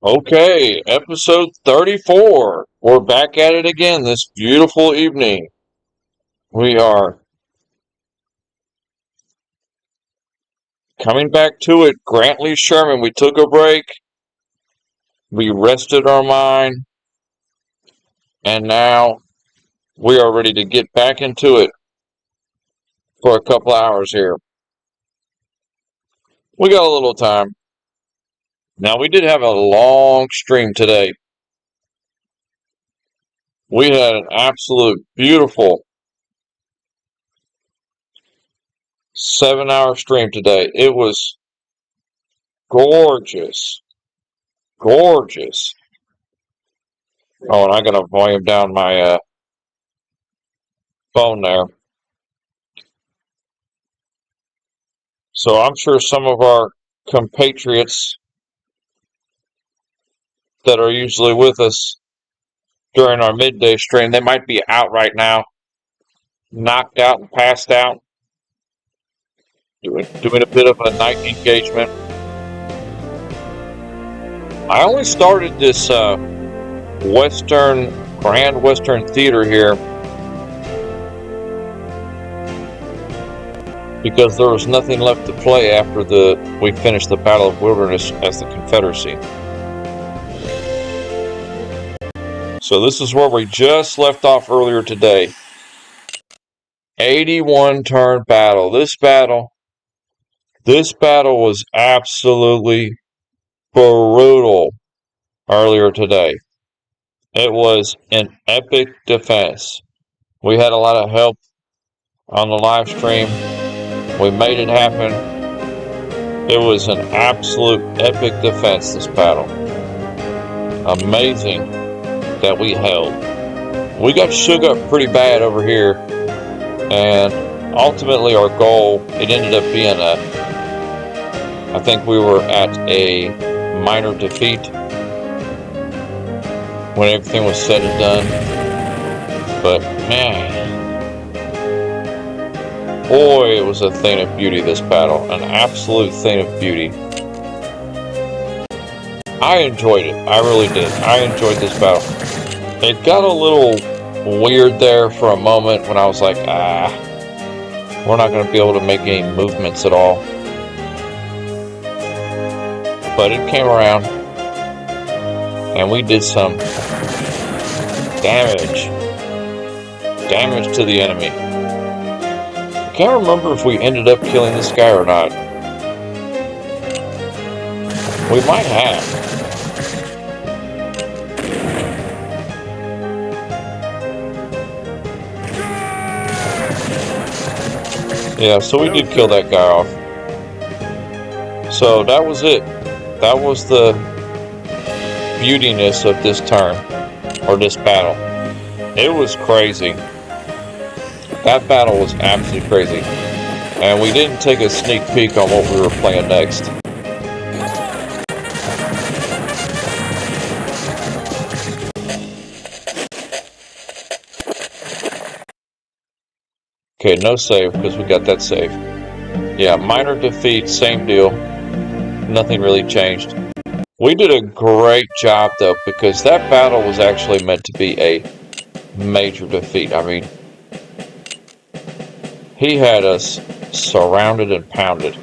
Okay, episode 34. We're back at it again this beautiful evening. We are coming back to it. Grantley Sherman, we took a break. We rested our mind. And now we are ready to get back into it for a couple hours here. We got a little time. Now, we did have a long stream today. We had an absolute beautiful 7-hour stream today. It was gorgeous. Gorgeous. Oh, and I gotta volume down my phone there. So I'm sure some of our compatriots that are usually with us during our midday stream, they might be out right now, knocked out and passed out, doing a bit of a night engagement. I only started this Grand Western Theater here because there was nothing left to play after we finished the Battle of Wilderness as the Confederacy. So this is where we just left off earlier today. 81 turn battle. This battle was absolutely brutal earlier today. It was an epic defense. We had a lot of help on the live stream. We made it happen. It was an absolute epic defense, this battle. Amazing that we held. We got shook up pretty bad over here, and ultimately our goal, it ended up being I think we were at a minor defeat when everything was said and done. But man, boy, it was a thing of beauty, this battle. An absolute thing of beauty. I enjoyed it. I really did. I enjoyed this battle. It got a little weird there for a moment when I was like, we're not going to be able to make any movements at all. But it came around, and we did some damage to the enemy. I can't remember if we ended up killing this guy or not. We might have. Yeah, so we did kill that guy off. So that was it. That was the beautiness of this turn, or this battle. It was crazy. That battle was absolutely crazy. And we didn't take a sneak peek on what we were playing next. Okay, no save, because we got that save. Yeah, minor defeat, same deal. Nothing really changed. We did a great job, though, because that battle was actually meant to be a major defeat. I mean, he had us surrounded and pounded.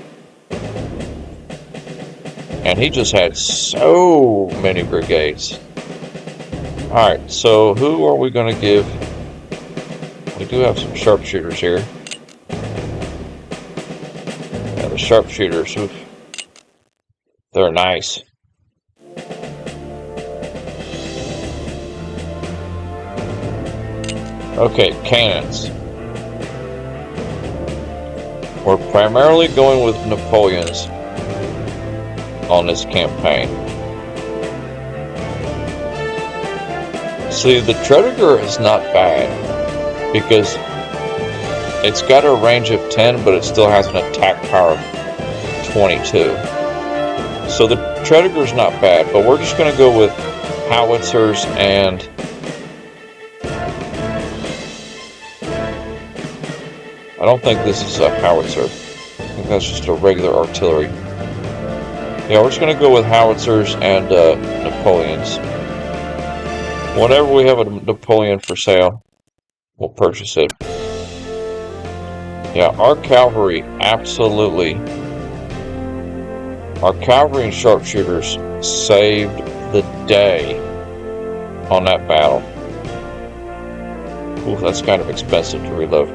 And he just had so many brigades. Alright, so who are we going to give? We do have some sharpshooters here. Yeah, the sharpshooters, they're nice. Okay, cannons. We're primarily going with Napoleons on this campaign. See, the Tredegar is not bad because it's got a range of 10, but it still has an attack power of 22. So the Tredegar's not bad, but we're just going to go with howitzers and I don't think this is a howitzer. I think that's just a regular artillery. Yeah, we're just going to go with howitzers and Napoleons. Whenever we have a Napoleon for sale, we'll purchase it. Yeah, our cavalry, absolutely. Our cavalry and sharpshooters saved the day on that battle. Ooh, that's kind of expensive to reload.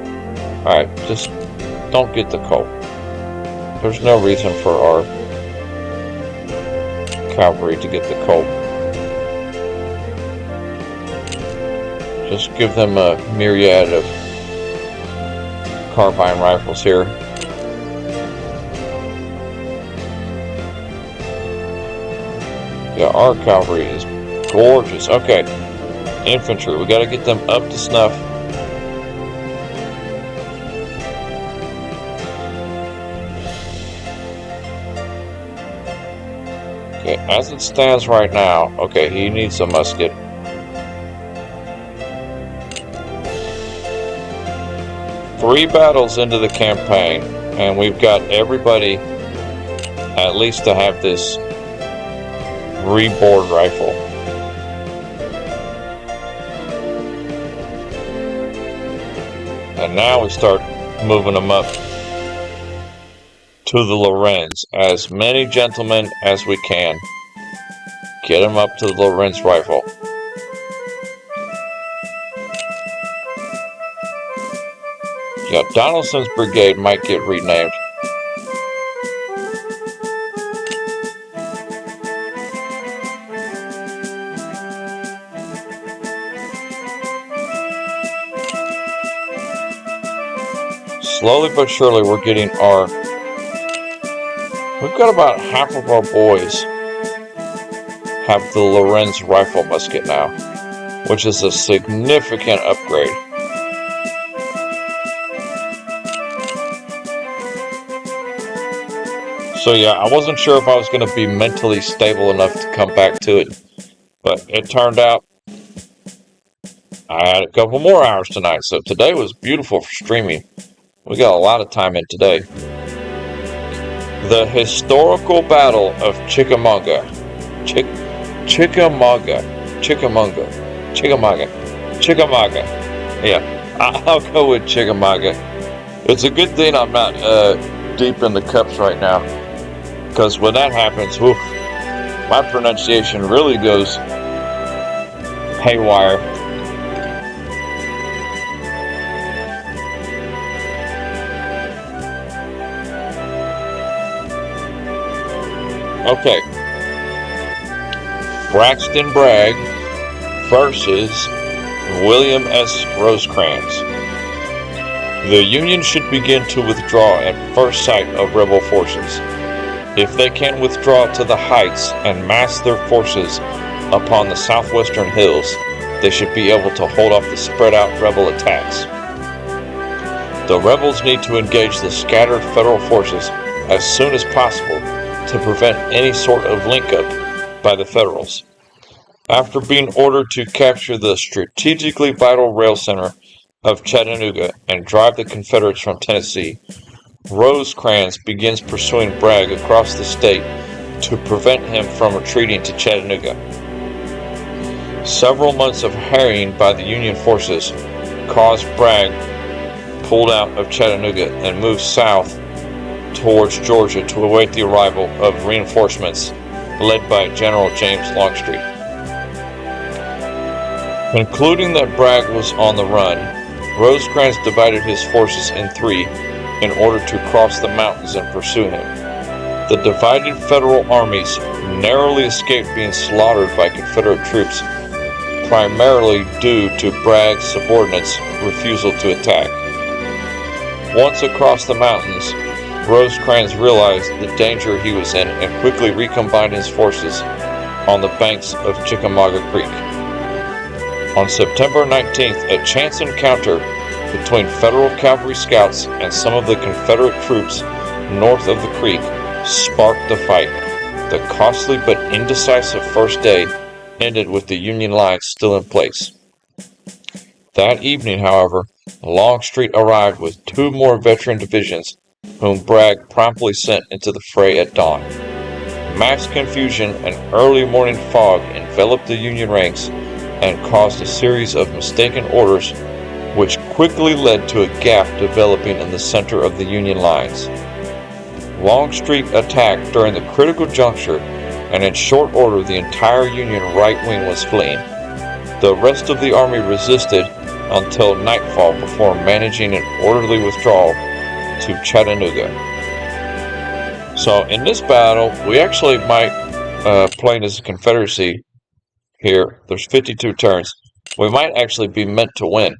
Alright, just don't get the Colt. There's no reason for our cavalry to get the Colt. Just give them a myriad of carbine rifles here. Yeah, our cavalry is gorgeous. Okay, infantry, we got to get them up to snuff. Okay, as it stands right now, okay, he needs a musket. Three battles into the campaign, and we've got everybody at least to have this reboard rifle. And now we start moving them up to the Lorenz. As many gentlemen as we can. Get them up to the Lorenz rifle. Yeah, Donaldson's brigade might get renamed. Slowly but surely we're getting our... We've got about half of our boys have the Lorenz rifle musket now, which is a significant upgrade. So yeah, I wasn't sure if I was going to be mentally stable enough to come back to it, but it turned out I had a couple more hours tonight, so today was beautiful for streaming. We got a lot of time in today. The historical Battle of Chickamauga. Chickamauga. Yeah, I'll go with Chickamauga. It's a good thing I'm not deep in the cups right now, because when that happens, whew, my pronunciation really goes haywire. Okay. Braxton Bragg versus William S. Rosecrans. The Union should begin to withdraw at first sight of rebel forces. If they can withdraw to the heights and mass their forces upon the southwestern hills, they should be able to hold off the spread out rebel attacks. The rebels need to engage the scattered federal forces as soon as possible to prevent any sort of link-up by the Federals. After being ordered to capture the strategically vital rail center of Chattanooga and drive the Confederates from Tennessee, Rosecrans begins pursuing Bragg across the state to prevent him from retreating to Chattanooga. Several months of harrying by the Union forces caused Bragg pulled out of Chattanooga and moved south towards Georgia to await the arrival of reinforcements led by General James Longstreet. Concluding that Bragg was on the run, Rosecrans divided his forces in three in order to cross the mountains and pursue him. The divided Federal armies narrowly escaped being slaughtered by Confederate troops, primarily due to Bragg's subordinates' refusal to attack. Once across the mountains, Rosecrans realized the danger he was in and quickly recombined his forces on the banks of Chickamauga Creek. On September 19th, a chance encounter between Federal cavalry scouts and some of the Confederate troops north of the creek sparked the fight. The costly but indecisive first day ended with the Union lines still in place. That evening, however, Longstreet arrived with two more veteran divisions, whom Bragg promptly sent into the fray at dawn. Mass confusion and early morning fog enveloped the Union ranks and caused a series of mistaken orders, which quickly led to a gap developing in the center of the Union lines. Longstreet attacked during the critical juncture, and in short order the entire Union right wing was fleeing. The rest of the army resisted until nightfall before managing an orderly withdrawal to Chattanooga. So in this battle, we actually might, playing as a Confederacy here, there's 52 turns, we might actually be meant to win.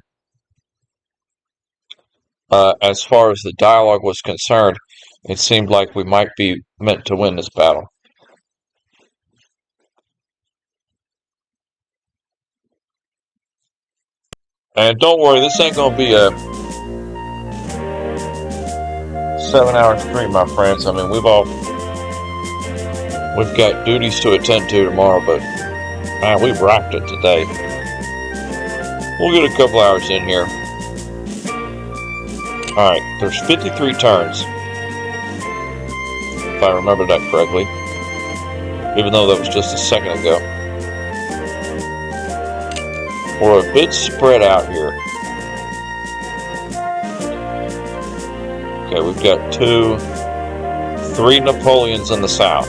As far as the dialogue was concerned, it seemed like we might be meant to win this battle. And don't worry, this ain't going to be a 7-hour stream, my friends. I mean, we've got duties to attend to tomorrow, but man, we rocked it today. We'll get a couple hours in here. Alright, there's 53 turns, if I remember that correctly, even though that was just a second ago. We're a bit spread out here. Okay, we've got 3 Napoleons in the south.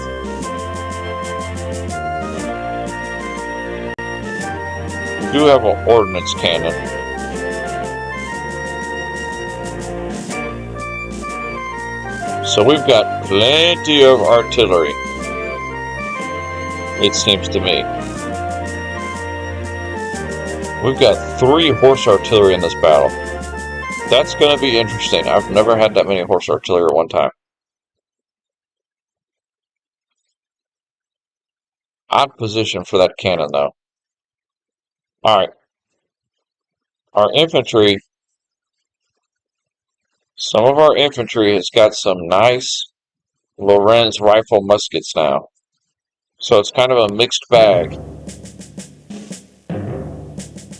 We do have an ordnance cannon. So we've got plenty of artillery, it seems to me. We've got 3 horse artillery in this battle. That's going to be interesting. I've never had that many horse artillery at one time. Odd position for that cannon, though. Alright. Our infantry, some of our infantry has got some nice Lorenz rifle muskets now. So it's kind of a mixed bag.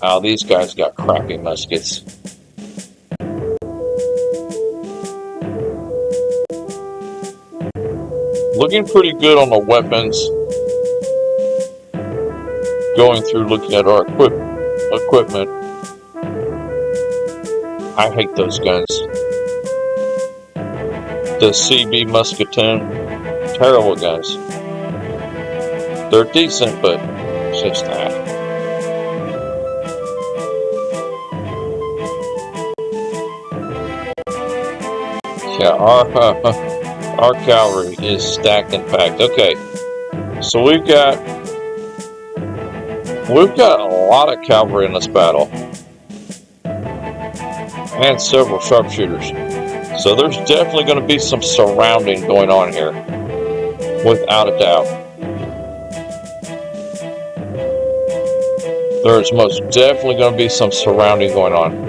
Oh, these guys got crappy muskets. Looking pretty good on the weapons. Going through looking at our equipment. I hate those guns. The CB Muscatoon, terrible guns. They're decent, but it's just that. Yeah, our cavalry is stacked and packed. Okay, so we've got a lot of cavalry in this battle, and several sharpshooters. So there's definitely going to be some surrounding going on here, without a doubt. There's most definitely going to be some surrounding going on.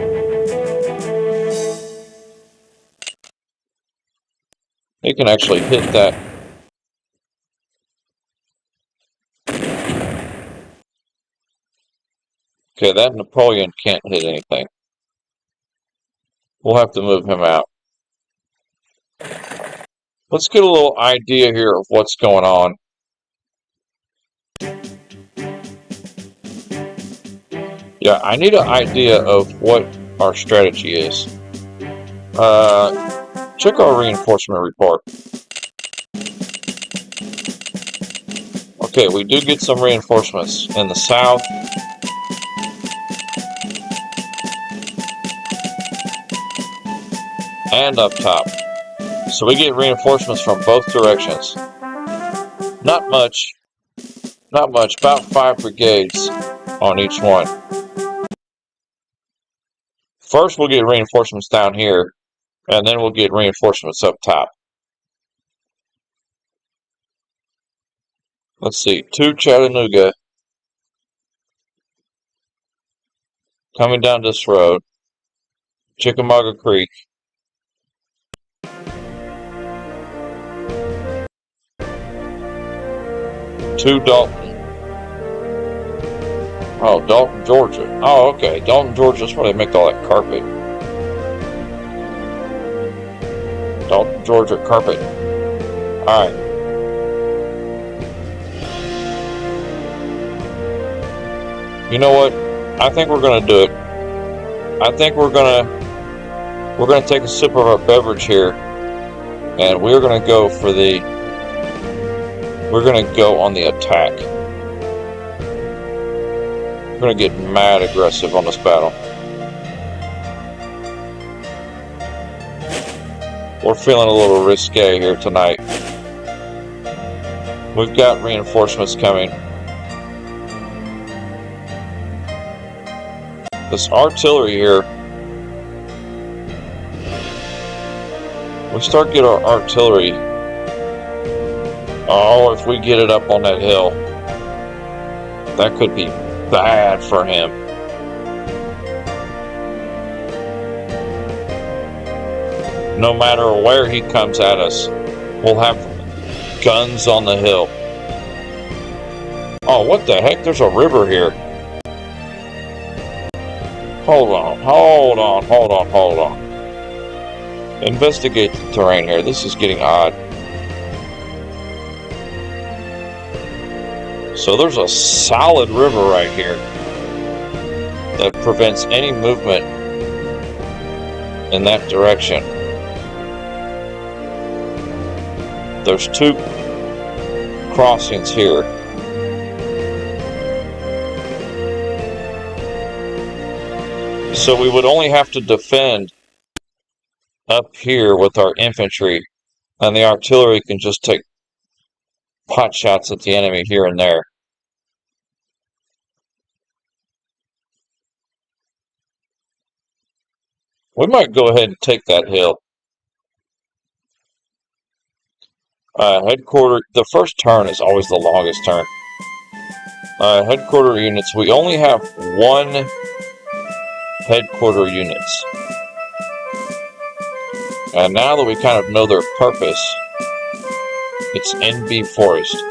He can actually hit that. Okay, that Napoleon can't hit anything. We'll have to move him out. Let's get a little idea here of what's going on. Yeah, I need an idea of what our strategy is. Check our reinforcement report. Okay, we do get some reinforcements in the south. And up top. So we get reinforcements from both directions. Not much, about 5 brigades on each one. First we'll get reinforcements down here, and then we'll get reinforcements up top. Let's see, 2 Chattanooga coming down this road, Chickamauga Creek. To Dalton. Oh, Dalton, Georgia. Oh, okay. Dalton, Georgia. That's where they make all that carpet. Dalton, Georgia carpet. Alright. You know what? I think we're gonna do it. I think we're gonna take a sip of our beverage here, and we're gonna go on the attack. We're gonna get mad aggressive on this battle. We're feeling a little risque here tonight. We've got reinforcements coming. This artillery here, we start getting our artillery. Oh, if we get it up on that hill, that could be bad for him. No matter where he comes at us, we'll have guns on the hill. Oh, what the heck? There's a river here. Hold on. Investigate the terrain here. This is getting odd. So there's a solid river right here that prevents any movement in that direction. There's 2 crossings here. So we would only have to defend up here with our infantry, and the artillery can just take pot shots at the enemy here and there. We might go ahead and take that hill. The first turn is always the longest turn. Headquarter units, we only have 1 headquarter units. And now that we kind of know their purpose, it's NB Forest.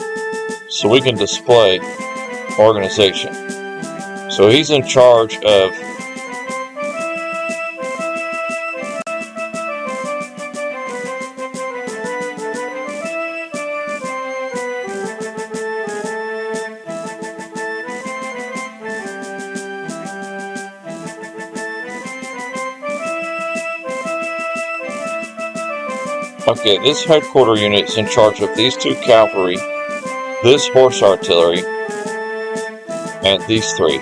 So we can display organization. So he's in charge of okay, this headquarter unit is in charge of these 2 cavalry, this horse artillery, and these 3.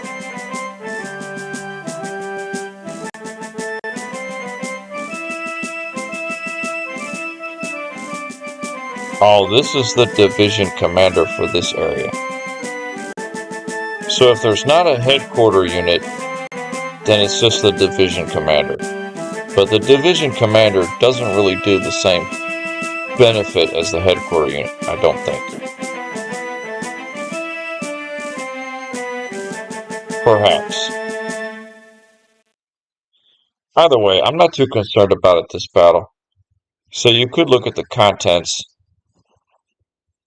Oh, this is the division commander for this area. So if there's not a headquarter unit, then it's just the division commander. But the division commander doesn't really do the same benefit as the headquarter unit, I don't think. Perhaps. Either way, I'm not too concerned about it this battle. So you could look at the contents,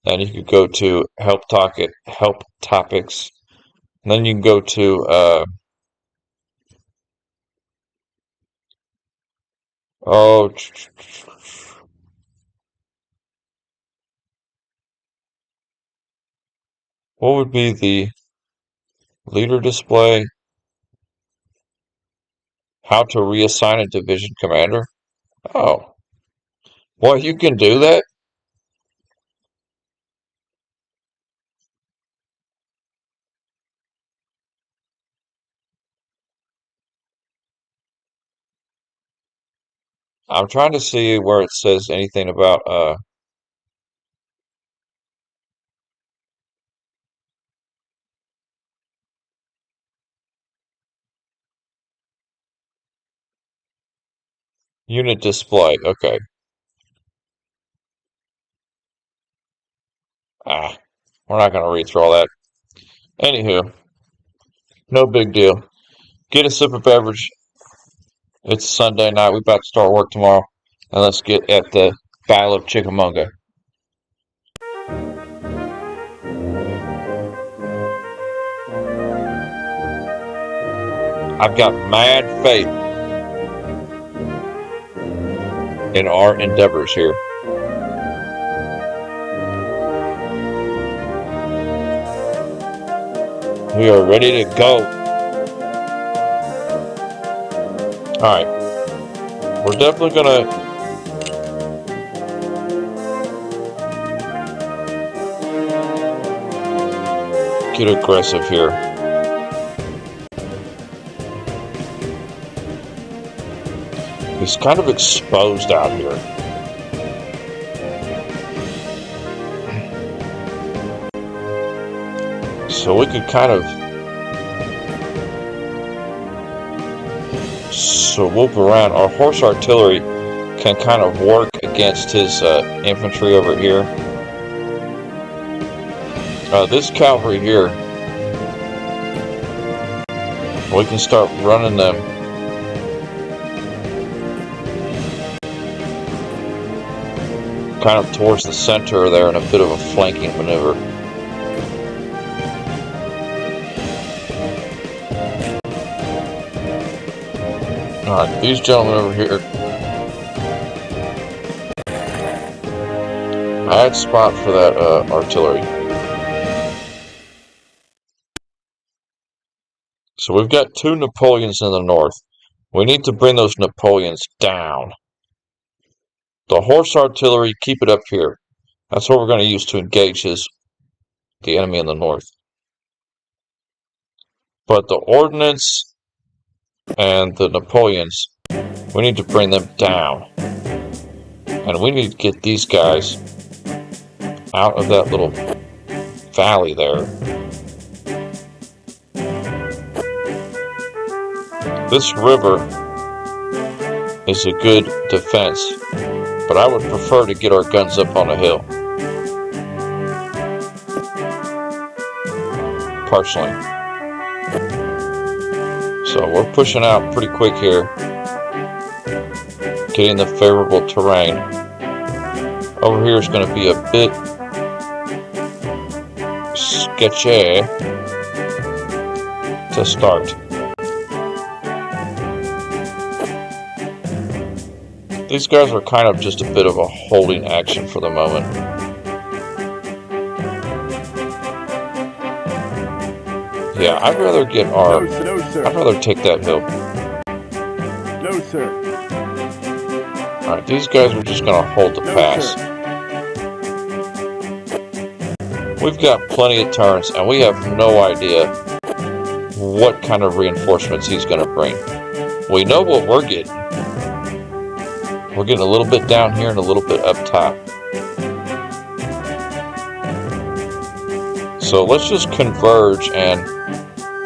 and you could go to help topics, and then you can go to what would be the leader display? How to reassign a division commander? Oh. Well, you can do that? I'm trying to see where it says anything about unit display. Okay. We're not going to read through all that. Anywho, no big deal. Get a sip of beverage. It's Sunday night. We're about to start work tomorrow. And let's get at the Battle of Chickamauga. I've got mad faith in our endeavors here. We are ready to go. Alright. We're definitely gonna get aggressive here. He's kind of exposed out here. So we could kind of swoop around. Our horse artillery can kind of work against his infantry over here. This cavalry here, we can start running them kind of towards the center there in a bit of a flanking maneuver. Alright, these gentlemen over here. Bad spot for that artillery. So we've got 2 Napoleons in the north. We need to bring those Napoleons down. The horse artillery, keep it up here. That's what we're going to use to engage the enemy in the north. But the ordnance and the Napoleons, we need to bring them down. And we need to get these guys out of that little valley there. This river is a good defense, but I would prefer to get our guns up on a hill. Personally. So we're pushing out pretty quick here, getting the favorable terrain. Over here is going to be a bit sketchy to start. These guys are kind of just a bit of a holding action for the moment. Yeah, I'd rather get our... No, sir. I'd rather take that hill. No, sir. Alright, these guys are just going to hold the pass. We've got plenty of turns, and we have no idea what kind of reinforcements he's going to bring. We know what we're getting. We're getting a little bit down here and a little bit up top. So let's just converge, and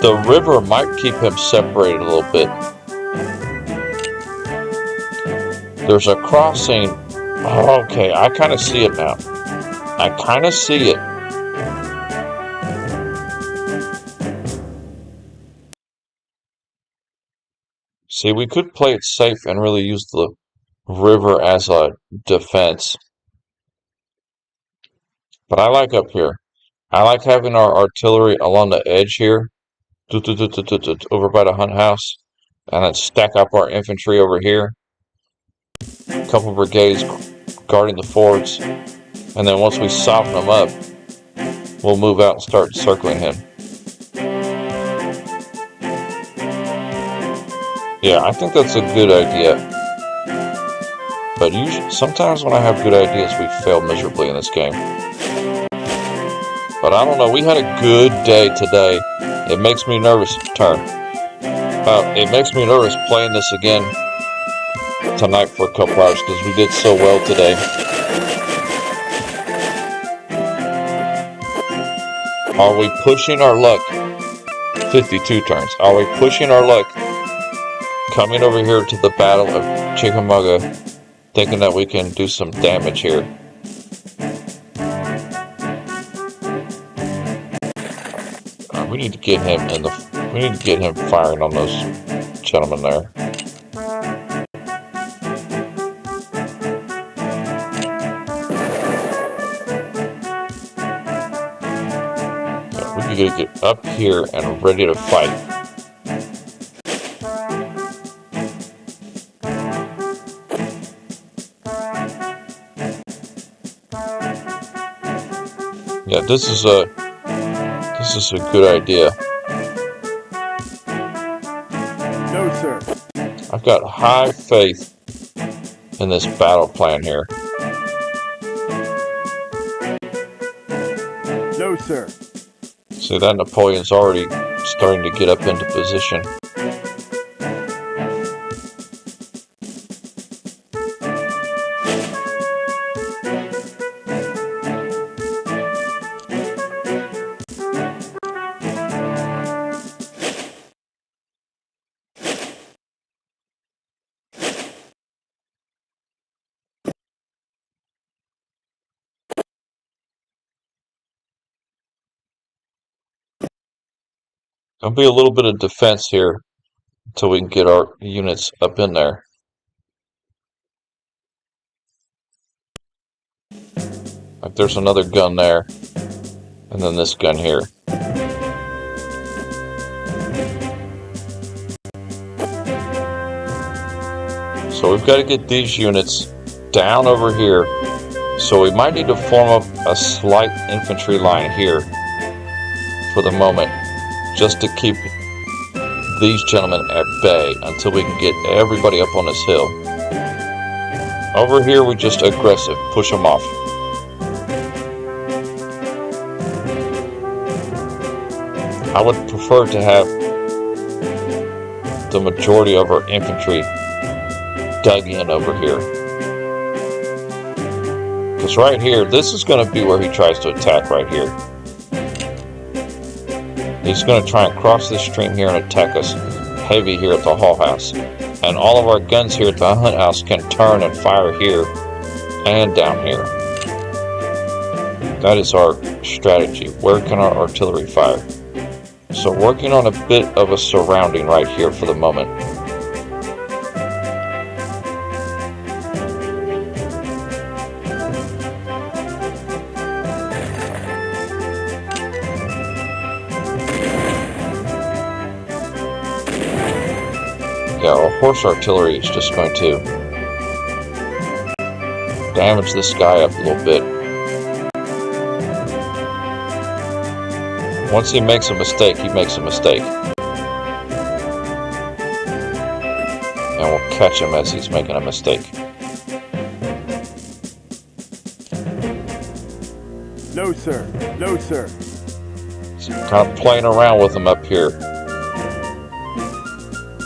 the river might keep him separated a little bit. There's a crossing. Oh, okay, I kind of see it now. I kind of see it. See, we could play it safe and really use the river as a defense. But I like up here. I like having our artillery along the edge here, over by the hunt house, and then stack up our infantry over here. A couple brigades guarding the forts, and then once we soften them up, we'll move out and start circling him. Yeah, I think that's a good idea. But usually, sometimes when I have good ideas, we fail miserably in this game. But I don't know, we had a good day today. It makes me nervous. It makes me nervous playing this again tonight for a couple hours because we did so well today. Are we pushing our luck? 52 turns. Are we pushing our luck? Coming over here to the Battle of Chickamauga, thinking that we can do some damage here. We need to get him we need to get him firing on those gentlemen there. Yeah, we gotta get up here and ready to fight. Yeah, this is a good idea. sir. I've got high faith in this battle plan here. No, sir. See, that Napoleon's already starting to get up into position. There'll be a little bit of defense here until we can get our units up in there. Like there's another gun there, and then this gun here. So we've got to get these units down over here. So we might need to form up a slight infantry line here for the moment, just to keep these gentlemen at bay until we can get everybody up on this hill. Over here we just aggressive, push them off. I would prefer to have the majority of our infantry dug in over here. Because right here, this is going to be where he tries to attack right here. He's going to try and cross this stream here and attack us heavy here at the Hall House. And all of our guns here at the Hunt House can turn and fire here and down here. That is our strategy. Where can our artillery fire? So working on a bit of a surrounding right here for the moment. Yeah, our horse artillery is just going to damage this guy up a little bit. Once he makes a mistake, he makes a mistake. And we'll catch him as he's making a mistake. No, sir. No, sir. So kind of playing around with him up here.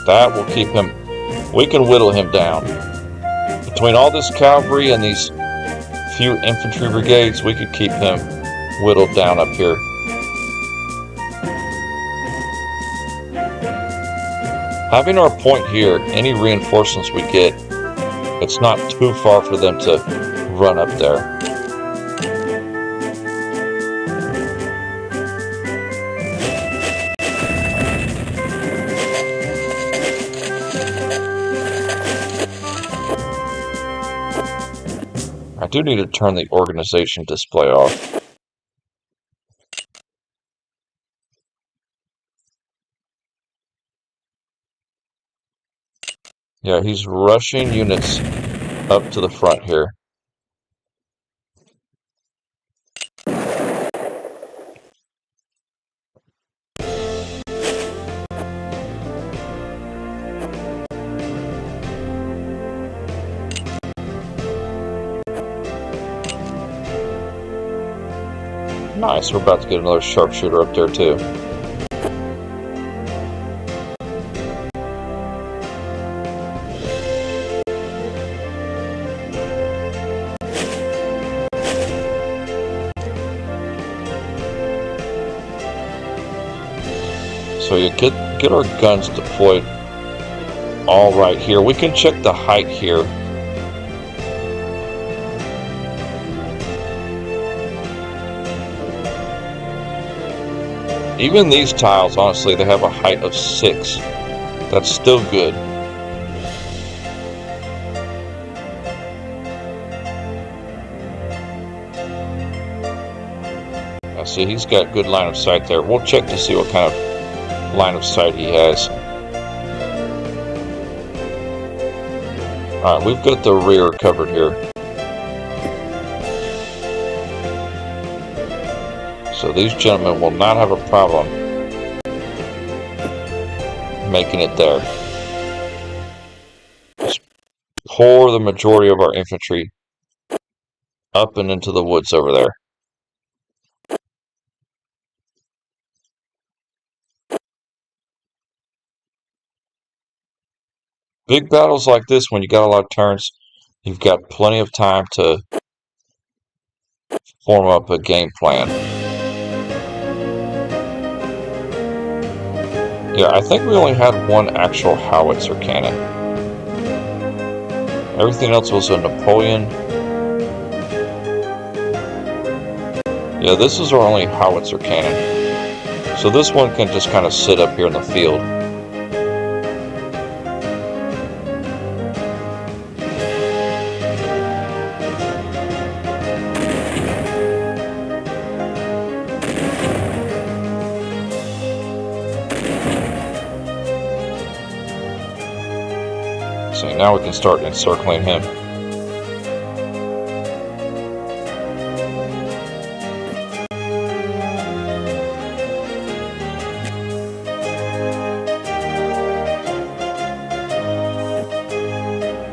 That will keep him. We can whittle him down. Between all this cavalry and these few infantry brigades, we could keep him whittled down up here. Having our point here, any reinforcements we get, it's not too far for them to run up there. I do need to turn the organization display off. Yeah, he's rushing units up to the front here. Nice, we're about to get another sharpshooter up there too. So you get our guns deployed all right here. We can check the height here. Even these tiles, honestly, they have a height of 6. That's still good. Now see, he's got good line of sight there. We'll check to see what kind of line of sight he has. Alright, we've got the rear covered here. So these gentlemen will not have a problem making it there. pour the majority of our infantry up and into the woods over there. Big battles like this, when you got a lot of turns, you've got plenty of time to form up a game plan. Yeah, I think we only had one actual howitzer cannon. Everything else was a Napoleon. Yeah, this is our only howitzer cannon. So this one can just kind of sit up here in the field. So now we can start encircling him.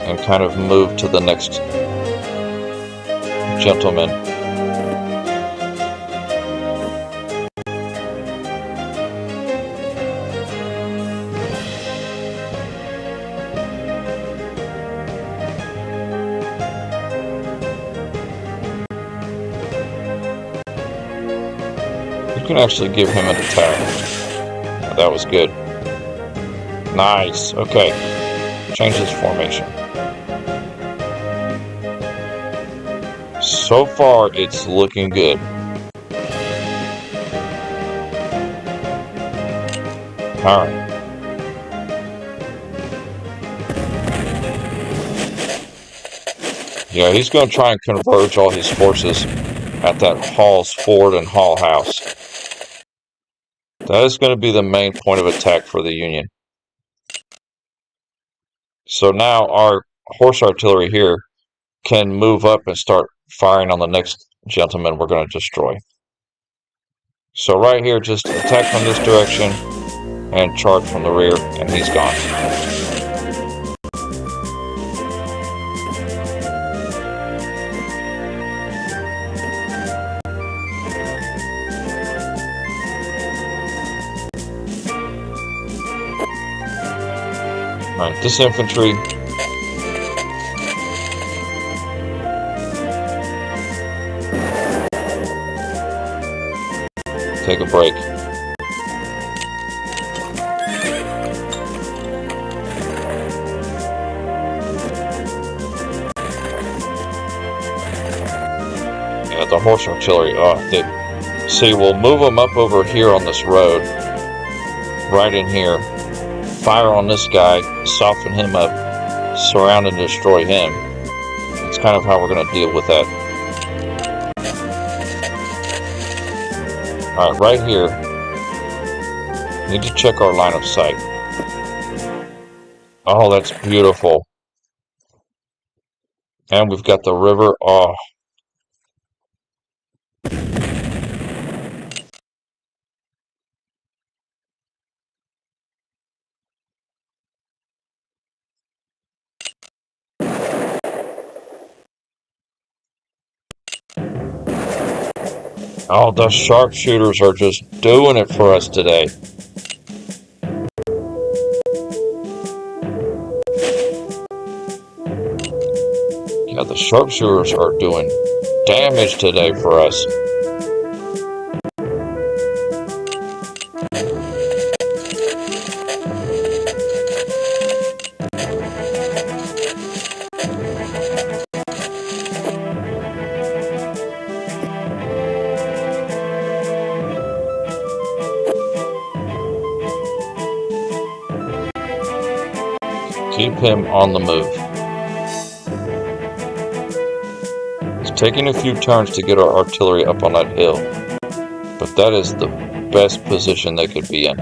And kind of move to the next gentleman. You can actually give him an attack. Yeah, that was good. Nice. Okay. Change his formation. So far, it's looking good. Alright. Yeah, he's going to try and converge all his forces at that Hall's Ford and Hall House. That is going to be the main point of attack for the Union. So now our horse artillery here can move up and start firing on the next gentleman we're going to destroy. So right here, just attack from this direction and charge from the rear, and he's gone. Alright, this infantry. Take a break. Yeah, the horse artillery. See, we'll move them up over here on this road. Right in here. Fire on this guy, soften him up, surround and destroy him. That's kind of how we're going to deal with that. Alright, right here, need to check our line of sight. Oh, that's beautiful. And we've got the river. Oh. Oh, the sharpshooters are just doing it for us today. Yeah, the sharpshooters are doing damage today for us. Keep him on the move. It's taking a few turns to get our artillery up on that hill, but that is the best position they could be in.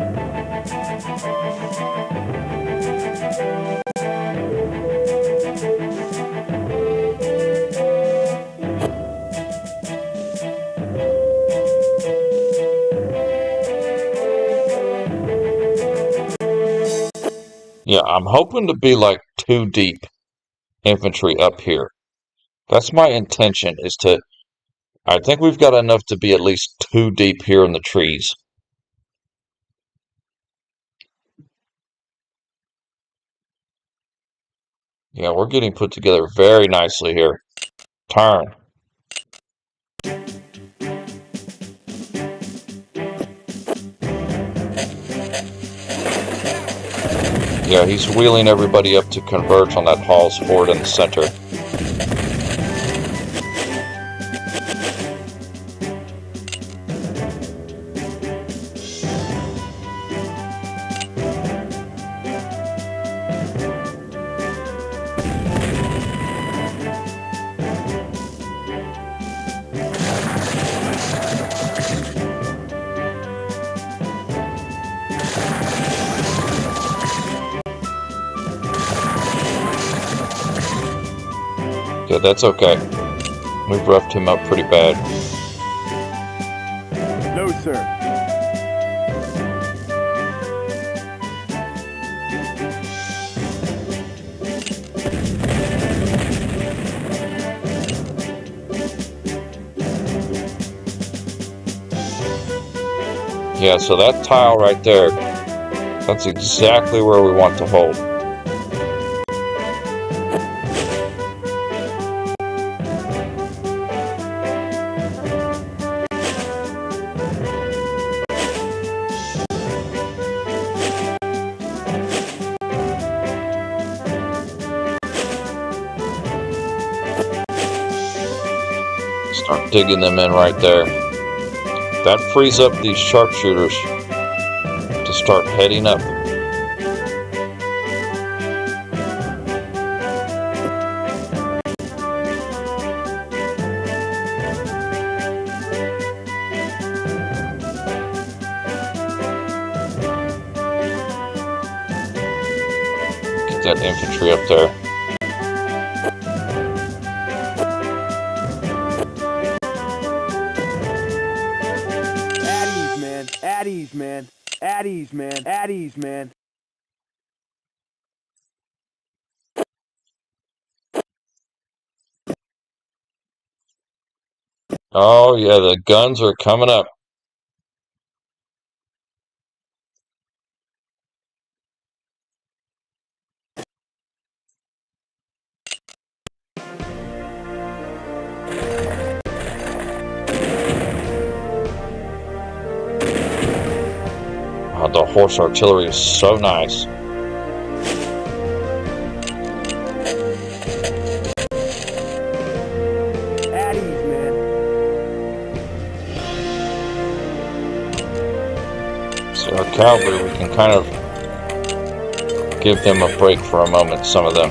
Yeah, I'm hoping to be like 2 deep infantry up here. That's my intention, is to... I think we've got enough to be at least 2 deep here in the trees. Yeah, we're getting put together very nicely here. Turn. Yeah, he's wheeling everybody up to converge on that Hall's fort in the center. Yeah, that's okay. We've roughed him up pretty bad. No, sir. Yeah, so that tile right there, that's exactly where we want to hold. Start digging them in right there. That frees up these sharpshooters to start heading up. Get that infantry up there. At ease, man. At ease, man. At ease, man. Oh yeah, the guns are coming up. Oh, the horse artillery is so nice. At ease, man. So our cavalry, we can kind of give them a break for a moment, some of them.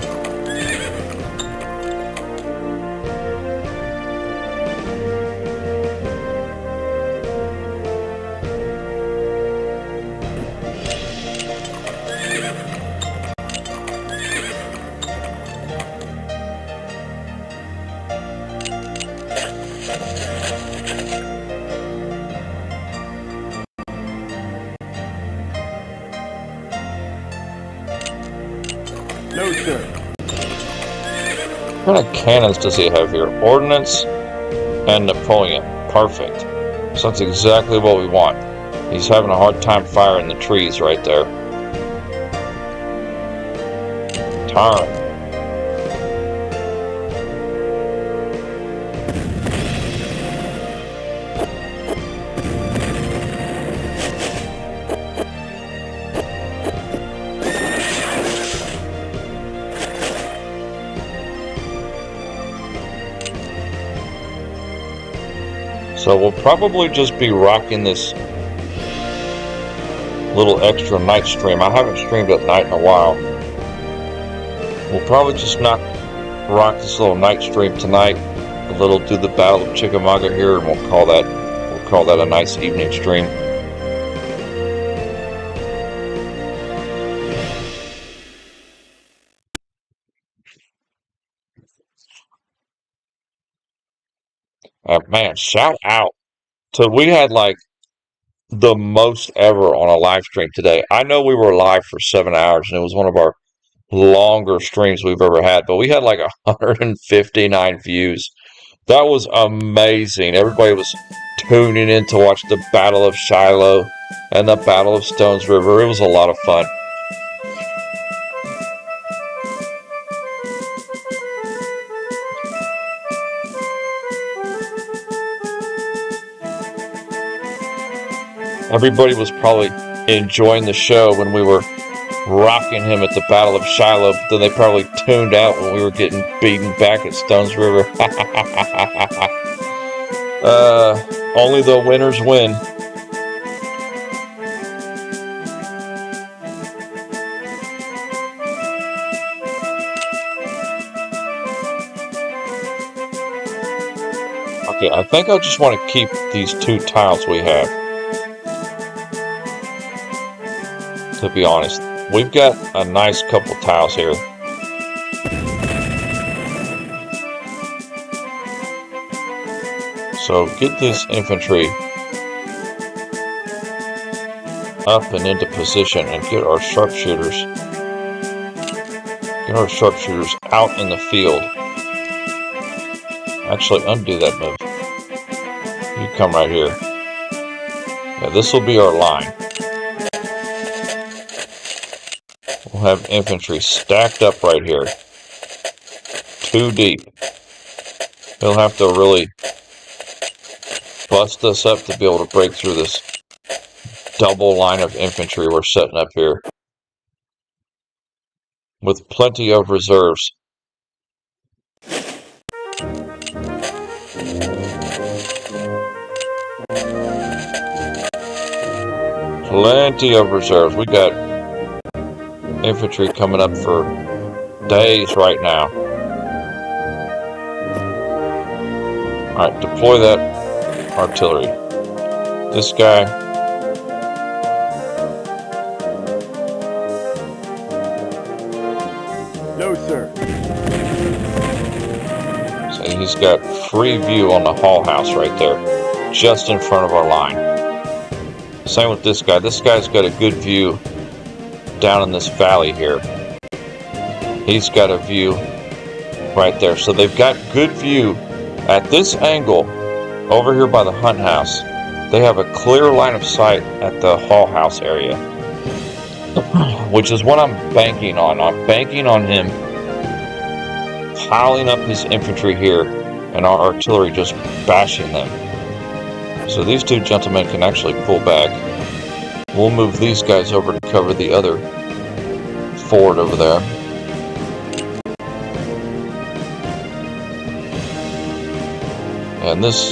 No, sir. What kind of cannons does he have here? Ordnance and Napoleon. Perfect. So that's exactly what we want. He's having a hard time firing the trees right there. Turn. So we'll probably just be rocking this little extra night stream. I haven't streamed at night in a while. We'll probably just rock this little night stream tonight. A little do the Battle of Chickamauga here, and we'll call that a nice evening stream. Man, shout out to... we had like the most ever on a live stream today. I know we were live for 7 hours, and it was one of our longer streams we've ever had, but we had like 159 views. That was amazing. Everybody was tuning in to watch the Battle of Shiloh and the Battle of Stones River. It was a lot of fun. Everybody was probably enjoying the show when we were rocking him at the Battle of Shiloh, but then they probably tuned out when we were getting beaten back at Stones River. Only the winners win. Okay, I think I just want to keep these 2 tiles we have. To be honest, we've got a nice couple tiles here. So get this infantry up and into position and get our sharpshooters out in the field. Actually, undo that move. You come right here. Yeah, this will be our line. We'll have infantry stacked up right here. 2 deep. They'll have to really bust us up to be able to break through this double line of infantry we're setting up here. With plenty of reserves. Plenty of reserves. We got infantry coming up for days right now. Alright, deploy that artillery. This guy. No, sir. So he's got free view on the Hall House right there, just in front of our line. Same with this guy. This guy's got a good view down in this valley here. He's got a view right there. So they've got good view at this angle over here by the Hunt House. They have a clear line of sight at the Hall House area, which is what I'm banking on. I'm banking on him piling up his infantry here and our artillery just bashing them. So these 2 gentlemen can actually pull back. We'll move these guys over to cover the other ford over there. And this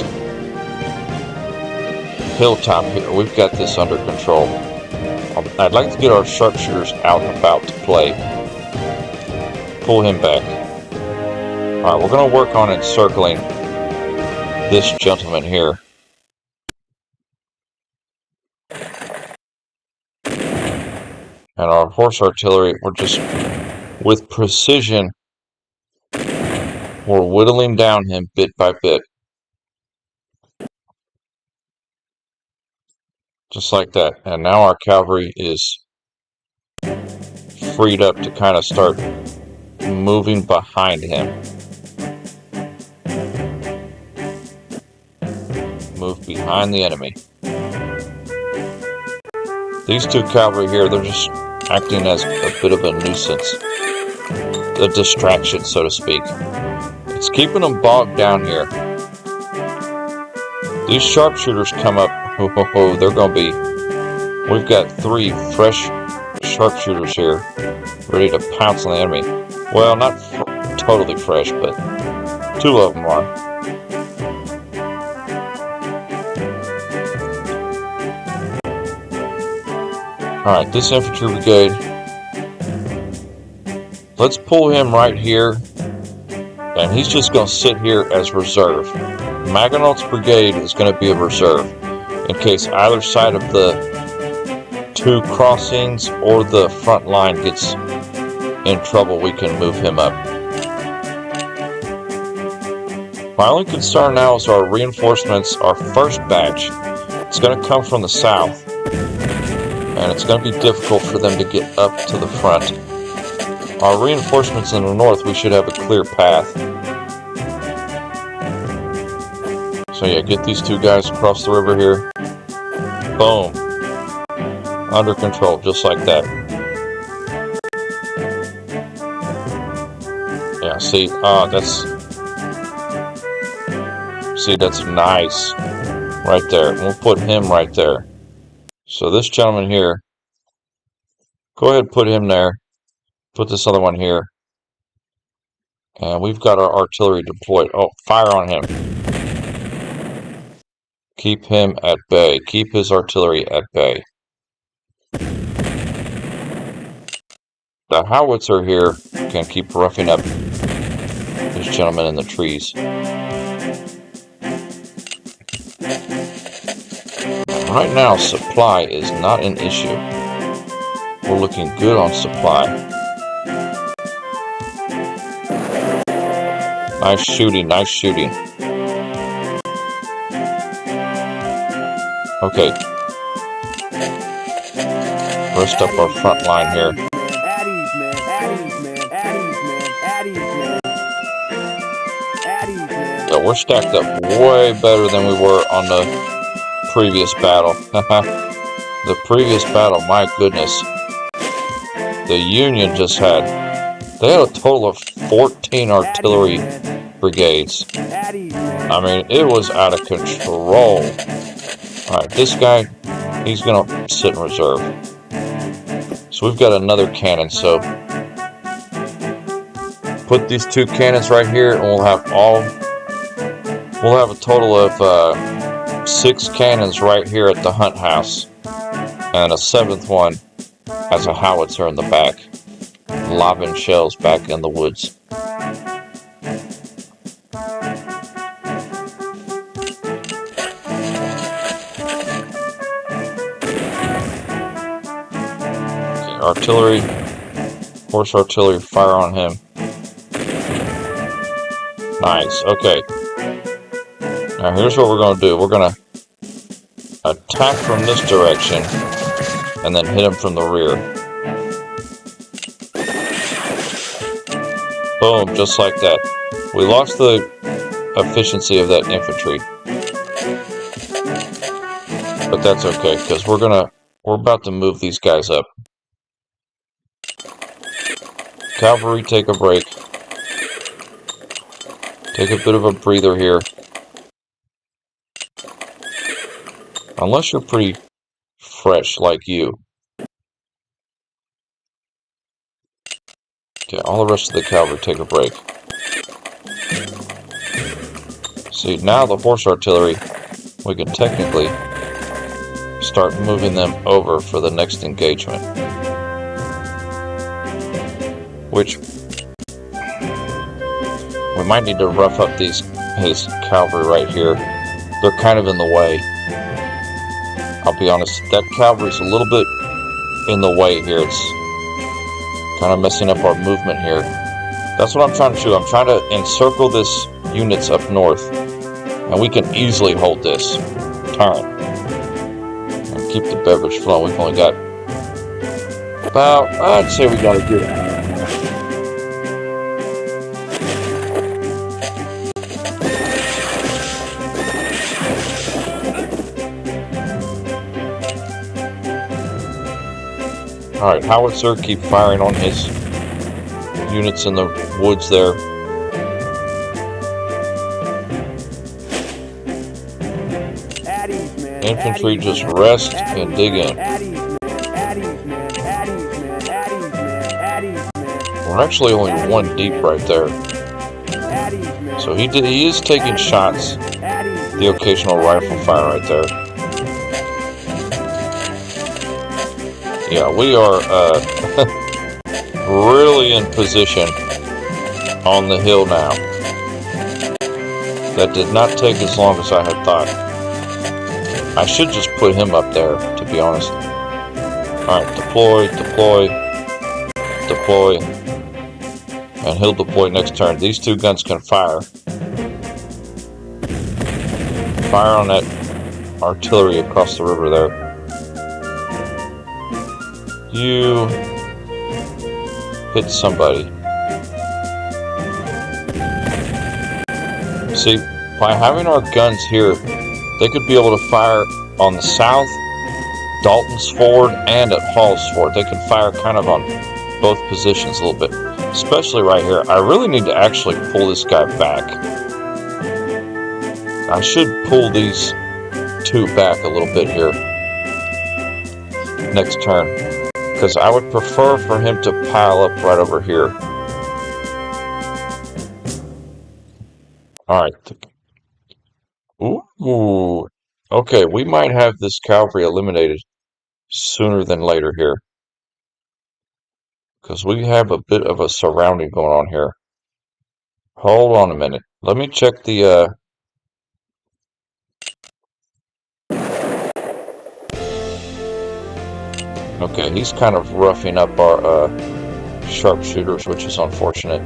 hilltop here, we've got this under control. I'd like to get our sharpshooters out and about to play. Pull him back. Alright, we're going to work on encircling this gentleman here. And our horse artillery, we're just, with precision, we're whittling down him bit by bit. Just like that. And now our cavalry is freed up to kind of start moving behind him. Move behind the enemy. These 2 cavalry here, they're just acting as a bit of a nuisance. A distraction, so to speak. It's keeping them bogged down here. These sharpshooters come up. They're going to be... We've got 3 fresh sharpshooters here, ready to pounce on the enemy. Well, not totally fresh, but 2 of them are. Alright, this infantry brigade, let's pull him right here, and he's just going to sit here as reserve. Maginot's brigade is going to be a reserve, in case either side of the 2 crossings or the front line gets in trouble. We can move him up. My only concern now is our reinforcements, our first batch. It's going to come from the south. And it's going to be difficult for them to get up to the front. our reinforcements in the north, we should have a clear path. So yeah, get these two guys across the river here. Boom. Under control, just like that. Yeah, see, that's nice. Right there. We'll put him right there. So this gentleman here, go ahead and put him there. Put this other one here. And we've got our artillery deployed. Oh, fire on him. Keep him at bay. Keep his artillery at bay. The howitzer here can keep roughing up this gentleman in the trees. Right now, supply is not an issue. We're looking good on supply. Nice shooting, nice shooting. Okay. Rest up our front line here. Yeah, we're stacked up way better than we were on the previous battle. The previous battle, my goodness. The Union they had a total of 14 artillery brigades. I mean, it was out of control. Alright, this guy, he's going to sit in reserve. So we've got another cannon, so put these two cannons right here and we'll have a total of 6 cannons right here at the hunt house. And a 7th one as a howitzer in the back, lobbing shells back in the woods. Artillery, horse artillery, fire on him. Nice, okay. Now here's what we're going to do. We're going to attack from this direction and then hit him from the rear. Boom, just like that. We lost the efficiency of that infantry. But that's okay, because we're about to move these guys up. Cavalry, take a break. Take a bit of a breather here. Unless you're pretty fresh like you. Okay, all the rest of the cavalry take a break. See, now the horse artillery, we can technically start moving them over for the next engagement. Which we might need to rough up his cavalry right here. They're kind of in the way. I'll be honest, that cavalry's a little bit in the way here. It's kind of messing up our movement here. That's what I'm trying to do. I'm trying to encircle this units up north. And we can easily hold this turn. And keep the beverage flowing. We've only got about, I'd say we got a good hour. Alright, howitzer, keep firing on his units in the woods there. Infantry, just rest and dig in. We're actually only 1 deep right there. So he is taking shots. The occasional rifle fire right there. Yeah, we are really in position on the hill now. That did not take as long as I had thought. I should just put him up there, to be honest. Alright, deploy, and he'll deploy next turn. These two guns can fire. Fire on that artillery across the river there. You hit somebody. See, by having our guns here, they could be able to fire on the south, Dalton's Ford, and at Hall's Ford. They could fire kind of on both positions a little bit. Especially right here. I really need to actually pull this guy back. I should pull these two back a little bit here next turn, because I would prefer for him to pile up right over here. Alright. Ooh. Okay, we might have this cavalry eliminated sooner than later here, because we have a bit of a surrounding going on here. Hold on a minute. Let me check the okay, he's kind of roughing up our sharpshooters, which is unfortunate.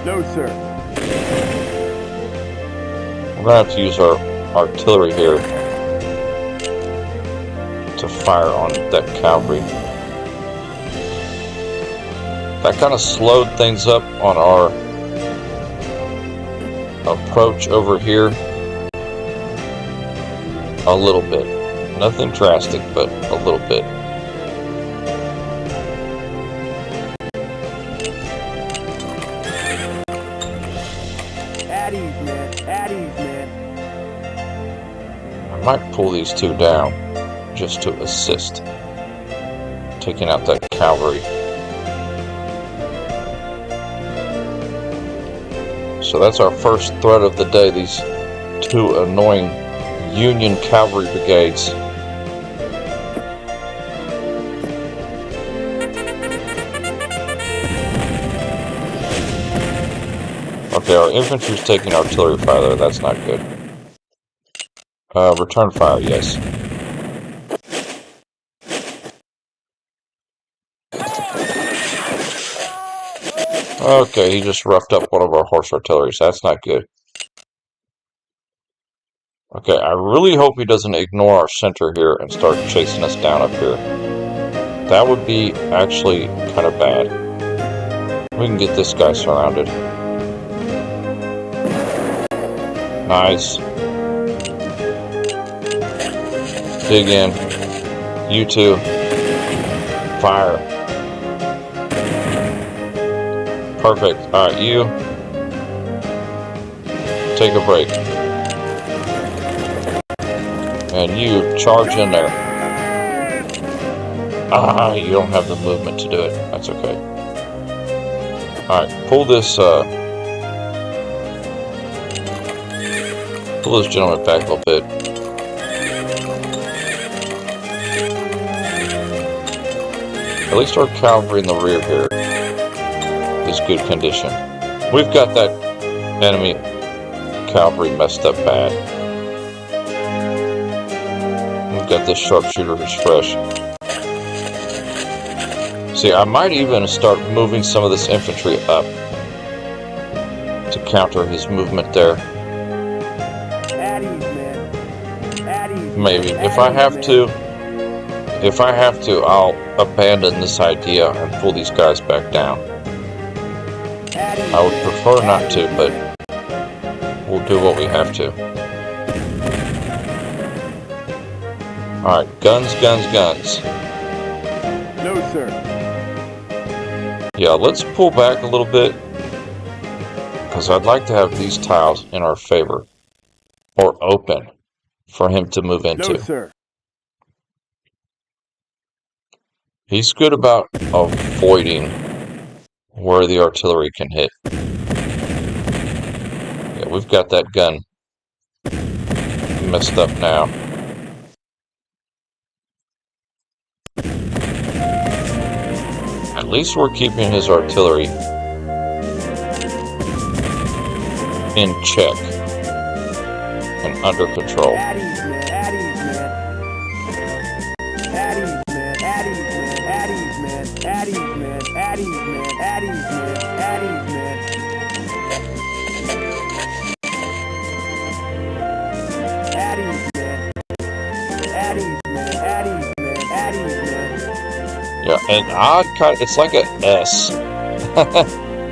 No, sir. We're going to have to use our artillery here to fire on that cavalry. That kind of slowed things up on our approach over here a little bit. Nothing drastic, but a little bit. At ease, man. At ease, man. I might pull these two down just to assist taking out that cavalry. So that's our first threat of the day, these two annoying Union cavalry brigades. Okay, our infantry's taking artillery fire there, that's not good. Return fire, yes. Okay, he just roughed up one of our horse artillery, so that's not good. Okay, I really hope he doesn't ignore our center here and start chasing us down up here. That would be actually kind of bad. We can get this guy surrounded. Nice. Dig in. You two. Fire. Perfect. Alright, you. Take a break. And you charge in there. Ah, you don't have the movement to do it. That's okay. Alright, pull this gentleman back a little bit. At least our cavalry in the rear here is good condition. We've got that enemy cavalry messed up bad. We've got this sharpshooter who's fresh. See, I might even start moving some of this infantry up to counter his movement there. Maybe. If I have to, I'll abandon this idea and pull these guys back down. I would prefer not to, but we'll do what we have to. Alright, guns, guns, guns. No, sir. Yeah, let's pull back a little bit, because I'd like to have these tiles in our favor, or open, for him to move into. No, sir. He's good about avoiding where the artillery can hit. Yeah, we've got that gun messed up now. At least we're keeping his artillery in check and under control. an odd kind. It's like a S.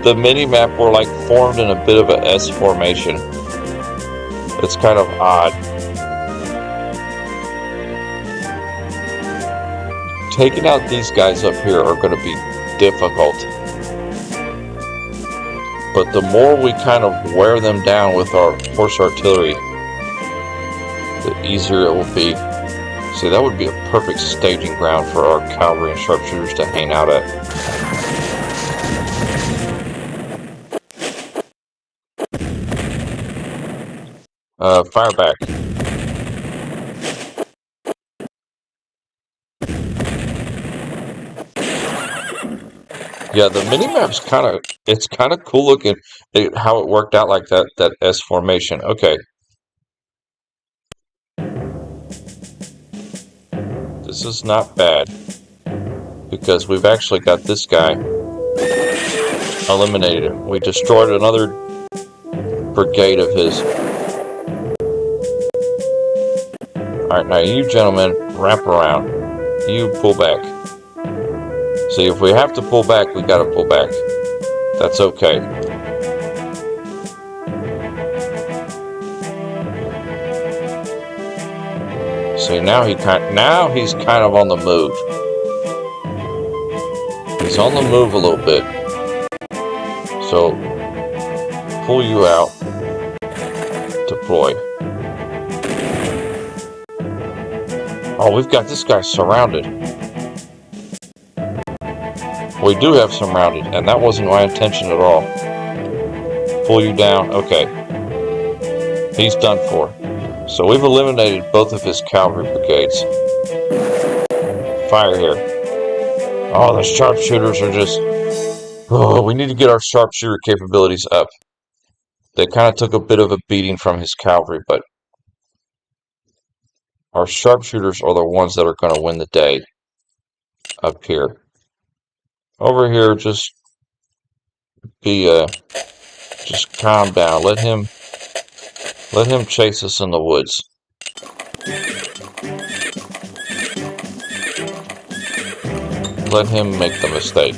The mini map were like formed in a bit of a S formation. It's kind of odd. Taking out these guys up here are going to be difficult. But the more we kind of wear them down with our horse artillery, the easier it will be. See, that would be a perfect staging ground for our cavalry and sharpshooters to hang out at. Fire back. Yeah, the mini-map's it's kind of cool looking how it worked out like that S formation. Okay. This is not bad, because we've actually got this guy eliminated. We destroyed another brigade of his. Alright, now you gentlemen, wrap around. You pull back. See, if we have to pull back, we gotta pull back. That's okay. See, now he's kind of on the move. He's on the move a little bit. So, pull you out. Deploy. Oh, we've got this guy surrounded. We do have surrounded, and that wasn't my intention at all. Pull you down. Okay. He's done for. So we've eliminated both of his cavalry brigades. Fire here. Oh, the sharpshooters are just... Oh, we need to get our sharpshooter capabilities up. They kind of took a bit of a beating from his cavalry, but our sharpshooters are the ones that are going to win the day up here. Over here, just calm down. Let him chase us in the woods. Let him make the mistake.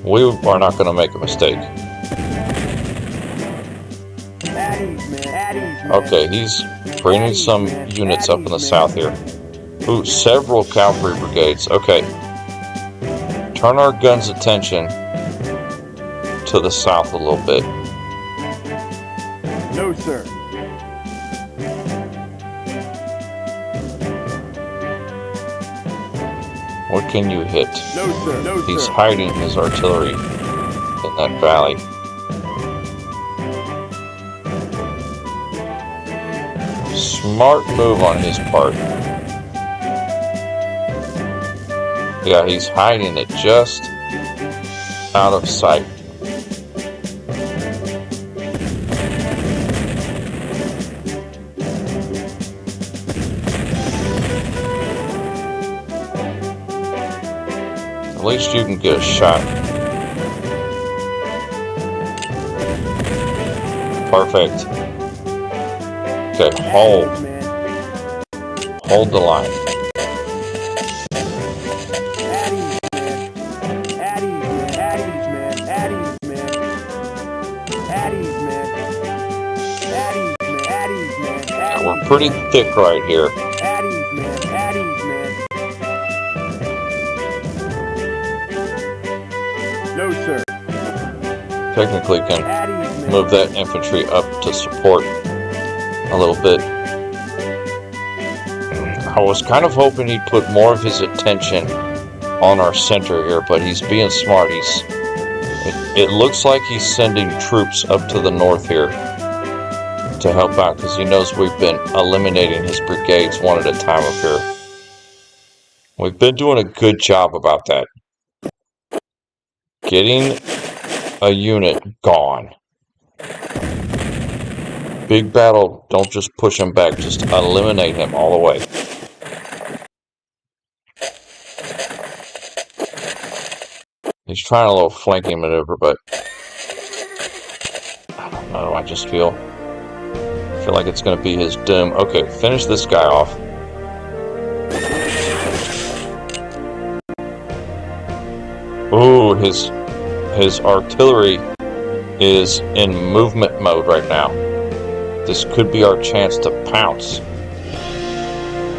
We are not going to make a mistake. Okay, he's bringing some units up in the south here. Ooh, several cavalry brigades. Okay. Turn our guns' attention to the south a little bit. No, sir. What can you hit? No, sir. No, He's sir. hiding his artillery in that valley. Smart move on his part. Yeah, he's hiding it just out of sight. At least you can get a shot. Perfect. Okay, hold. Hold the line. We're pretty thick right here. No, sir. Technically can move that infantry up to support a little bit. I was kind of hoping he'd put more of his attention on our center here, but he's being smart. It looks like he's sending troops up to the north here to help out, because he knows we've been eliminating his brigades one at a time up here. We've been doing a good job about that. Getting a unit gone. Big battle, don't just push him back, just eliminate him all the way. He's trying a little flanking maneuver, but I don't know, I just feel like it's going to be his doom. Okay, finish this guy off. Ooh, his artillery is in movement mode right now. This could be our chance to pounce.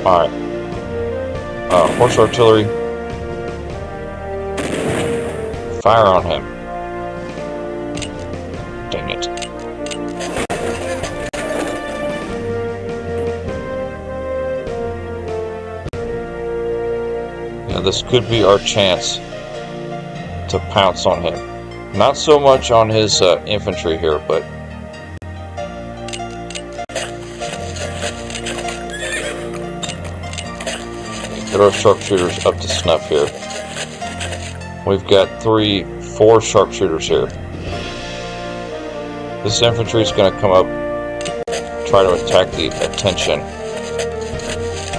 Alright. Horse artillery. Fire on him. Dang it. Yeah, this could be our chance to pounce on him. Not so much on his infantry here, but get our sharpshooters up to snuff here. We've got 4 sharpshooters here. This infantry is going to come up, try to attack the attention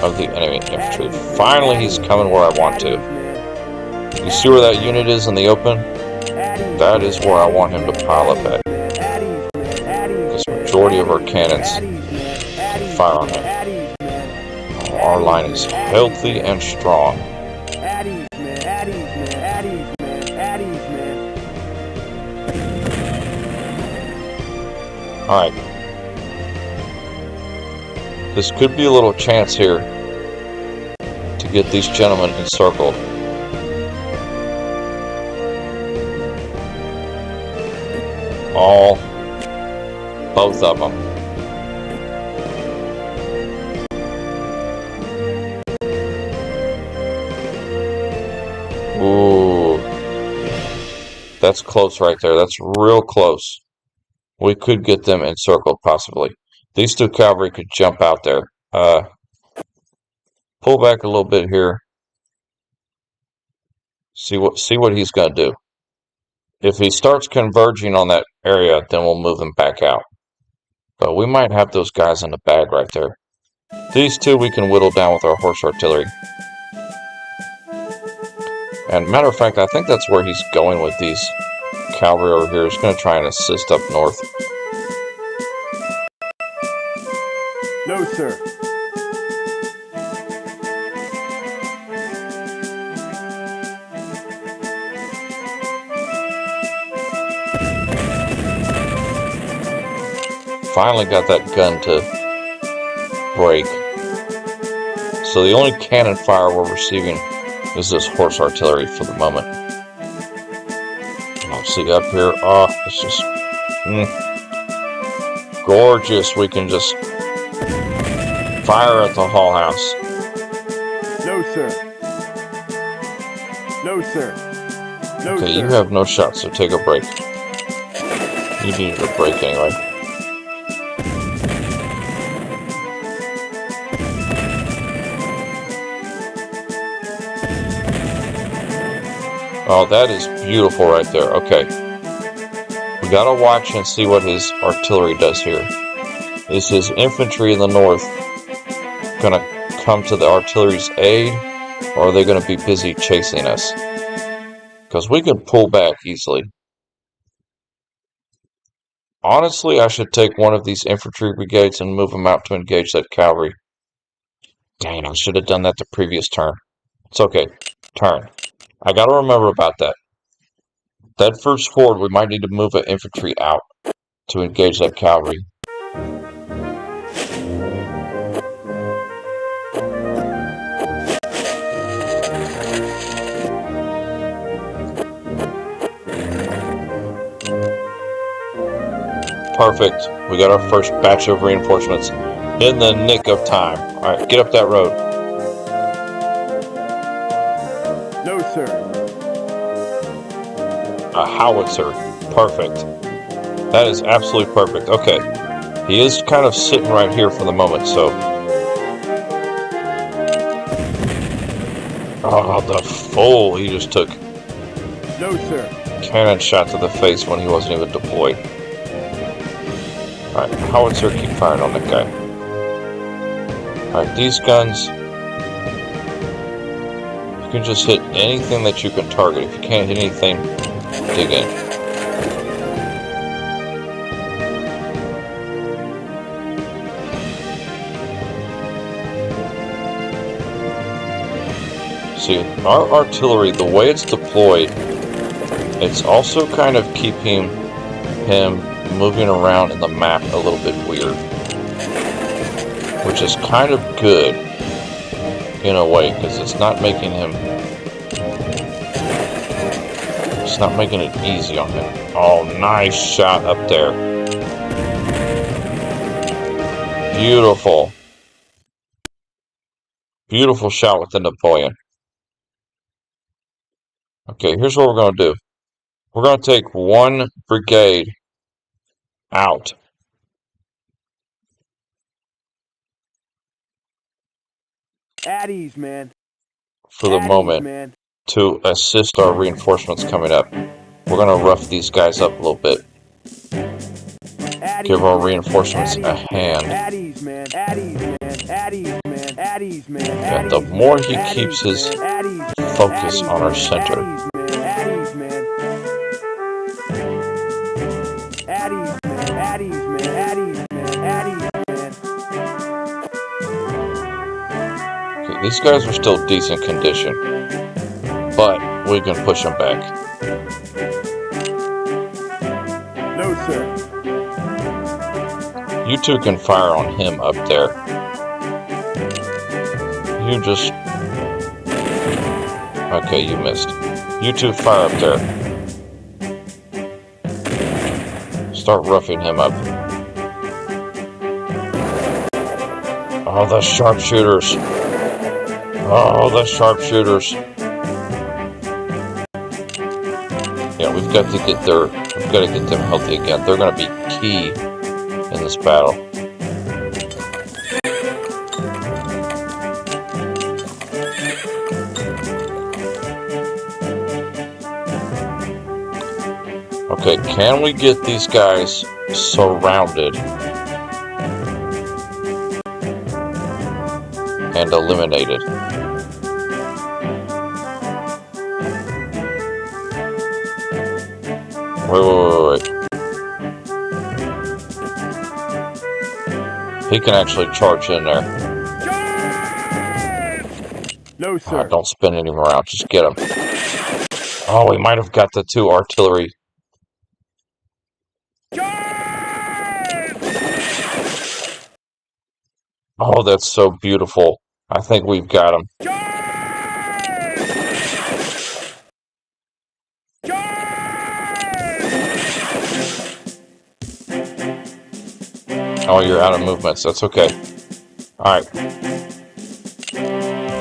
of the enemy infantry. Finally, he's coming where I want to. You see where that unit is in the open? That is where I want him to pile up at. This majority of our cannons can fire on him. Our line is healthy and strong. Alright. This could be a little chance here to get these gentlemen encircled. Both of them. Ooh. That's close right there. That's real close. We could get them encircled, possibly. These 2 cavalry could jump out there. Pull back a little bit here. See what he's going to do. If he starts converging on that area, then we'll move them back out. But we might have those guys in the bag right there. These 2 we can whittle down with our horse artillery. And matter of fact, I think that's where he's going with these cavalry over here. He's going to try and assist up north. No, sir. Finally got that gun to break. So the only cannon fire we're receiving is this horse artillery for the moment. See up here. Oh, it's just gorgeous. We can just fire at the Hall House. No, sir. No, sir. No, okay, sir. You have no shot, so take a break. You needed a break anyway. Oh, that is beautiful right there. Okay. We gotta watch and see what his artillery does here. Is his infantry in the north gonna come to the artillery's aid, or are they gonna be busy chasing us? Because we could pull back easily. Honestly, I should take one of these infantry brigades and move them out to engage that cavalry. Dang, I should have done that the previous turn. It's okay. Turn. I gotta remember about that. That first ford, we might need to move an infantry out to engage that cavalry. Perfect. We got our first batch of reinforcements in the nick of time. Alright, get up that road. No, sir. A howitzer. Perfect. That is absolutely perfect. Okay. He is kind of sitting right here for the moment, so. Oh, the fool. He just took No, sir. cannon shot to the face when he wasn't even deployed. Alright, howitzer, keep firing on that guy. Alright, these guns. You can just hit anything that you can target. If you can't hit anything, dig in. See, our artillery, the way it's deployed, It's also kind of keeping him moving around in the map a little bit weird, which is kind of good in a way, because it's not making it easy on him. Oh, nice shot up there. Beautiful. Beautiful shot with the Napoleon. Okay, here's what we're going to do. We're going to take one brigade out. At ease, man. For the moment, man. to assist our reinforcements coming up. We're going to rough these guys up a little bit. Give our reinforcements a hand. At ease, man. At ease, man. At ease, man. At ease, man. And the more he keeps his focus on our center. At ease, man. At ease, man. At ease, man. At ease, man. At ease, man. Okay, these guys are still decent condition, but we can push them back. No, sir. You two can fire on him up there. You just... Okay, you missed. You two fire up there. Start roughing him up. Oh, the sharpshooters. Oh, the sharpshooters. Yeah, we've got to get them healthy again. They're going to be key in this battle. Okay, can we get these guys surrounded and eliminated? Wait. He can actually charge in there. No, sir. Don't spin any more out. Just get him. Oh, we might have got the 2 artillery. Oh, that's so beautiful. I think we've got him. Oh, you're out of movements. That's okay. Alright.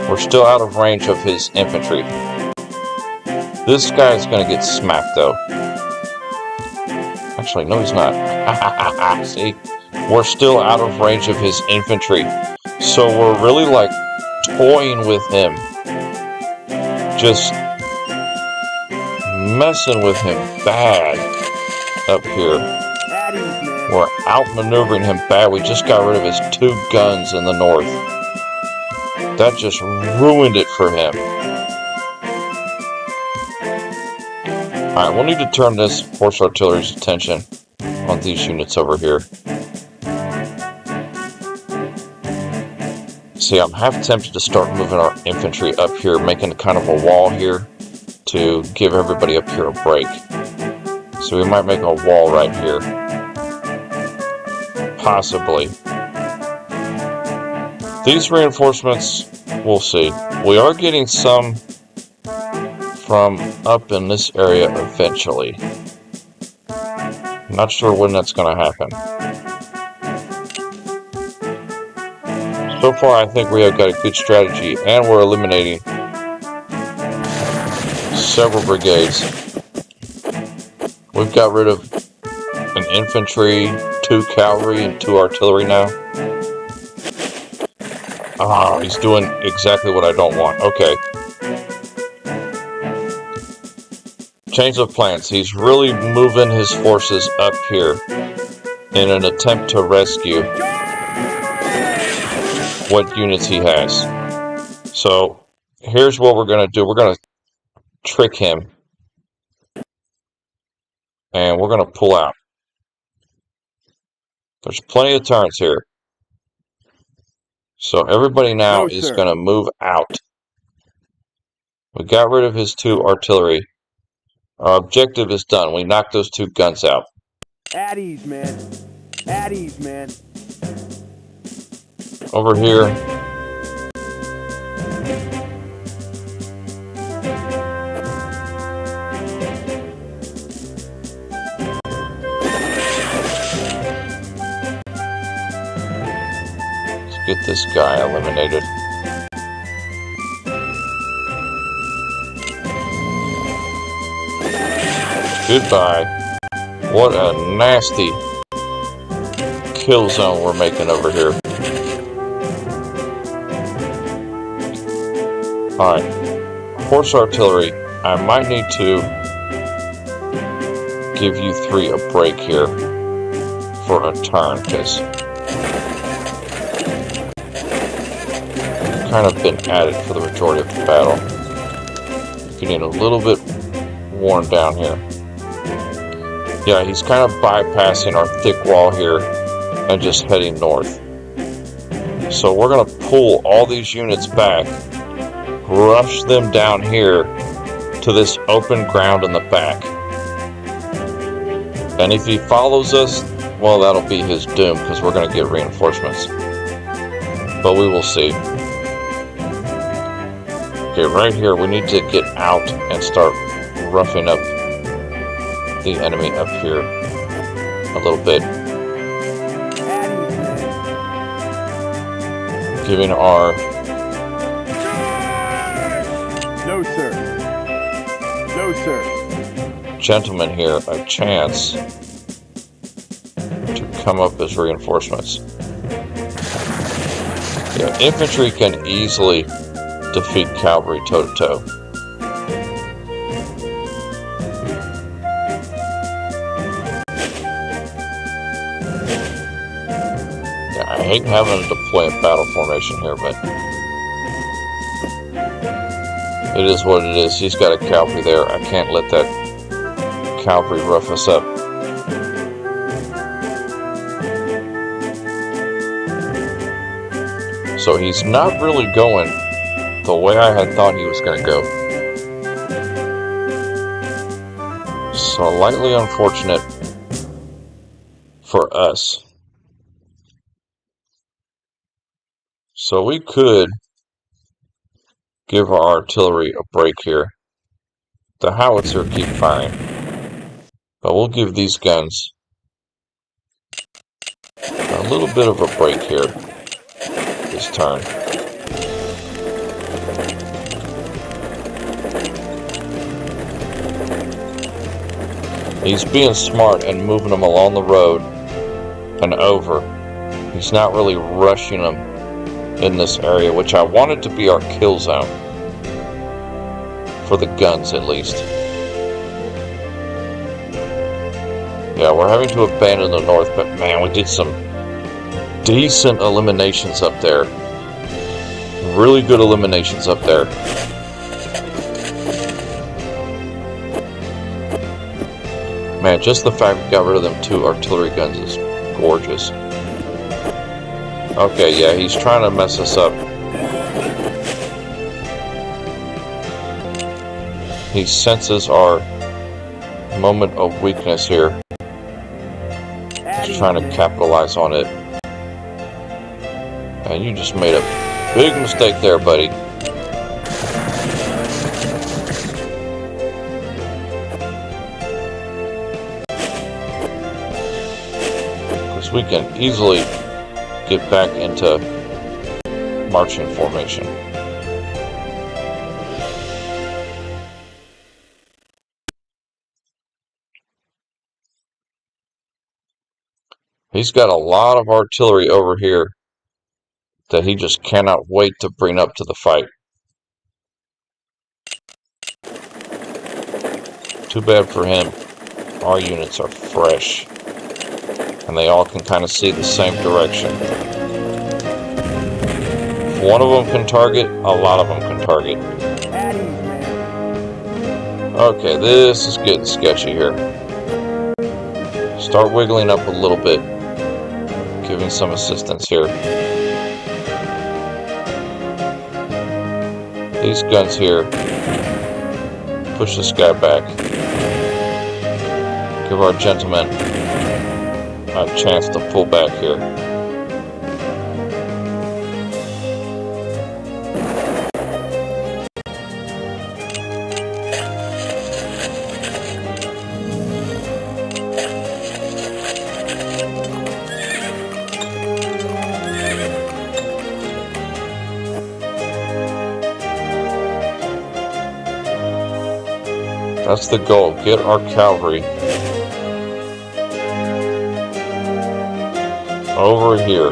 We're still out of range of his infantry. This guy's gonna get smacked, though. Actually, no, he's not. See? We're still out of range of his infantry. So we're really, like, toying with him. Just messing with him bad up here. We're outmaneuvering him bad. We just got rid of his 2 guns in the north. That just ruined it for him. Alright, we'll need to turn this horse artillery's attention on these units over here. See, I'm half tempted to start moving our infantry up here, making kind of a wall here to give everybody up here a break. So we might make a wall right here. Possibly. These reinforcements, we'll see. We are getting some from up in this area eventually. I'm not sure when that's going to happen. So far, I think we have got a good strategy, and we're eliminating several brigades. We've got rid of an infantry, 2 cavalry, and 2 artillery now. Ah, he's doing exactly what I don't want. Okay. Change of plans. He's really moving his forces up here in an attempt to rescue what units he has. So, here's what we're going to do. We're going to trick him. And we're going to pull out. There's plenty of turns here. So everybody now is going to move out. We got rid of his 2 artillery. Our objective is done. We knocked those 2 guns out. At ease, man. At ease, man. Over here, let's get this guy eliminated. Goodbye. What a nasty kill zone we're making over here. Alright, horse artillery, I might need to give you 3 a break here for a turn, because you've kind of been at it for the majority of the battle. You're getting a little bit worn down here. Yeah, he's kind of bypassing our thick wall here and just heading north. So we're going to pull all these units back, rush them down here to this open ground in the back. And if he follows us, well, that'll be his doom, because we're going to get reinforcements. But we will see. Okay, right here, we need to get out and start roughing up the enemy up here a little bit. Giving our No, sir. No, sir. gentlemen here a chance to come up as reinforcements. Yeah, infantry can easily defeat cavalry toe-to-toe. Yeah, I hate having to deploy a battle formation here, but it is what it is. He's got a cavalry there. I can't let that cavalry rough us up. So he's not really going the way I had thought he was going to go. Slightly unfortunate for us. So we could give our artillery a break here. The howitzer keep firing. But we'll give these guns a little bit of a break here this turn. He's being smart and moving them along the road and over. He's not really rushing them in this area, which I wanted to be our kill zone. For the guns, at least. Yeah, we're having to abandon the north, but man, we did some decent eliminations up there. Really good eliminations up there. Man, just the fact we got rid of them 2 artillery guns is gorgeous. Okay, yeah, he's trying to mess us up. He senses our moment of weakness here. He's trying to capitalize on it. And you just made a big mistake there, buddy. Because we can easily get back into marching formation. He's got a lot of artillery over here that he just cannot wait to bring up to the fight. Too bad for him. Our units are fresh. And they all can kind of see the same direction. If one of them can target, a lot of them can target. Okay, this is getting sketchy here. Start wiggling up a little bit. Giving some assistance here. These guns here push this guy back. Give our gentleman a chance to pull back here. That's the goal. Get our cavalry over here.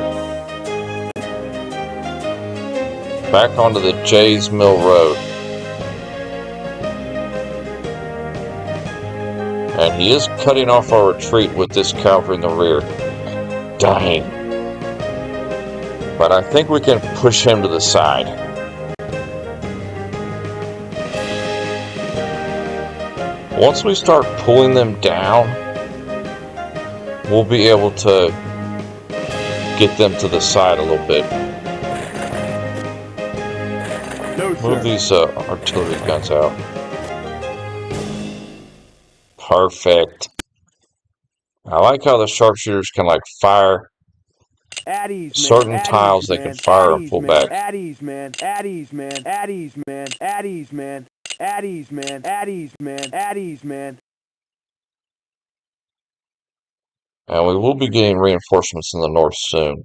Back onto the Jays Mill Road. And he is cutting off our retreat with this cavalry in the rear. Dang. But I think we can push him to the side. Once we start pulling them down, we'll be able to get them to the side a little bit. Move these artillery guns out. Perfect. I like how the sharpshooters can fire certain tiles they can fire and pull back. Addies, man. Addies, man. Addies, man. Addies, man. Addies, man. Addies, man. Addies, man. And we will be getting reinforcements in the north soon.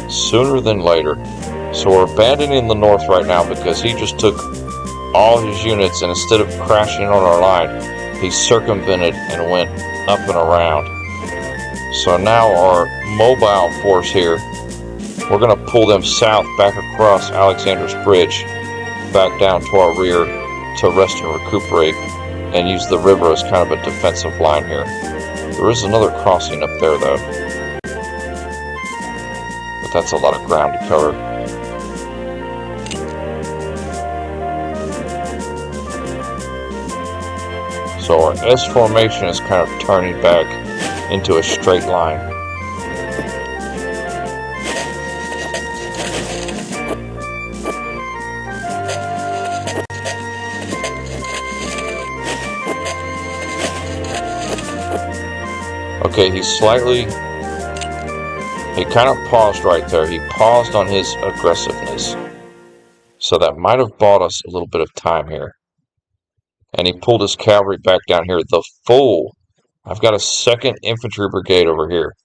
Sooner than later. So we're abandoning the north right now because he just took all his units and instead of crashing on our line, he circumvented and went up and around. So now our mobile force here, we're going to pull them south back across Alexander's Bridge, back down to our rear to rest and recuperate and use the river as kind of a defensive line here. There is another crossing up there though, but that's a lot of ground to cover. So our S formation is kind of turning back into a straight line. Okay, he kind of paused right there. He paused on his aggressiveness. So that might have bought us a little bit of time here. And he pulled his cavalry back down here. The fool! I've got a 2nd Infantry Brigade over here.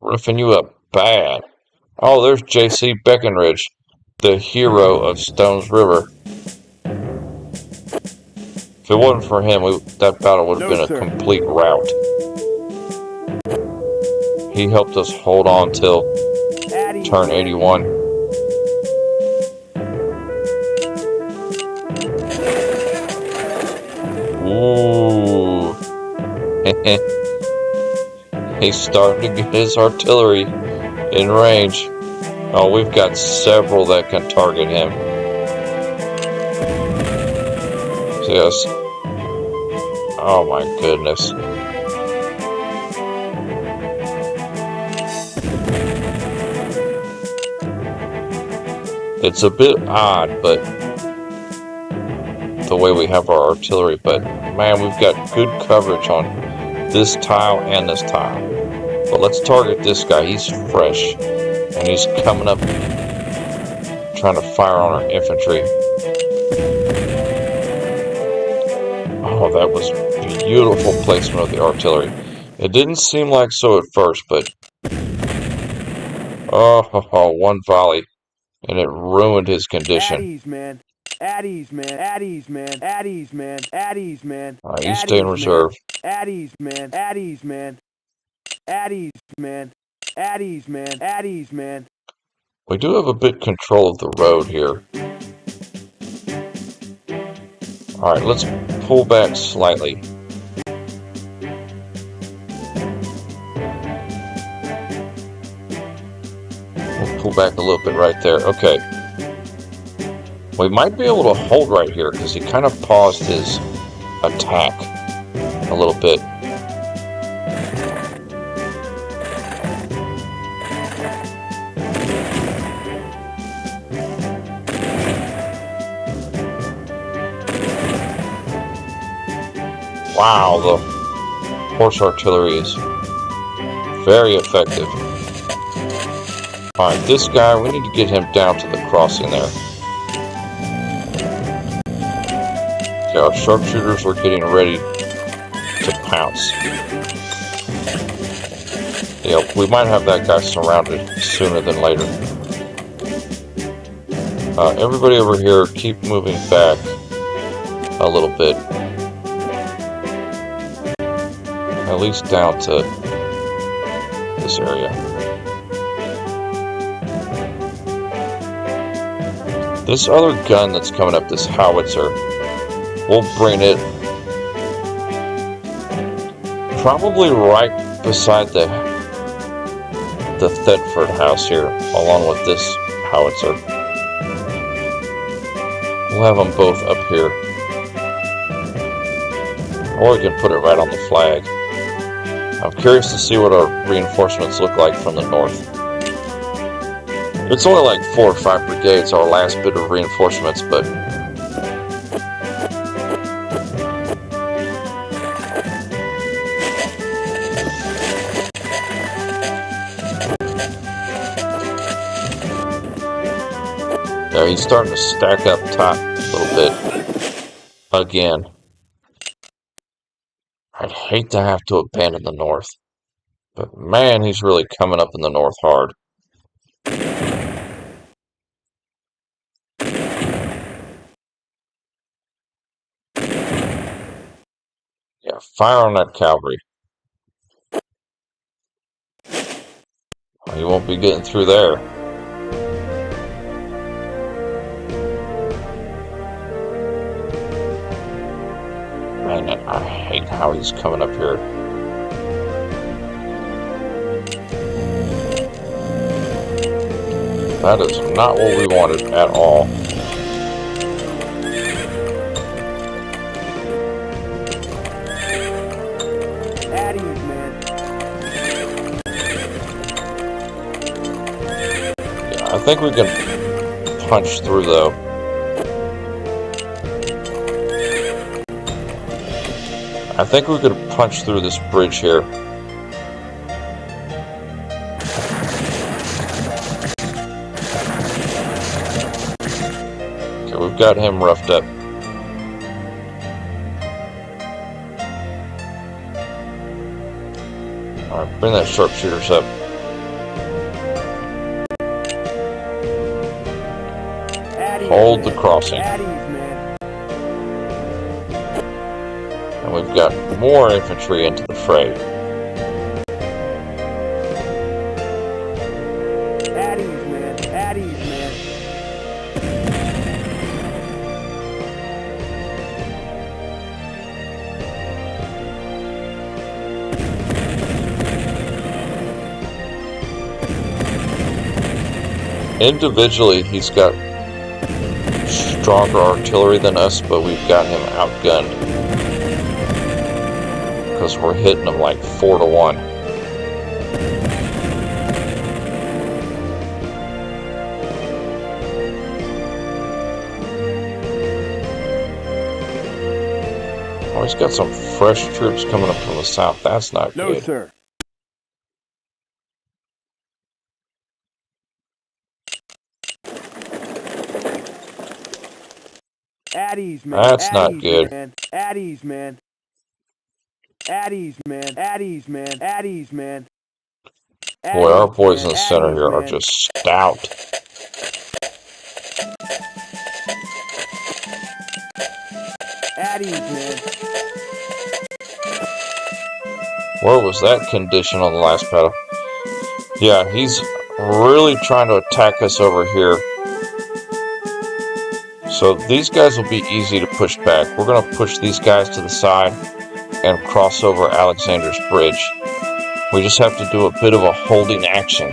Roofing you up bad. Oh, there's J.C. Breckinridge, the hero of Stones River. If it wasn't for him, that battle would have been a complete rout. He helped us hold on till turn 81. Ooh. He's starting to get his artillery in range. Oh, we've got several that can target him. Yes. Oh my goodness. It's a bit odd, but the way we have our artillery, but man, we've got good coverage on this tile and this tile. But let's target this guy. He's fresh and he's coming up trying to fire on our infantry. Oh, that was beautiful placement of the artillery. It didn't seem like so at first, but one volley and it ruined his condition. Addies, man. Addies, man. Addies, man. Addies, man. Addies, man. You stay in reserve. Addies, man. Addies, man. Addies, man. Addies, man. Addies, man. We do have a bit control of the road here. Alright, let's pull back slightly. We'll pull back a little bit right there. Okay. We might be able to hold right here because he kind of paused his attack a little bit. Wow, the horse artillery is very effective. Alright, this guy, we need to get him down to the crossing there. Okay, our sharpshooters are getting ready to pounce. Yeah, we might have that guy surrounded sooner than later. Everybody over here, keep moving back a little bit. At least down to this area. This other gun that's coming up, this howitzer, we'll bring it probably right beside the Thetford house here, along with this howitzer. We'll have them both up here. Or we can put it right on the flag. I'm curious to see what our reinforcements look like from the north. It's only like 4 or 5 brigades, our last bit of reinforcements, but there, he's starting to stack up top a little bit again. I'd hate to have to abandon the north, but man, he's really coming up in the north hard. Yeah, fire on that cavalry. Well, he won't be getting through there. Man, I hate how he's coming up here. That is not what we wanted at all. At ease, man. Yeah, I think we can punch through though. I think we could punch through this bridge here. Okay, we've got him roughed up. Alright, bring that sharpshooters up. Hold the crossing. At ease, man. And we've got more infantry into the fray. At ease, man. At ease, man. Individually, he's got stronger artillery than us, but we've got him outgunned. Because we're hitting him like 4 to 1. Oh, he's got some fresh troops coming up from the south. That's not No, good. sir. At ease, man. That's At not ease, good. Man. At ease, man. At ease, man. At ease, man. At ease, man. At Boy, our ease, boys man. in the At center ease, here are man. just stout. At ease, man. Where was that condition on the last battle? Yeah, he's really trying to attack us over here. So these guys will be easy to push back. We're going to push these guys to the side and cross over Alexander's Bridge. We just have to do a bit of a holding action.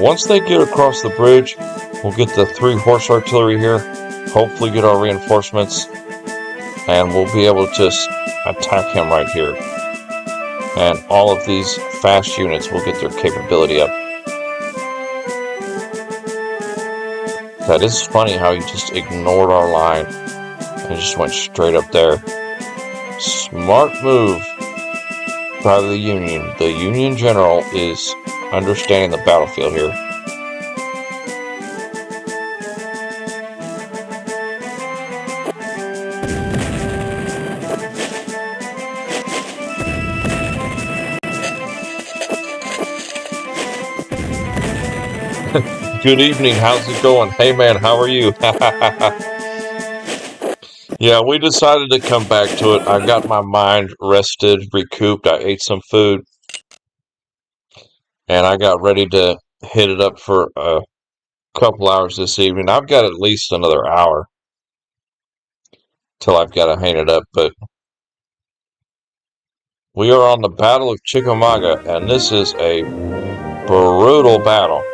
Once they get across the bridge, we'll get the 3 horse artillery here, hopefully get our reinforcements, and we'll be able to just attack him right here. And all of these fast units will get their capability up. That is funny how he just ignored our line and just went straight up there. Smart move by the Union. The Union general is understanding the battlefield here. Good evening, how's it going? Hey man, how are you? Yeah, we decided to come back to it. I got my mind rested, recouped. I ate some food, and I got ready to hit it up for a couple hours this evening. I've got at least another hour till I've got to hang it up, but we are on the Battle of Chickamauga, and this is a brutal battle.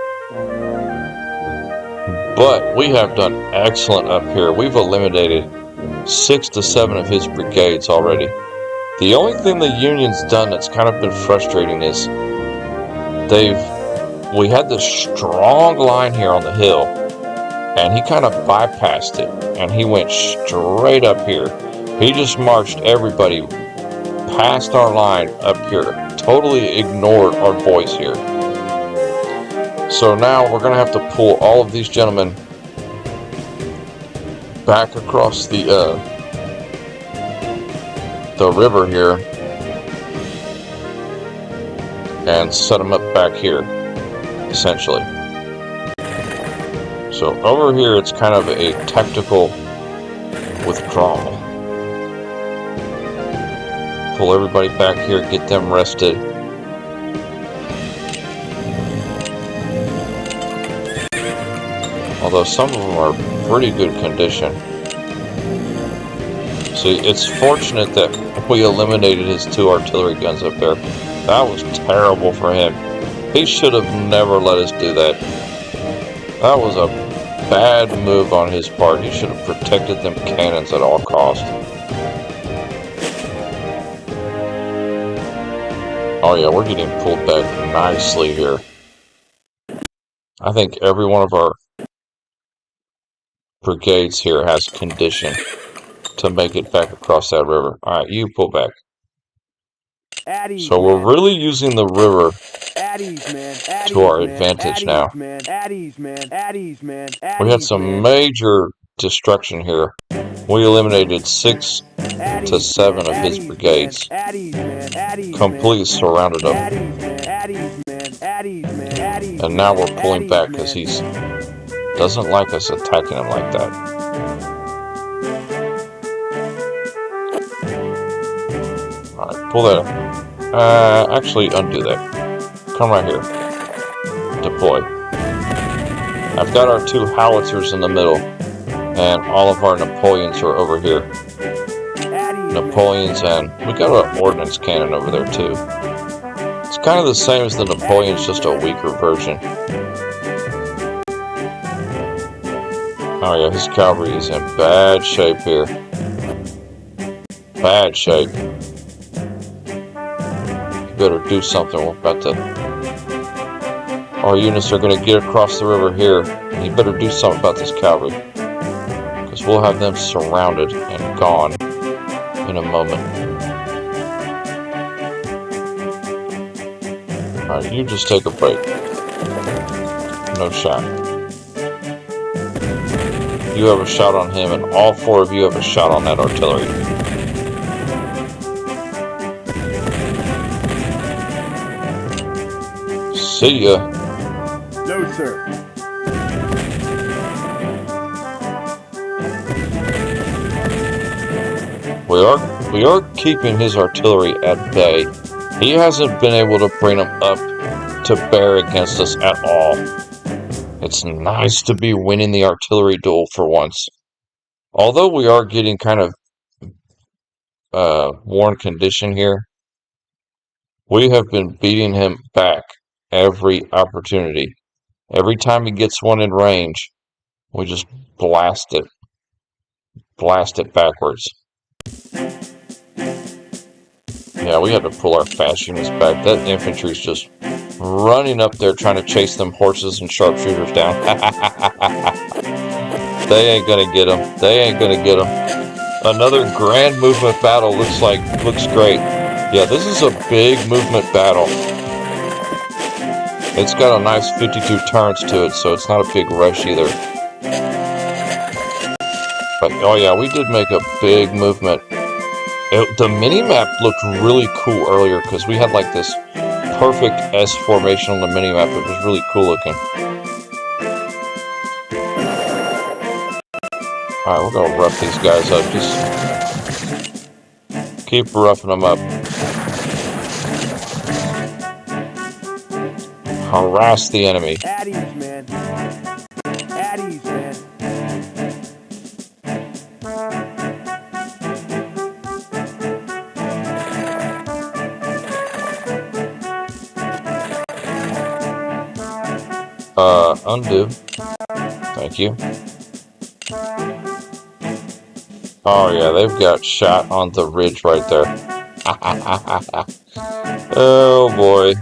But we have done excellent up here. We've eliminated 6 to 7 of his brigades already. The only thing the Union's done that's kind of been frustrating is we had this strong line here on the hill, and he kind of bypassed it, and he went straight up here. He just marched everybody past our line up here, totally ignored our boys here. So now we're going to have to pull all of these gentlemen back across the river here and set them up back here, essentially. So over here it's kind of a tactical withdrawal. Pull everybody back here, get them rested. Although some of them are pretty good condition. See, it's fortunate that we eliminated his 2 artillery guns up there. That was terrible for him. He should have never let us do that. That was a bad move on his part. He should have protected them cannons at all costs. Oh yeah, we're getting pulled back nicely here. I think every one of our brigades here has condition to make it back across that river. Alright, you pull back. So we're really using the river to our advantage now. We had some major destruction here. We eliminated 6 to 7 of his brigades. Completely surrounded them. And now we're pulling back because he doesn't like us attacking him like that. Alright, pull that up. Actually, undo that. Come right here. Deploy. I've got our 2 howitzers in the middle, and all of our Napoleons are over here. Napoleons, and we got our ordnance cannon over there too. It's kind of the same as the Napoleons, just a weaker version. Oh yeah, his cavalry is in bad shape here. Bad shape. You better do something. We're about to... Our units are going to get across the river here. You better do something about this cavalry, because we'll have them surrounded and gone in a moment. Alright, you just take a break. No shot. You have a shot on him, and all 4 of you have a shot on that artillery. See ya. No, sir. We are keeping his artillery at bay. He hasn't been able to bring them up to bear against us at all. It's nice to be winning the artillery duel for once. Although we are getting kind of worn condition here, we have been beating him back every opportunity. Every time he gets one in range, we just blast it backwards. Yeah, we had to pull our fast units back. That infantry's just running up there trying to chase them horses and sharpshooters down. They ain't gonna get him. They ain't gonna get him. Another grand movement battle looks great. Yeah, this is a big movement battle. It's got a nice 52 turns to it, so it's not a big rush either. But, oh yeah, we did make a big movement. The mini-map looked really cool earlier because we had like this perfect S formation on the mini-map. It was really cool looking. Alright, we're going to rough these guys up. Just keep roughing them up. Harass the enemy. At ease, man. At ease, man. Undo. Thank you. Oh yeah, they've got shot on the ridge right there. Oh boy.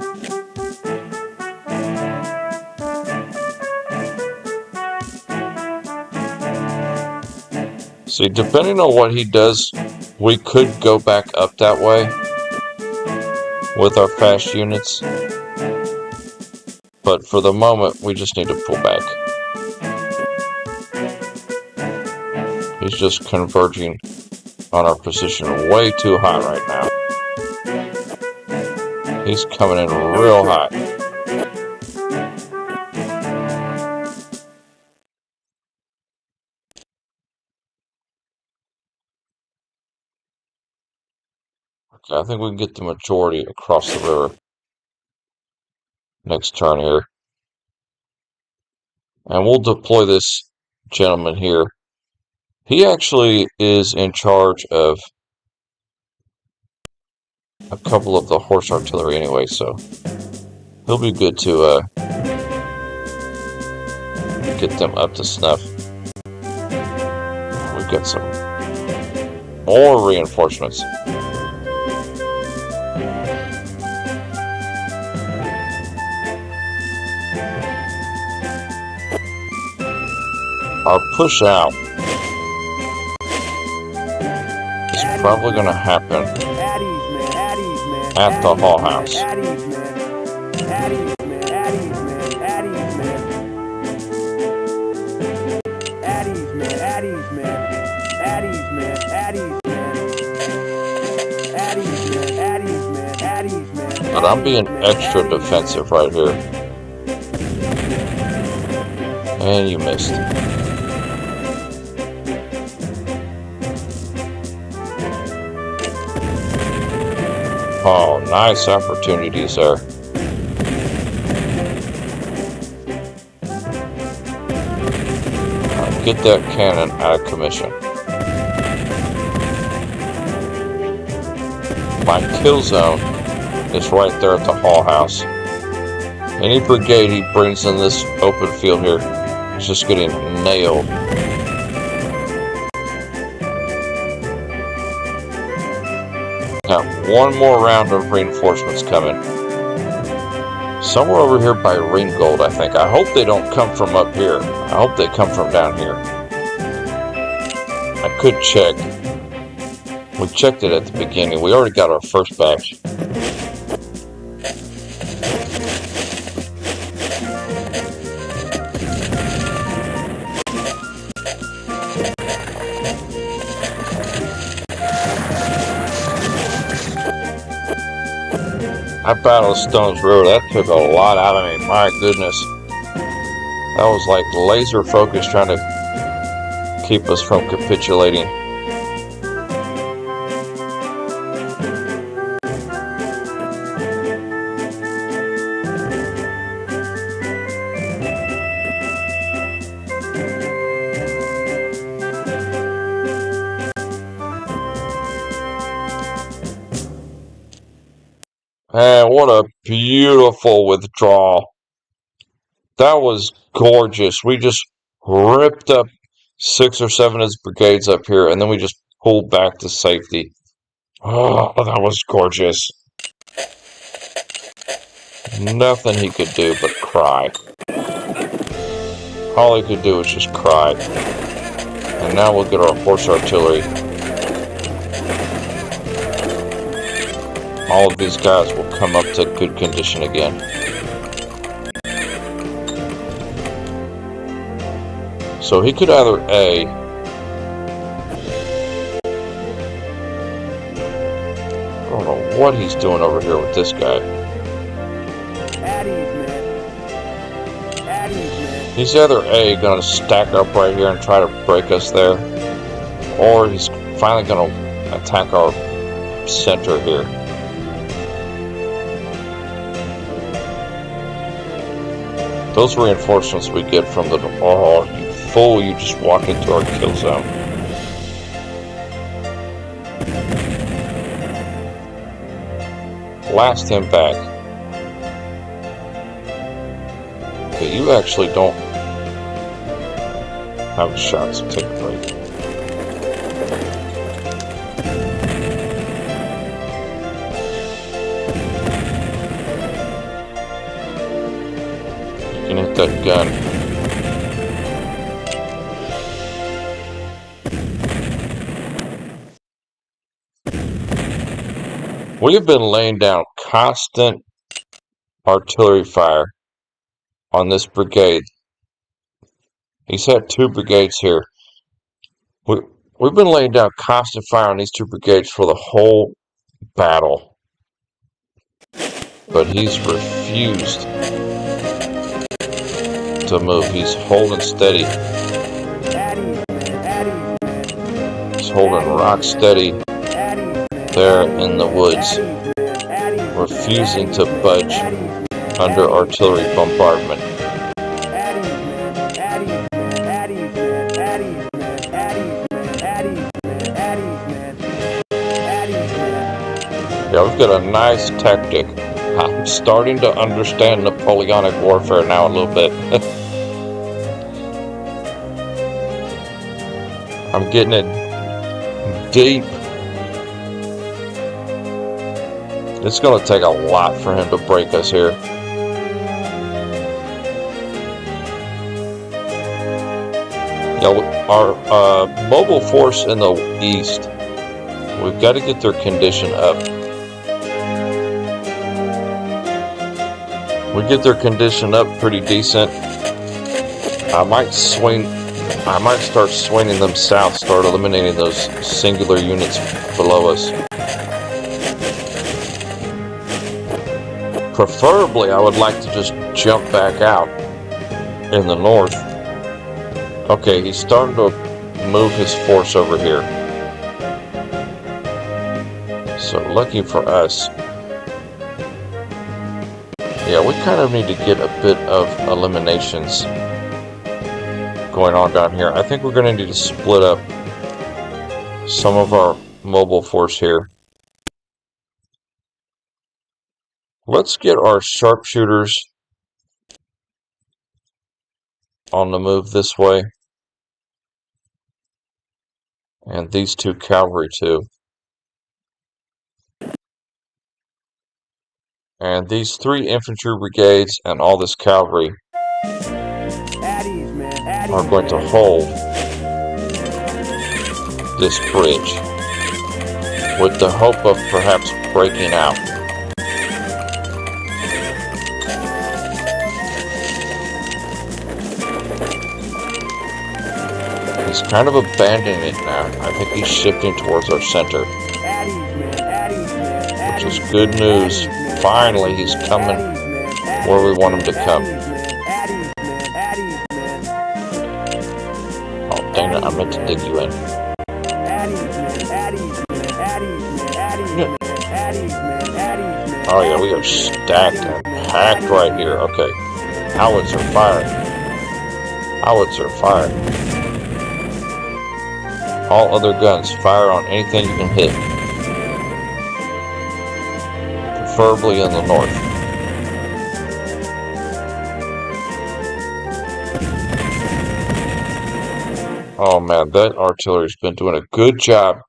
See, depending on what he does, we could go back up that way with our fast units. But for the moment, we just need to pull back. He's just converging on our position way too high right now. He's coming in real high. Okay, I think we can get the majority across the river. Next turn here. And we'll deploy this gentleman here. He actually is in charge of a couple of the horse artillery anyway, so he'll be good to get them up to snuff. We've got some more reinforcements. Our push out is probably going to happen at the Hall House. But I'm being extra defensive right here. And you missed. Oh, nice opportunities there. Right, get that cannon out of commission. My kill zone is right there at the Hall House. Any brigade he brings in this open field here is just getting nailed. Got one more round of reinforcements coming. Somewhere over here by Ringgold, I think. I hope they don't come from up here. I hope they come from down here. I could check. We checked it at the beginning. We already got our first batch. I battled Stones River. That took a lot out of me. My goodness. That was like laser focus trying to keep us from capitulating. Man, what a beautiful withdrawal. That was gorgeous. We just ripped up 6 or 7 of his brigades up here, and then we just pulled back to safety. Oh, that was gorgeous. Nothing he could do but cry. All he could do was just cry. And now we'll get our horse artillery. All of these guys will come up to good condition again. So he could either A, I don't know what he's doing over here with this guy. He's either A, going to stack up right here and try to break us there, or he's finally going to attack our center here. Those reinforcements we get from the... Oh, you fool, you just walked into our kill zone. Blast him back. Okay, you actually don't have a shot, so take a break. You can hit that gun. We have been laying down constant artillery fire on this brigade. He's had 2 brigades here. We've been laying down constant fire on these 2 brigades for the whole battle. But he's refused to move. He's holding steady. He's holding rock steady there in the woods, refusing to budge under artillery bombardment. Yeah, we've got a nice tactic. I'm starting to understand Napoleonic warfare now a little bit. I'm getting it deep. It's going to take a lot for him to break us here. Yeah, our mobile force in the east, we've got to get their condition up. We get their condition up pretty decent. I might start swinging them south, start eliminating those singular units below us. Preferably, I would like to just jump back out in the north. Okay, he's starting to move his force over here. So, lucky for us. Yeah, we kind of need to get a bit of eliminations going on down here. I think we're going to need to split up some of our mobile force here. Let's get our sharpshooters on the move this way. And these 2 cavalry too. And these 3 infantry brigades and all this cavalry are going to hold this bridge with the hope of perhaps breaking out. He's kind of abandoning it now. I think he's shifting towards our center, which is good news. Finally, he's coming where we want him to come. Oh, dang it, I meant to dig you in. Oh, yeah, we are stacked and packed right here. Okay. Howitzer firing. Howitzer firing. All other guns, fire on anything you can hit. Preferably in the north. Oh man, that artillery's been doing a good job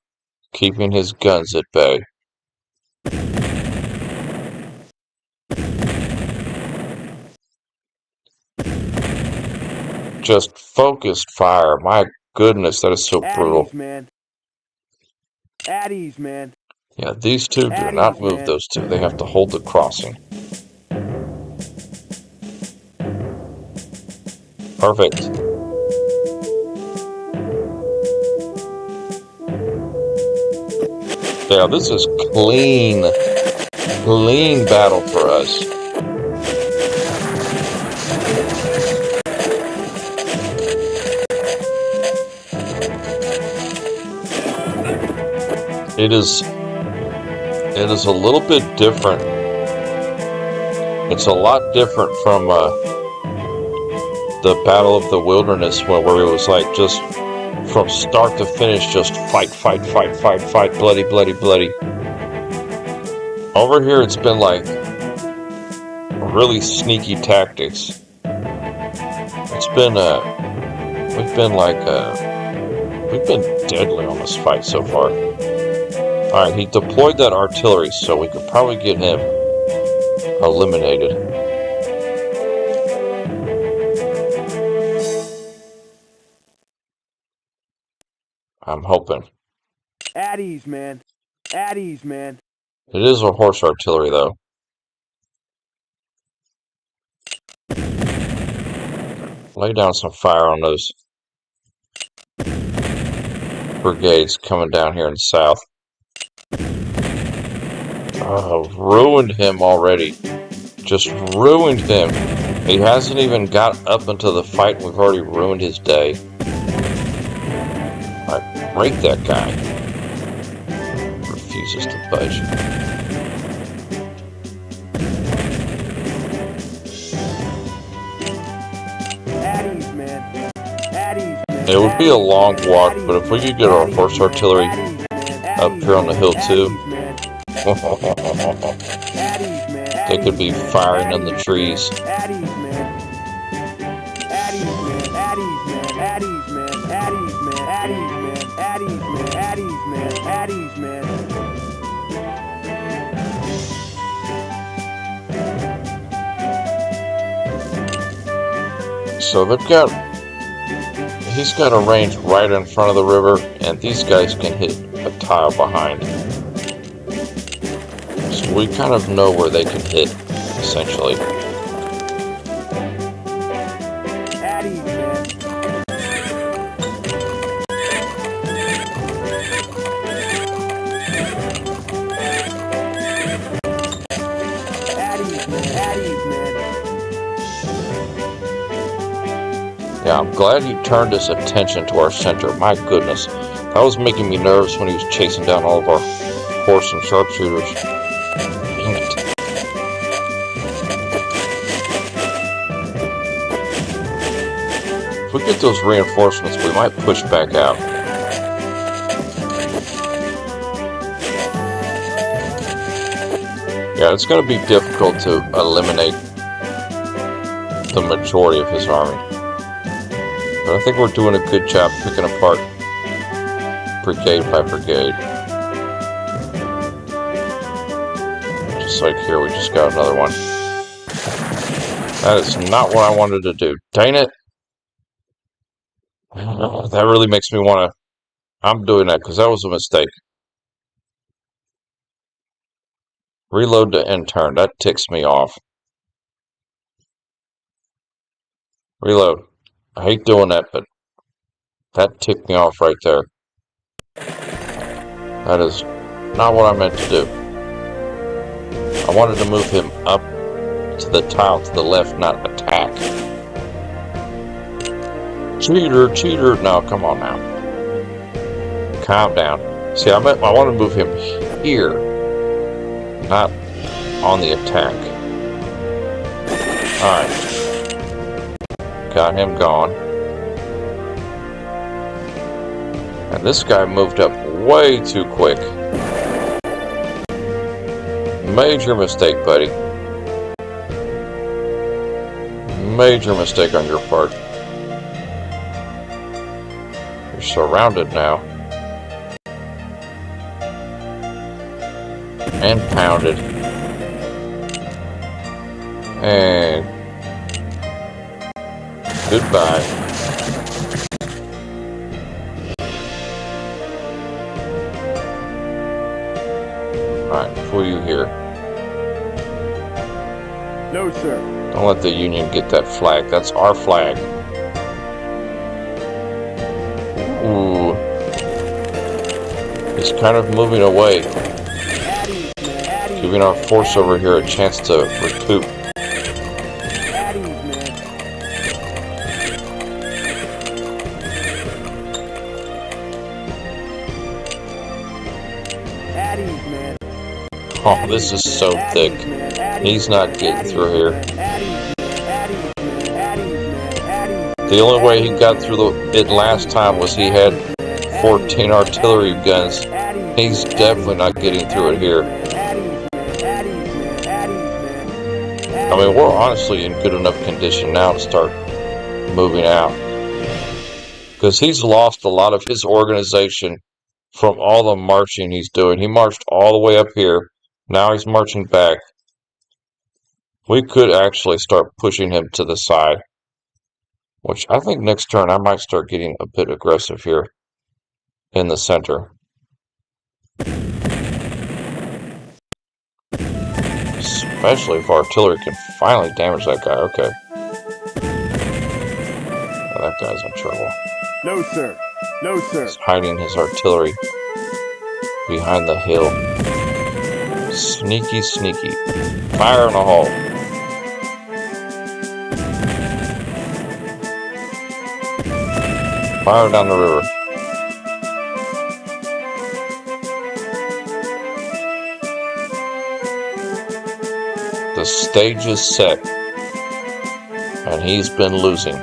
keeping his guns at bay. Just focused fire. My goodness, that is so brutal. At ease, man. At ease, man. Yeah, these two do At not ease, move man. those two. They have to hold the crossing. Perfect. Yeah, this is clean battle for us. It is a little bit different. It's a lot different from the Battle of the Wilderness, where it was like just from start to finish, just fight, bloody. Over here, it's been like really sneaky tactics. It's been we've been deadly on this fight so far. All right, he deployed that artillery, so we could probably get him eliminated. I'm hoping. At ease, man. At ease, man. It is a horse artillery, though. Lay down some fire on those brigades coming down here in the south. Oh, ruined him already. Just ruined him. He hasn't even got up into the fight, and we've already ruined his day. I break that guy. Refuses to budge. At ease, man. At ease, man. It would be a long walk, but if we could get our horse artillery up here on the hill too, they could be firing in the trees. At ease, man. At ease, man. At ease, man. At ease, man. At ease, man. At ease, man. At ease, man. At ease, man. At ease, man. So he's got a range right in front of the river, and these guys can hit a tile behind. So we kind of know where they can hit, essentially. At ease, man. At ease, man. At ease, man. Yeah, I'm glad he turned his attention to our center. My goodness. That was making me nervous when he was chasing down all of our horse and sharpshooters. Dang it. If we get those reinforcements, we might push back out. Yeah, it's going to be difficult to eliminate the majority of his army. But I think we're doing a good job picking apart brigade by brigade. Just like here, we just got another one. That is not what I wanted to do. Dang it. That really makes me want to... I'm doing that because that was a mistake. Reload to intern. That ticks me off. Reload. I hate doing that, but that ticked me off right there. That is not what I meant to do. I wanted to move him up to the tile to the left, not attack. Cheater. No, come on now. Calm down. See, I want to move him here, not on the attack. Alright. Got him gone. And this guy moved up way too quick. Major mistake, buddy. Major mistake on your part. You're surrounded now. And pounded. And goodbye. are you here? No, sir. Don't let the Union get that flag. That's our flag. Ooh. He's kind of moving away, giving our force over here a chance to recoup. Oh, this is so thick. He's not getting through here. The only way he got through it last time was he had 14 artillery guns. He's definitely not getting through it here. I mean, we're honestly in good enough condition now to start moving out. Because he's lost a lot of his organization from all the marching he's doing. He marched all the way up here. Now he's marching back. We could actually start pushing him to the side. Which I think next turn I might start getting a bit aggressive here in the center. Especially if artillery can finally damage that guy. Okay. Oh, that guy's in trouble. No, sir. No, sir. He's hiding his artillery behind the hill. Sneaky, sneaky. Fire in the hole. Fire down the river. The stage is set, and he's been losing.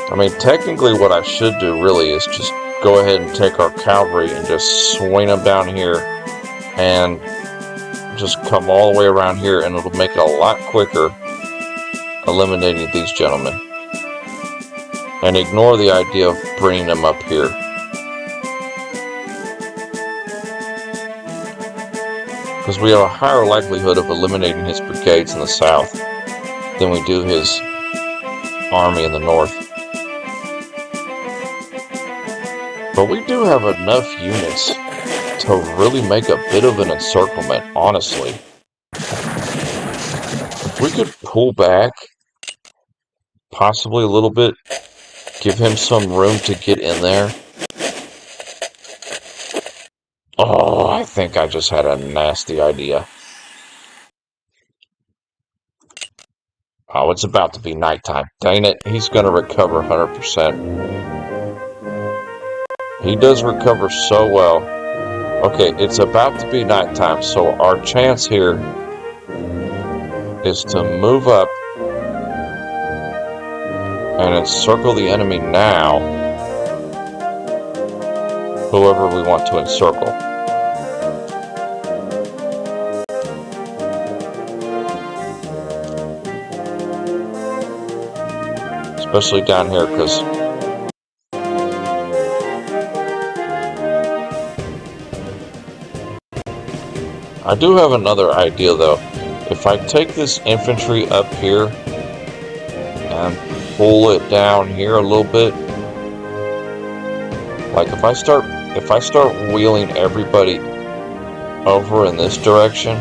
I mean, technically what I should do really is just go ahead and take our cavalry and just swing them down here and just come all the way around here, and it'll make it a lot quicker eliminating these gentlemen. And ignore the idea of bringing them up here. Because we have a higher likelihood of eliminating his brigades in the south than we do his army in the north. But we do have enough units to really make a bit of an encirclement, honestly. If we could pull back, possibly a little bit, give him some room to get in there. Oh, I think I just had a nasty idea. Oh, it's about to be nighttime. Dang it, he's going to recover 100%. He does recover so well. Okay, it's about to be nighttime, so our chance here is to move up and encircle the enemy now, whoever we want to encircle. Especially down here, because I do have another idea though. If I take this infantry up here and pull it down here a little bit, like if I start wheeling everybody over in this direction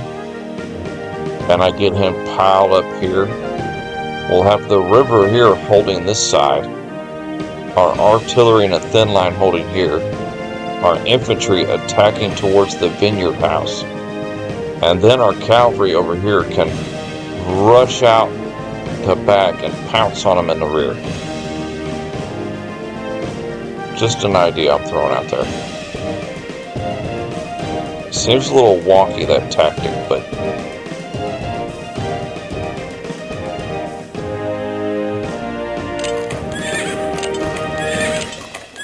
and I get him piled up here, we'll have the river here holding this side, our artillery in a thin line holding here, our infantry attacking towards the vineyard house. And then our cavalry over here can rush out the back and pounce on them in the rear. Just an idea I'm throwing out there. Seems a little wonky, that tactic, but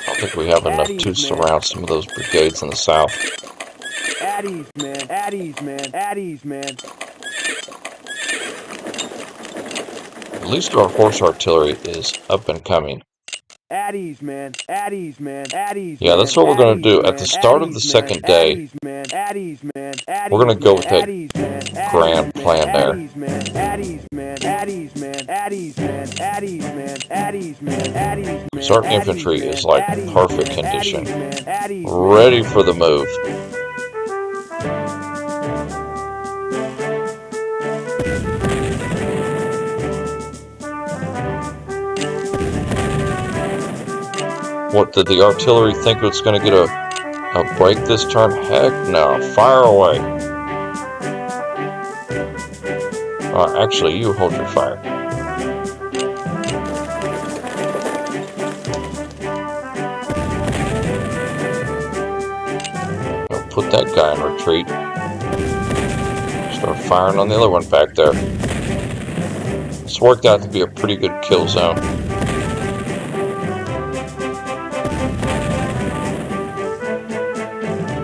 I don't think we have enough to surround some of those brigades in the south. At ease, man. At ease, man. At ease, man. At least our horse artillery is up and coming. Addies, man. Addies, man. Addies, Yeah, that's what we're going to do. At the start of the second day, Addies, man. Addies, man. we're going to go with that Addies, man. grand plan there. Addies, man. Addies, man. Addies, man. Addies, man. Addies, man. Addies, man. Addies, man. Because our infantry is like perfect condition, ready for the move. What, did the artillery think it's going to get a break this turn? Heck no. Fire away. Actually, you hold your fire. I'll put that guy in retreat. Start firing on the other one back there. It's worked out to be a pretty good kill zone.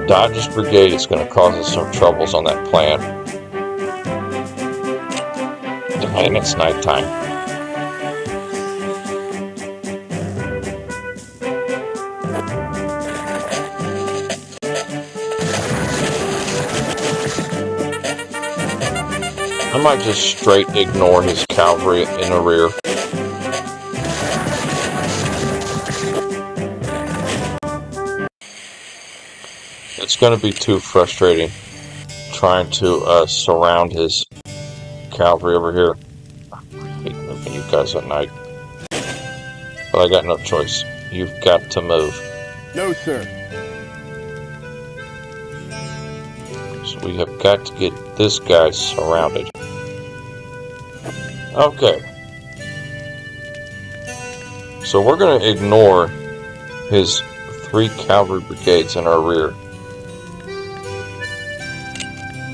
Dodge's brigade is going to cause us some troubles on that plan. And it's nighttime. I might just straight ignore his cavalry in the rear. It's going to be too frustrating trying to surround his cavalry over here. I hate moving you guys at night. But I got no choice. You've got to move. No, sir. So we have got to get this guy surrounded. Okay. So we're going to ignore his 3 cavalry brigades in our rear.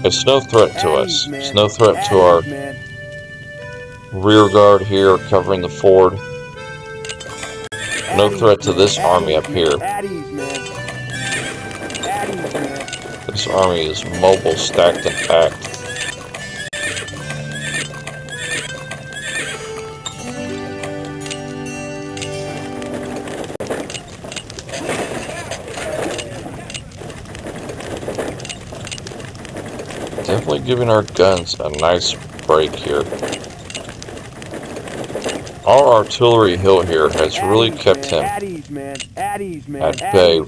It's no threat to us. It's no threat to our rear guard here covering the ford. No threat to this army up here. This army is mobile, stacked, and packed. Definitely giving our guns a nice break here. Our artillery hill here has really kept him at bay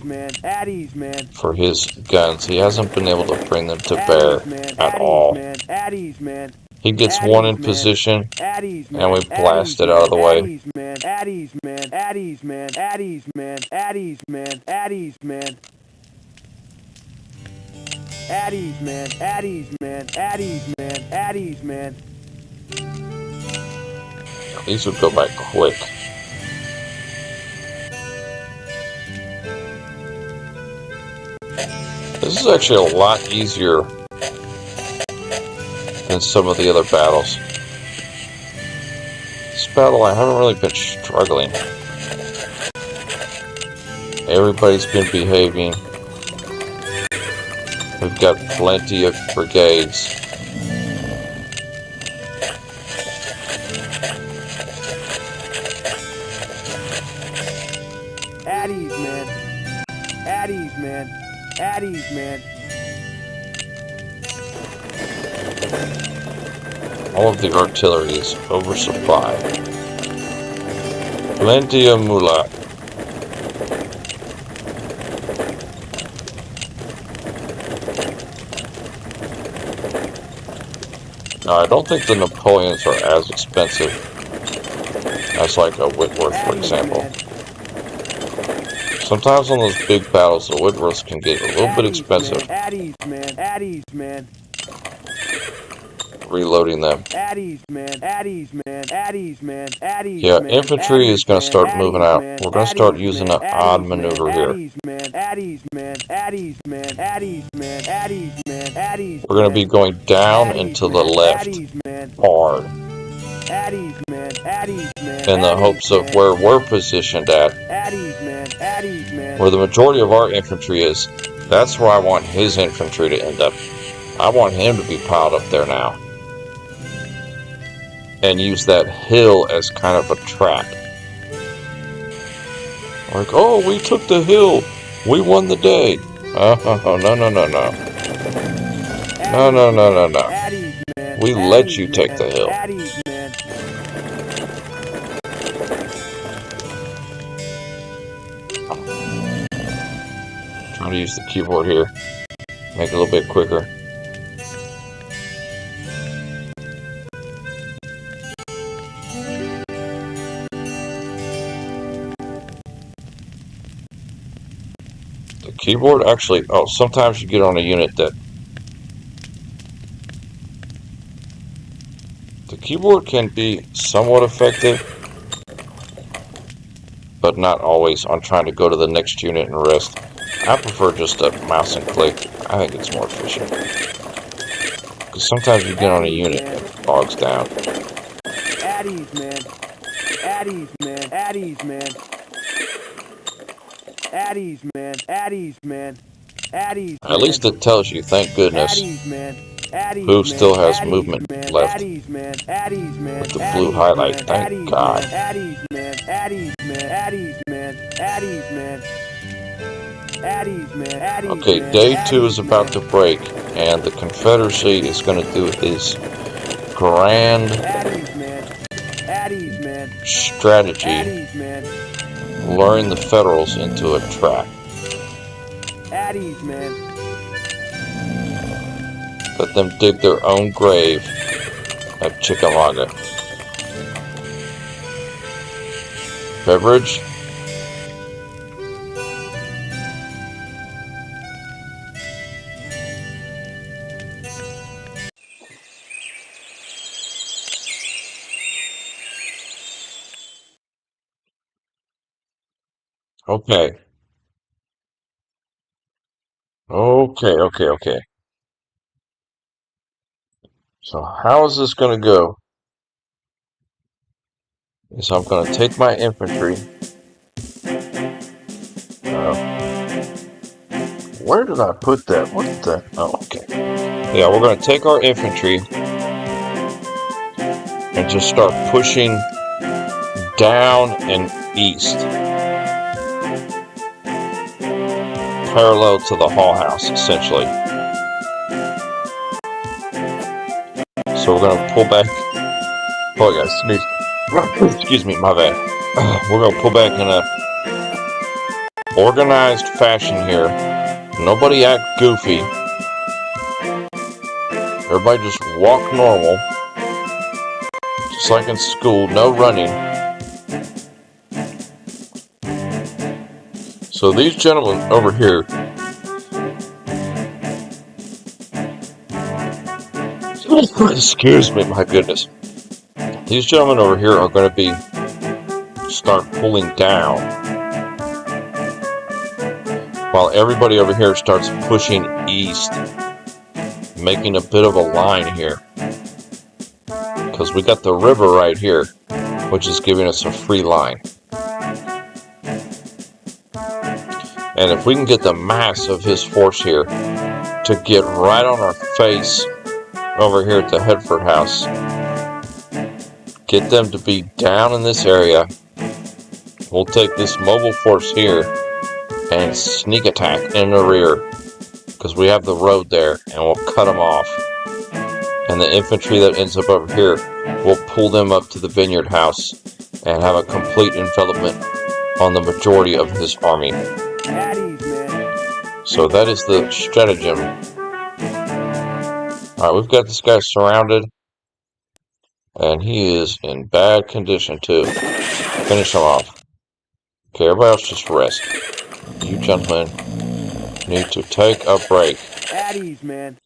for his guns. He hasn't been able to bring them to bear at all. He gets one in position, and we blast it out of the way. Addies, man. Addies, man. Addies, man. Addies, man. These would go by quick. This is actually a lot easier than some of the other battles. This battle, I haven't really been struggling. Everybody's been behaving. We've got plenty of brigades. Addies, man. Addies, man. Addies, man. All of the artillery is oversupplied. Plenty of moolah. Now, I don't think the Napoleons are as expensive as like a Whitworth, for example. Sometimes on those big battles, the Whitworths can get a little bit expensive. Addies, man. Addies, man. Reloading them. Addies, man. Addies, man. Addies, man. Addies, Yeah, man. infantry is going to start moving out. We're going to start using an odd Addies, maneuver here. Addies, man. Addies, man. Addies, man. Addies, man. Addies, man. Addies. We're going to be going down and to the left hard Addies, man. Addies, man. in the hopes of where we're positioned at, Addies, man. Addies, man. where the majority of our infantry is. That's where I want his infantry to end up. I want him to be piled up there now. And use that hill as kind of a trap. Like, oh, we took the hill. We won the day. Oh, no, no, no, no. No, no, no, no, no. We let you take the hill. Trying to use the keyboard here. Make it a little bit quicker. The keyboard actually, sometimes you get on a unit that the keyboard can be somewhat effective, but not always on trying to go to the next unit and rest. I prefer just a mouse and click. I think it's more efficient. Because sometimes you get on a unit and it bogs down. Addies, man. Addies, man. Addies, man. Addies, man. Addies, man. Addies, man. At least it tells you, thank goodness, Addies, man. Addies, who still has Addies, movement man. left. Addies, man. Addies, man. With the blue highlight, thank Addies, God. Addies, man. Addies, man. Addies, man. Addies, man. Addies, man. Addies, Okay, man. day 2 Addies, is about to break, and the Confederacy is going to do its grand Addies, man. Addies, man. strategy, Addies, man. luring the Federals into a trap. Addies, man. Let them dig their own grave at Chickamauga. Beverage? Okay. Okay. So how is this going to go? Is I'm going to take my infantry. Where did I put that? What the? Oh, okay. Yeah, we're going to take our infantry and just start pushing down and east, parallel to the Hall House, essentially. So we're going to pull back. Oh, I got to sneeze. Excuse me, my bad. We're going to pull back in a organized fashion here. Nobody act goofy. Everybody just walk normal. Just like in school, no running. So these gentlemen over here, excuse me, my goodness. These gentlemen over here are going to start pulling down, while everybody over here starts pushing east, making a bit of a line here. Because we got the river right here, which is giving us a free line. And if we can get the mass of his force here to get right on our face over here at the Hedford House, get them to be down in this area, we'll take this mobile force here and sneak attack in the rear, because we have the road there, and we'll cut them off. And the infantry that ends up over here, we'll pull them up to the Vineyard House and have a complete envelopment on the majority of his army. So that is the stratagem. Alright, we've got this guy surrounded, and he is in bad condition too. Finish him off. Okay, everybody else just rest. You gentlemen need to take a break. Addies, man.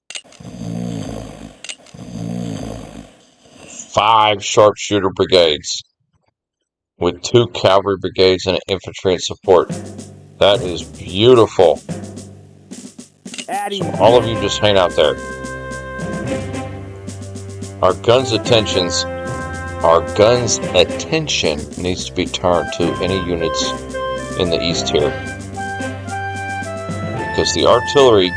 5 sharpshooter brigades with 2 cavalry brigades and an infantry in support. That is beautiful. So all of you just hang out there. Our guns' attention needs to be turned to any units in the east here, because the artillery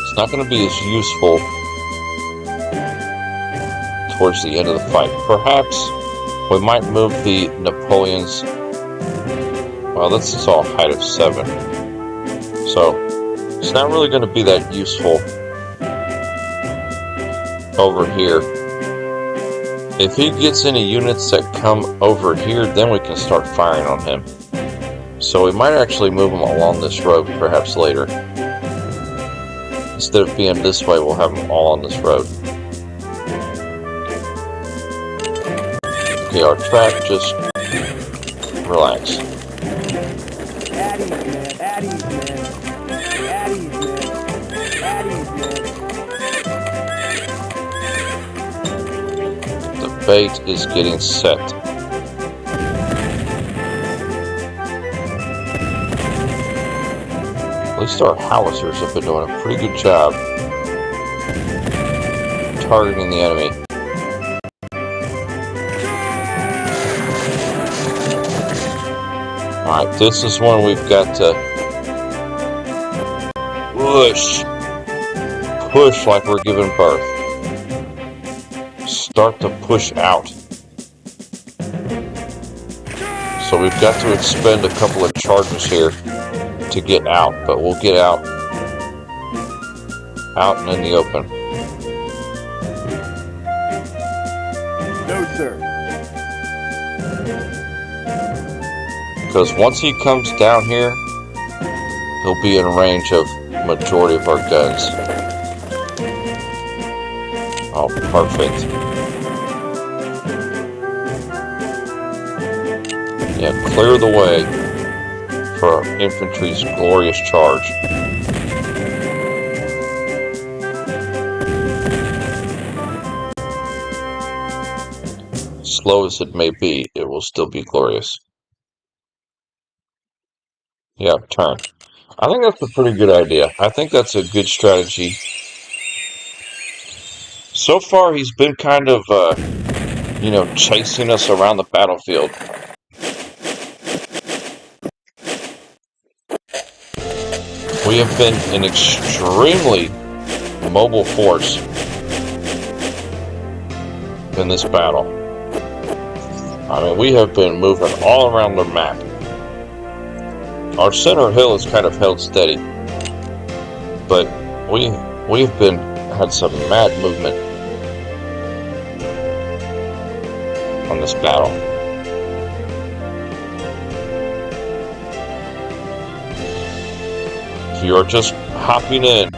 is not going to be as useful towards the end of the fight. Perhaps We might move the Napoleons. Well, this is all height of 7. So, it's not really going to be that useful over here. If he gets any units that come over here, then we can start firing on him. So we might actually move them along this road, perhaps later. Instead of being this way, we'll have them all on this road. Okay, our trap, just relax. The bait is getting set. At least our howitzers have been doing a pretty good job targeting the enemy. Alright, this is when we've got to push like we're giving birth. Start to push out. So we've got to expend a couple of charges here to get out, but we'll get out and in the open. No, sir. Because once he comes down here, he'll be in range of majority of our guns. Oh, perfect. Yeah, clear the way for our infantry's glorious charge. Slow as it may be, it will still be glorious. Yeah, turn. I think that's a pretty good idea. I think that's a good strategy. So far, he's been kind of, chasing us around the battlefield. We have been an extremely mobile force in this battle. I mean, we have been moving all around the map. Our center hill is kind of held steady, but we've had some mad movement on this battle. If you are just hopping in,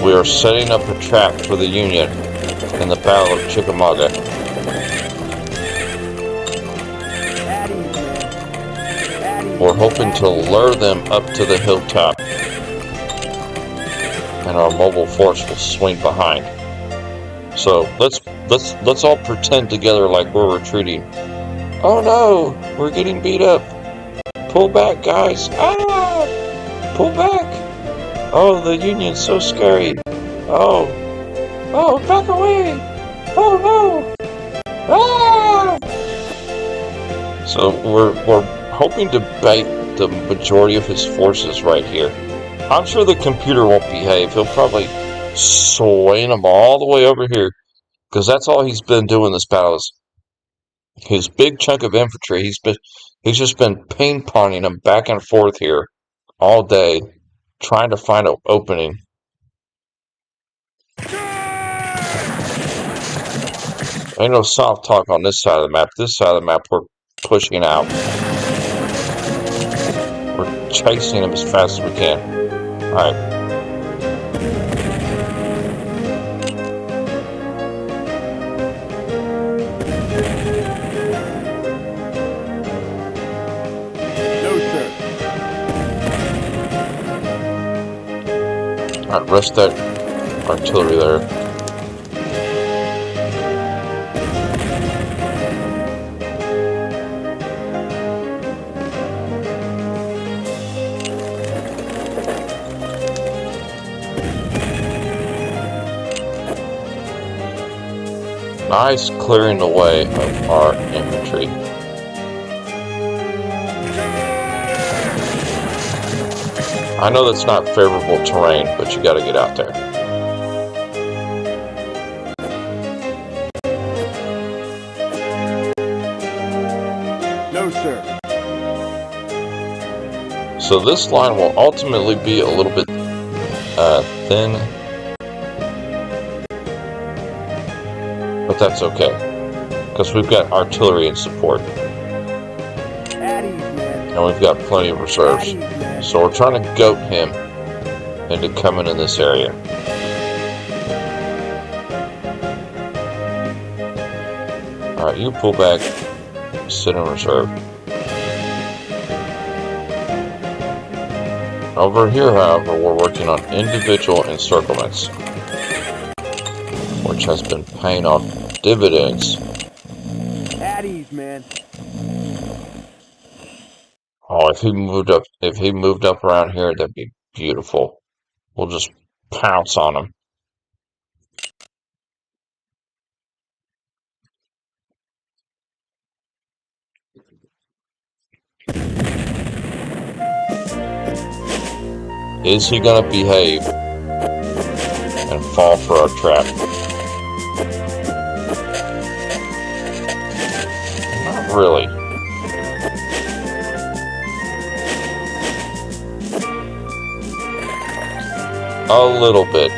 we are setting up a trap for the Union in the Battle of Chickamauga. We're hoping to lure them up to the hilltop, and our mobile force will swing behind. So let's all pretend together like we're retreating. Oh no, we're getting beat up. Pull back, guys. Ah! Pull back. Oh, the Union's so scary. Oh, back away. Oh no. Ah! So we're hoping to bait the majority of his forces right here. I'm sure the computer won't behave. He'll probably swing them all the way over here, because that's all he's been doing this battle is his big chunk of infantry. He's just been ping-ponging them back and forth here all day, trying to find an opening. Ain't no soft talk on this side of the map. This side of the map, we're pushing out. We're chasing them as fast as we can. Alright. Alright, rest that artillery there. Nice clearing the way of our infantry. I know that's not favorable terrain, but you gotta get out there. So this line will ultimately be a little bit thin, but that's okay, because we've got artillery in support, and we've got plenty of reserves. So we're trying to goat him into coming in this area. Alright, you pull back, sit in reserve. Over here, however, we're working on individual encirclements, which has been paying off dividends. At ease, man. Oh, if he moved up around here, that'd be beautiful. We'll just pounce on him. Is he gonna behave and fall for our trap? Not really. A little bit.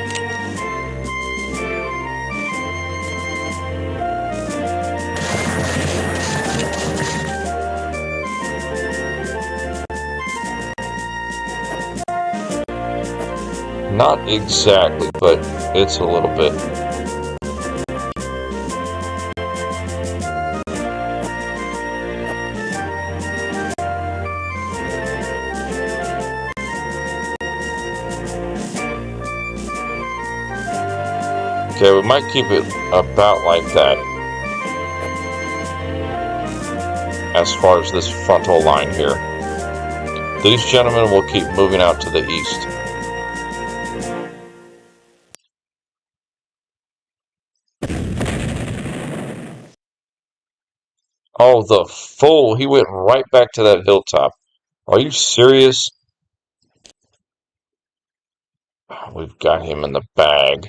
Not exactly, but it's a little bit. Okay, we might keep it about like that as far as this frontal line here. These gentlemen will keep moving out to the east. Oh, the fool! He went right back to that hilltop. Are you serious? We've got him in the bag.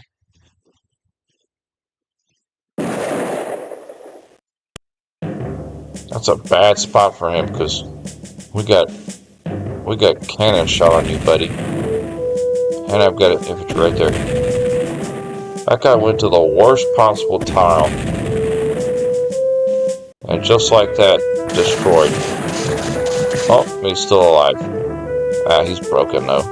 That's a bad spot for him because we got cannon shot on you, buddy. And I've got infantry right there. That guy went to the worst possible tile. And just like that, destroyed. Oh, he's still alive. Ah, he's broken though.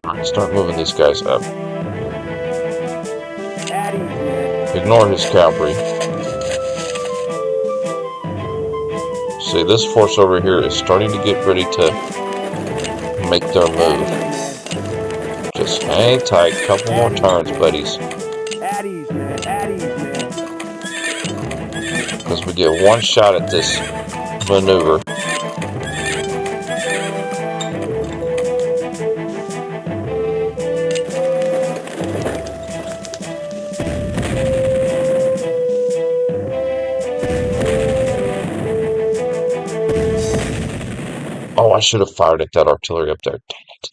Alright, start moving these guys up. Ignore his cavalry. See, this force over here is starting to get ready to make their move. Just hang tight, couple more turns, buddies. Because we get one shot at this maneuver. Oh, I should have fired at that artillery up there. Dang it.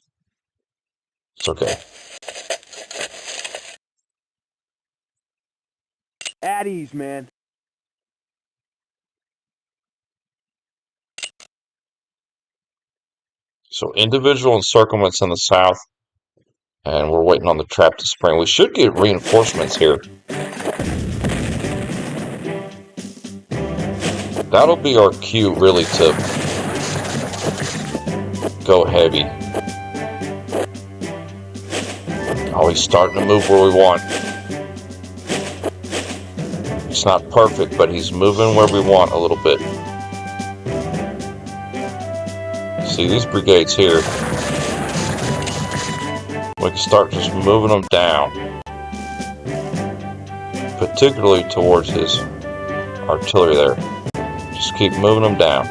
It's okay. At ease, man. So individual encirclements in the south, and we're waiting on the trap to spring. We should get reinforcements here. That'll be our cue, really, to go heavy. Oh, he's starting to move where we want. It's not perfect, but he's moving where we want a little bit. See, these brigades here, we can start just moving them down, particularly towards his artillery there. Just keep moving them down.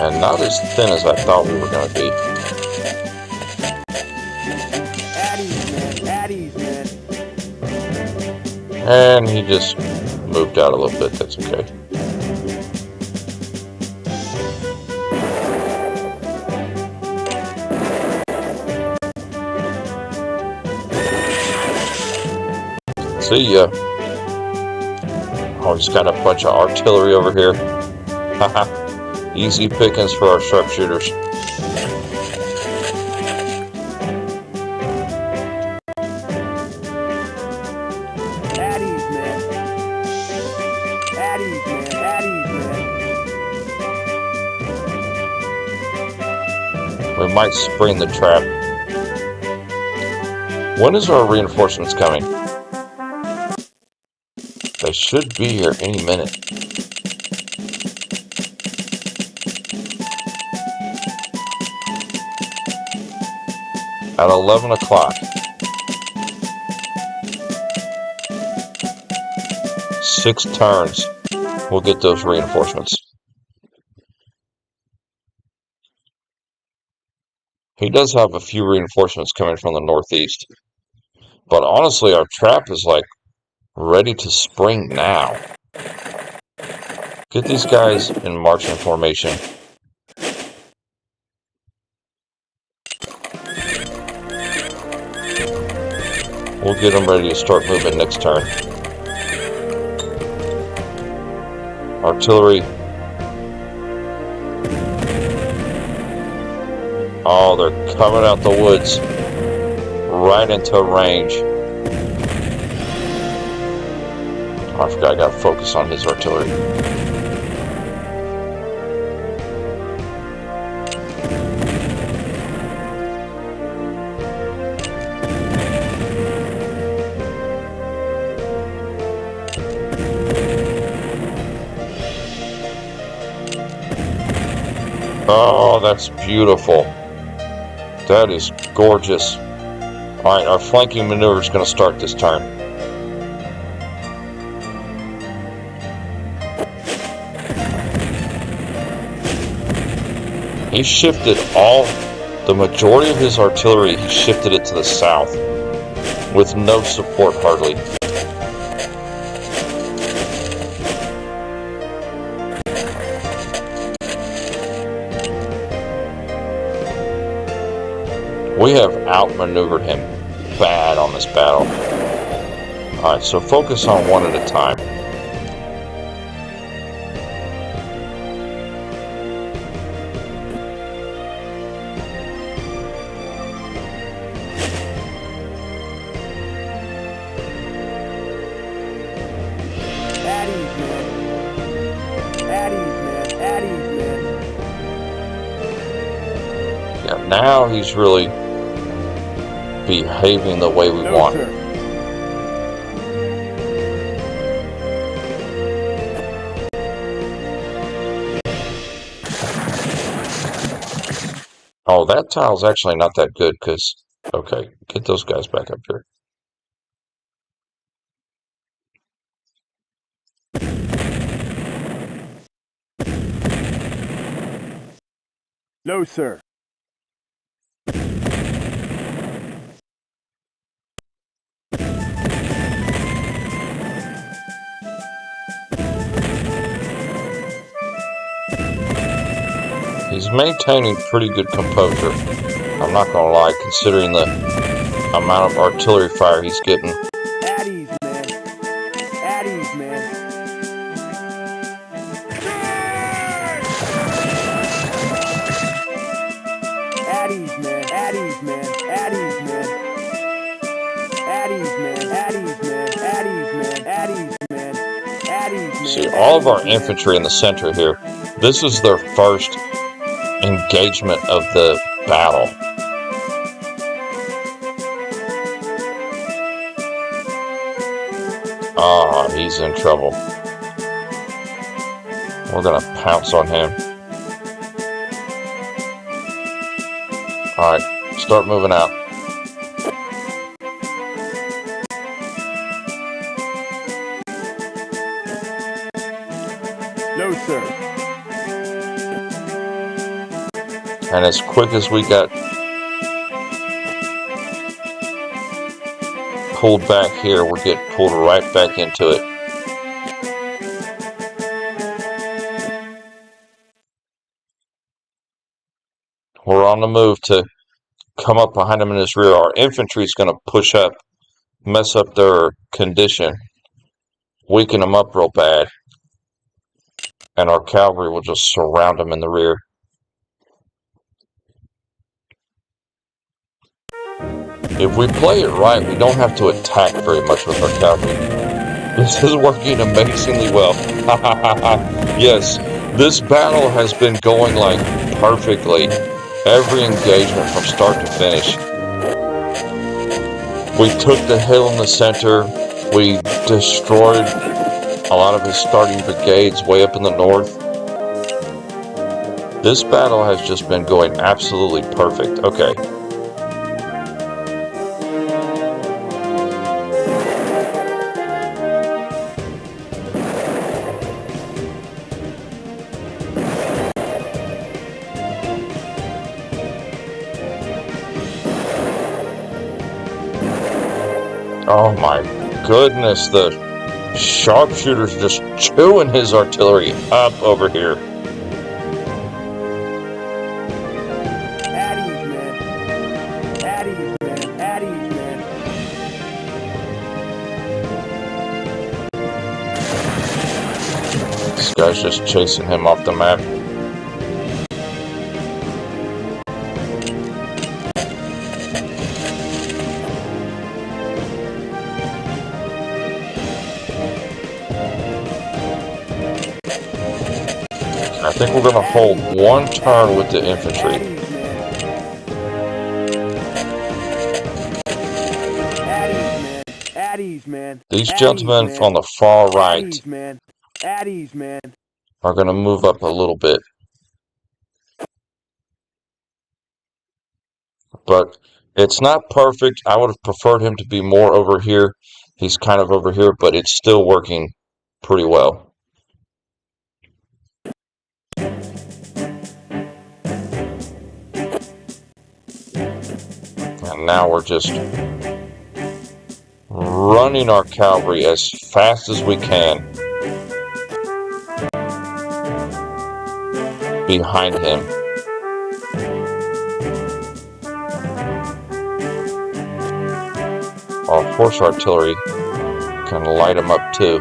And not as thin as I thought we were going to be. And he just moved out a little bit. That's okay. See ya. Oh, he's got a bunch of artillery over here. Haha. Easy pickings for our sharpshooters. At ease, man. At ease, man. At ease, man. We might spring the trap. When is our reinforcements coming? They should be here any minute. At 11 o'clock. 6 turns. We'll get those reinforcements. He does have a few reinforcements coming from the northeast. But honestly, our trap is like ready to spring now. Get these guys in marching formation. We'll get them ready to start moving next turn. Artillery. Oh, they're coming out the woods. Right into range. Oh, I forgot I got to focus on his artillery. Oh, that's beautiful. That is gorgeous. Alright, our flanking maneuver is going to start this turn. He shifted the majority of his artillery, he shifted it to the south with no support hardly. We have outmaneuvered him bad on this battle. Alright, so focus on one at a time. At ease, man. At ease, man. At ease, man. Yeah, now he's really behaving the way we No, want. sir. Oh, that tile's actually not that good because, okay, get those guys back up here. No, sir. He's maintaining pretty good composure. I'm not gonna lie, considering the amount of artillery fire he's getting. At ease, man. At ease, man. At ease, man. At ease, man. At ease, man. At ease, man. At ease, man. At ease, man. At ease, man. At ease, man. See, all of our infantry in the center here, this is their first engagement of the battle. Ah, he's in trouble. We're gonna pounce on him. Alright, start moving out. No, sir. And as quick as we got pulled back here, we're getting pulled right back into it. We're on the move to come up behind him in his rear. Our infantry is going to push up mess up their condition, weaken them up real bad, and our cavalry will just surround them in the rear. If we play it right, we don't have to attack very much with our cavalry. This is working amazingly well. Yes, this battle has been going like perfectly. Every engagement from start to finish. We took the hill in the center. We destroyed a lot of his starting brigades way up in the north. This battle has just been going absolutely perfect. Okay. Oh my goodness, the sharpshooter's just chewing his artillery up over here. This guy's just chasing him off the map. I think we're going to hold one turn with the infantry. These gentlemen on the far right are going to move up a little bit. But it's not perfect. I would have preferred him to be more over here. He's kind of over here, but it's still working pretty well. And now we're just running our cavalry as fast as we can behind him. Our horse artillery can light him up too.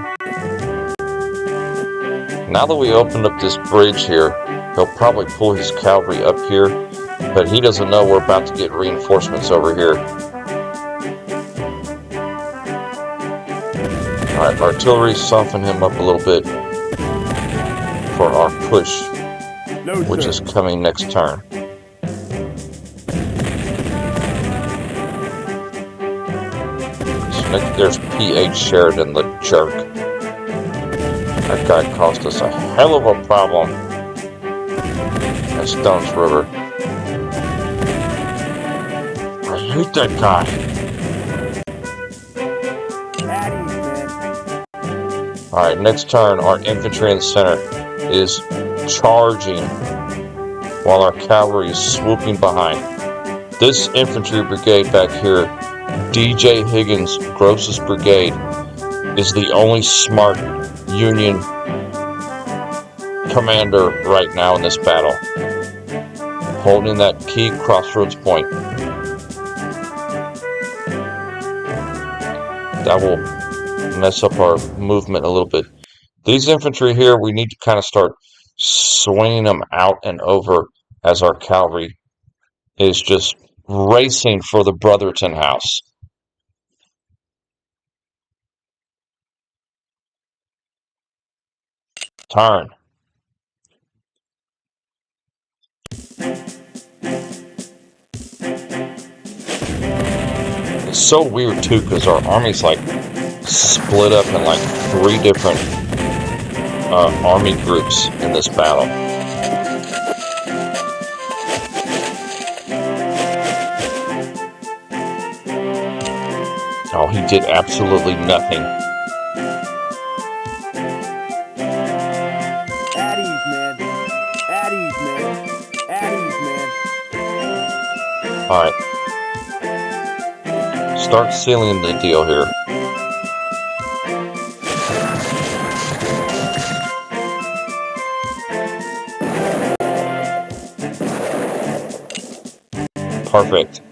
Now that we opened up this bridge here, he'll probably pull his cavalry up here, but he doesn't know we're about to get reinforcements over here. Alright, artillery, soften him up a little bit for our push, which is coming next turn. There's P.H. Sheridan, the jerk. That guy caused us a hell of a problem at Stones River. I hate that guy. Alright, next turn, our infantry in the center is charging while our cavalry is swooping behind. This infantry brigade back here, D.J. Higgins' Gross's brigade, is the only smart Union commander right now in this battle, holding that key crossroads point. That will mess up our movement a little bit. These infantry here, we need to kind of start swinging them out and over as our cavalry is just racing for the Brotherton house. Turn. It's so weird too because our army's like split up in like 3 different army groups in this battle. Oh, he did absolutely nothing. Alright. Start sealing the deal here. Perfect.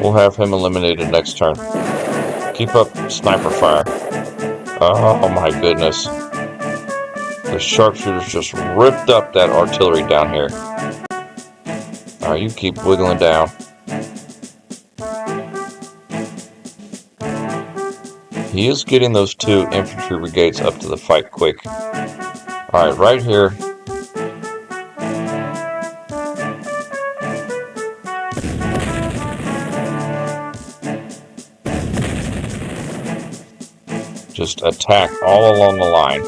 We'll have him eliminated next turn. Keep up sniper fire. Oh my goodness. The sharpshooters just ripped up that artillery down here. Alright, you keep wiggling down. He is getting those 2 infantry brigades up to the fight quick. Alright, right here. Just attack all along the line.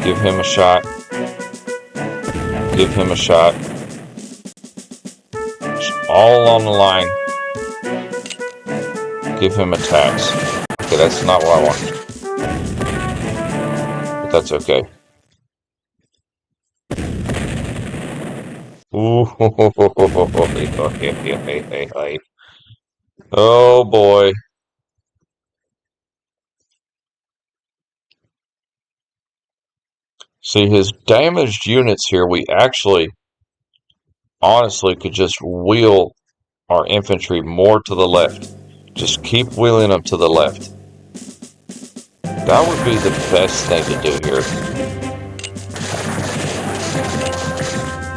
Give him a shot. Give him a shot. Just all along the line. Give him attacks. Okay, that's not what I wanted. But that's okay. Ooh, oh boy. See, his damaged units here, we actually, honestly, could just wheel our infantry more to the left. Just keep wheeling them to the left. That would be the best thing to do here.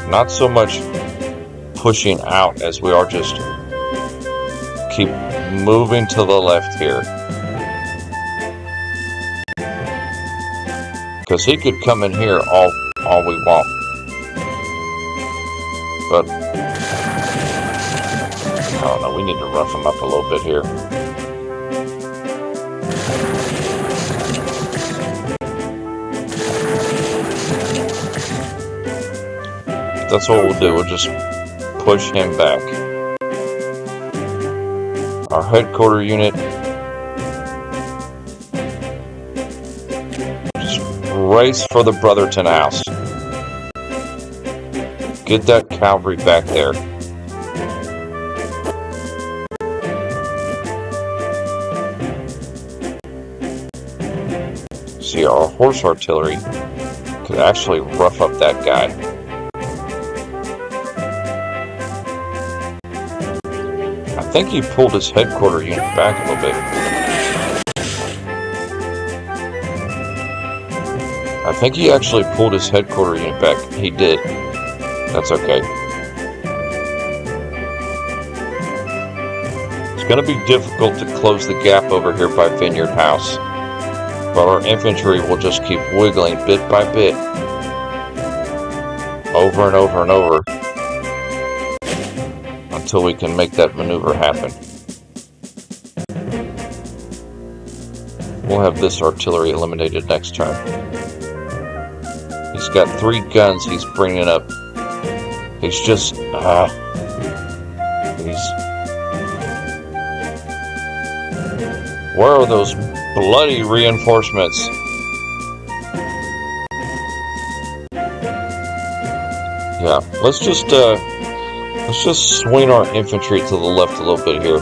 Not so much pushing out as we are just keep moving to the left here. Because he could come in here all we want. But I don't know, we need to rough him up a little bit here. That's what we'll do, we'll just push him back. Our headquarter unit, just race for the Brotherton House. Get that cavalry back there. See, our horse artillery could actually rough up that guy. I think he pulled his headquarter unit back a little bit. I think he actually pulled his headquarter unit back. He did. That's okay. It's going to be difficult to close the gap over here by Vineyard House. But our infantry will just keep wiggling bit by bit. Over and over and over. Until we can make that maneuver happen. We'll have this artillery eliminated next turn. He's got 3 guns he's bringing up. He's just, where are those bloody reinforcements? Yeah, let's just swing our infantry to the left a little bit here.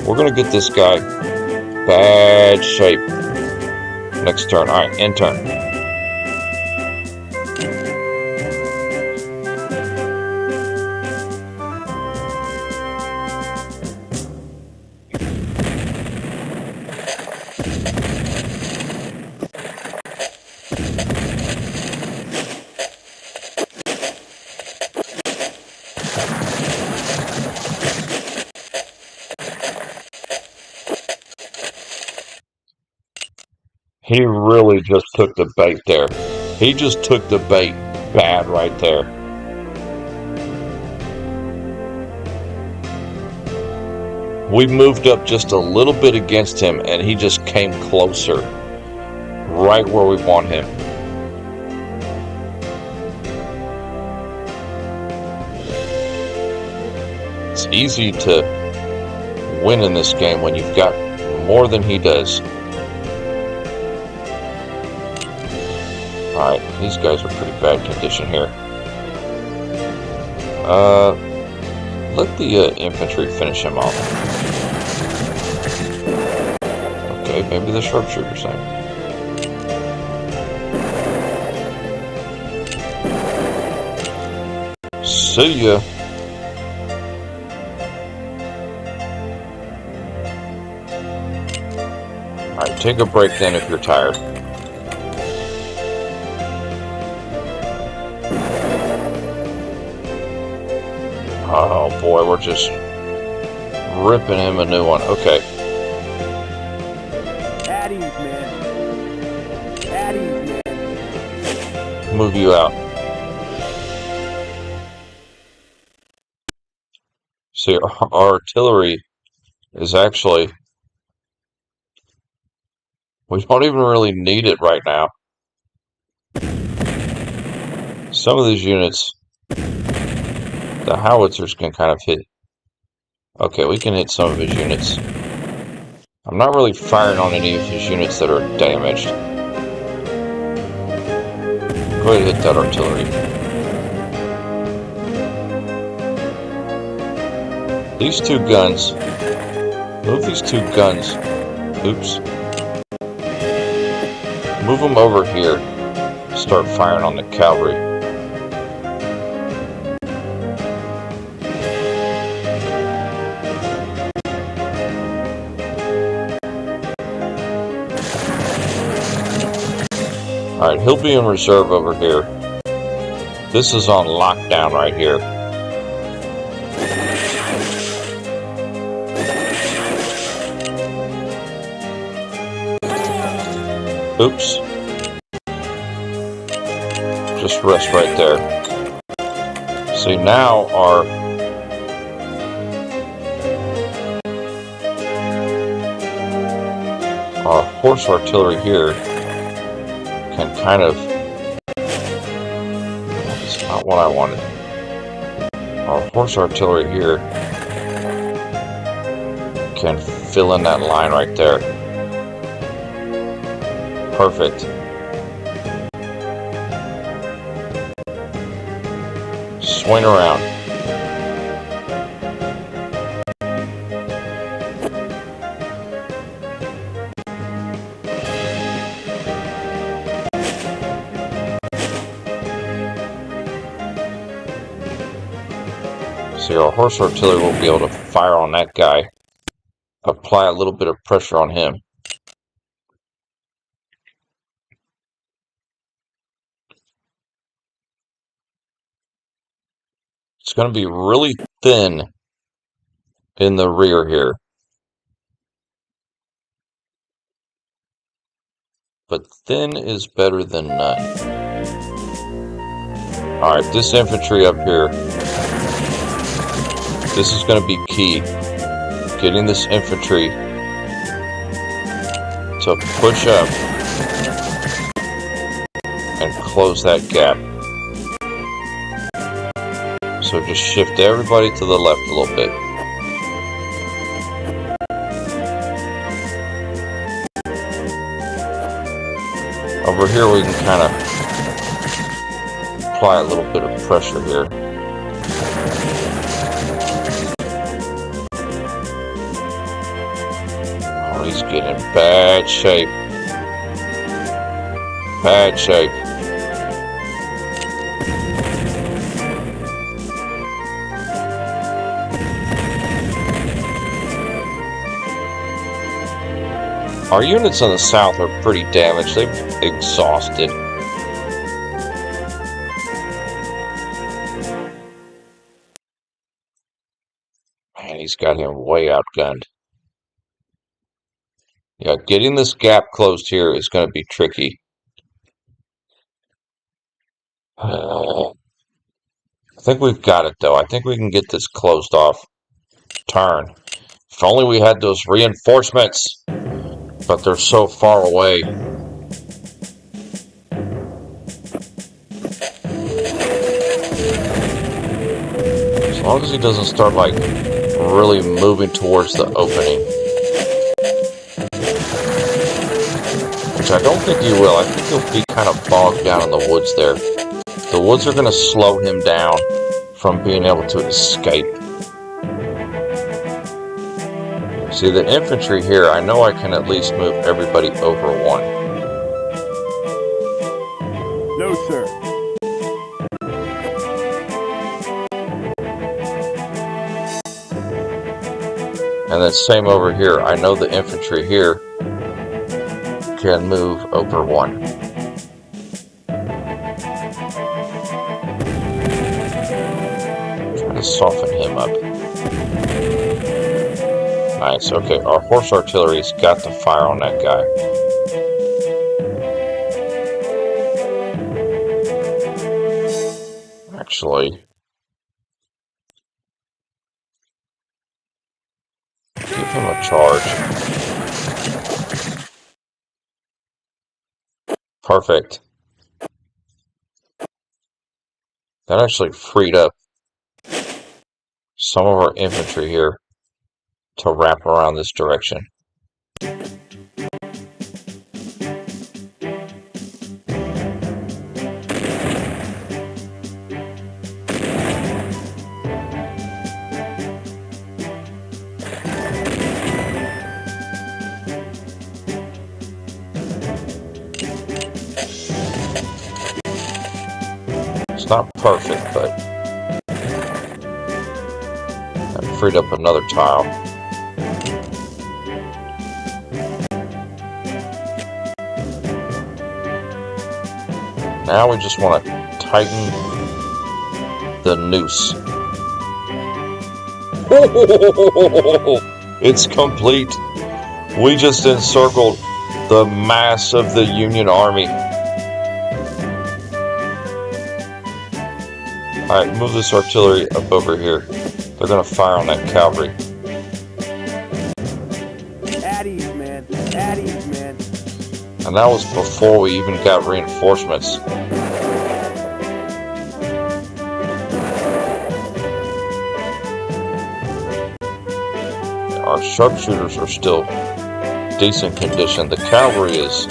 We're gonna get this guy bad shape next turn. All right, end turn. He really just took the bait there. He just took the bait bad right there. We moved up just a little bit against him, and he just came closer. Right where we want him. It's easy to win in this game when you've got more than he does. Alright, these guys are pretty bad condition here. Let the infantry finish him off. Okay, maybe the sharpshooters then. See ya. Alright, take a break then if you're tired. Oh boy, we're just ripping him a new one. Okay. At ease, man. At ease, man. Move you out. See, our artillery is actually... We don't even really need it right now. Some of these units, the howitzers can kind of hit. Okay, we can hit some of his units. I'm not really firing on any of his units that are damaged. Go ahead and hit that artillery. These two guns. Move these two guns. Oops. Move them over here. Start firing on the cavalry. Alright, he'll be in reserve over here. This is on lockdown right here. Oops. Just rest right there. See, now our horse artillery here can kind of... That's not what I wanted. Our horse artillery here can fill in that line right there. Perfect. Swing around. See, our horse artillery will be able to fire on that guy. Apply a little bit of pressure on him. It's going to be really thin in the rear here. But thin is better than none. Alright, this infantry up here. This is going to be key. Getting this infantry to push up and close that gap. So just shift everybody to the left a little bit. Over here we can kind of apply a little bit of pressure here. Oh, he's getting in bad shape. Bad shape. Our units on the south are pretty damaged. They're exhausted. Man, he's got him way outgunned. Yeah, getting this gap closed here is going to be tricky. I think we've got it, though. I think we can get this closed off. Turn. If only we had those reinforcements. But they're so far away. As long as he doesn't start, like, really moving towards the opening. Which I don't think he will. I think he'll be kind of bogged down in the woods there. The woods are going to slow him down from being able to escape. See, the infantry here, I know I can at least move everybody over one. No, sir. And then same over here. I know the infantry here can move over 1. Try to soften him up. Nice. Okay, our horse artillery's got to fire on that guy. Actually, give him a charge. Perfect. That actually freed up some of our infantry here to wrap around this direction. It's not perfect, but that freed up another tile. Now we just want to tighten the noose. It's complete. We just encircled the mass of the Union Army. Alright, move this artillery up over here. They're going to fire on that cavalry. At ease, man. At ease, man. And that was before we even got reinforcements. Our sharpshooters are still decent condition. The cavalry is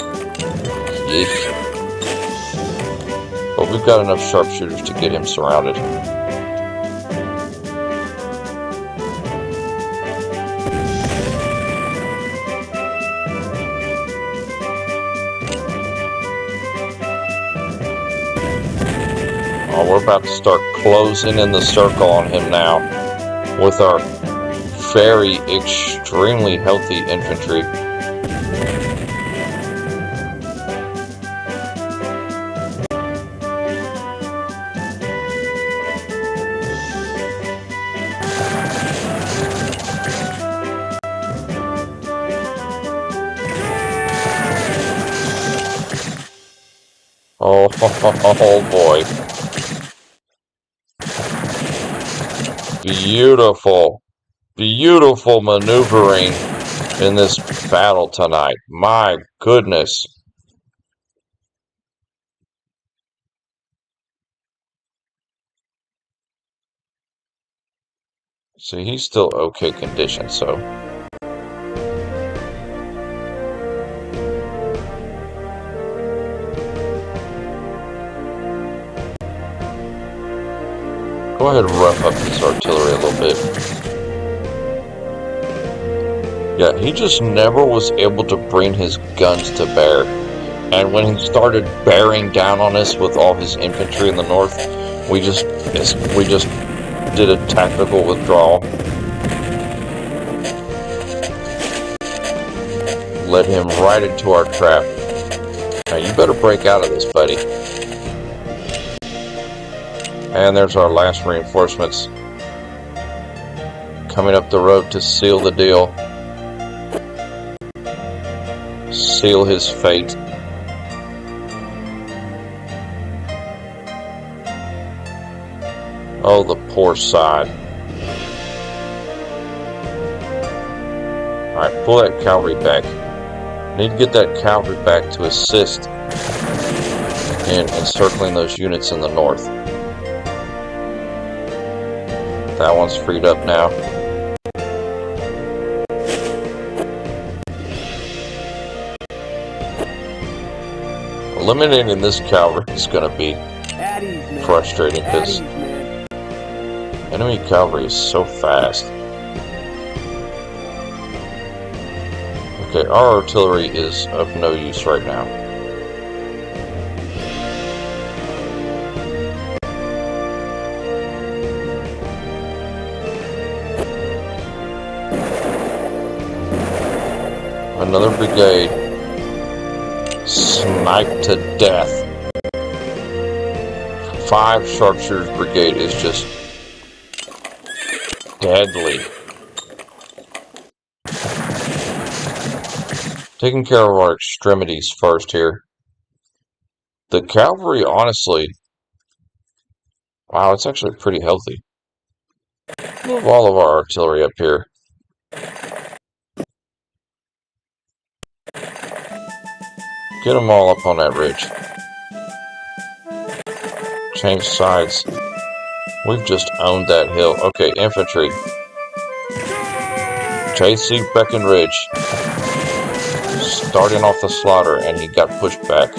yeesh. But we've got enough sharpshooters to get him surrounded. Oh, we're about to start closing in the circle on him now with our very extremely healthy infantry. Oh boy. Beautiful. Beautiful maneuvering in this battle tonight. My goodness. See, he's still okay condition, so. Go ahead and rough up his artillery a little bit. Yeah, he just never was able to bring his guns to bear. And when he started bearing down on us with all his infantry in the north, we just did a tactical withdrawal. Led him right into our trap. Now you better break out of this, buddy. And there's our last reinforcements coming up the road to seal the deal. Seal his fate. Oh, the poor side. Alright, pull that cavalry back. Need to get that cavalry back to assist in encircling those units in the north. That one's freed up now. Eliminating this cavalry is going to be frustrating because enemy cavalry is so fast. Okay, our artillery is of no use right now. Another brigade sniped to death. 5 sharpshooters brigade is just deadly. Taking care of our extremities first here. The cavalry, honestly, wow, it's actually pretty healthy. Move all of our artillery up here. Get them all up on that ridge. Change sides. We've just owned that hill. Okay, infantry. J.C. Breckenridge. Starting off the slaughter, and he got pushed back.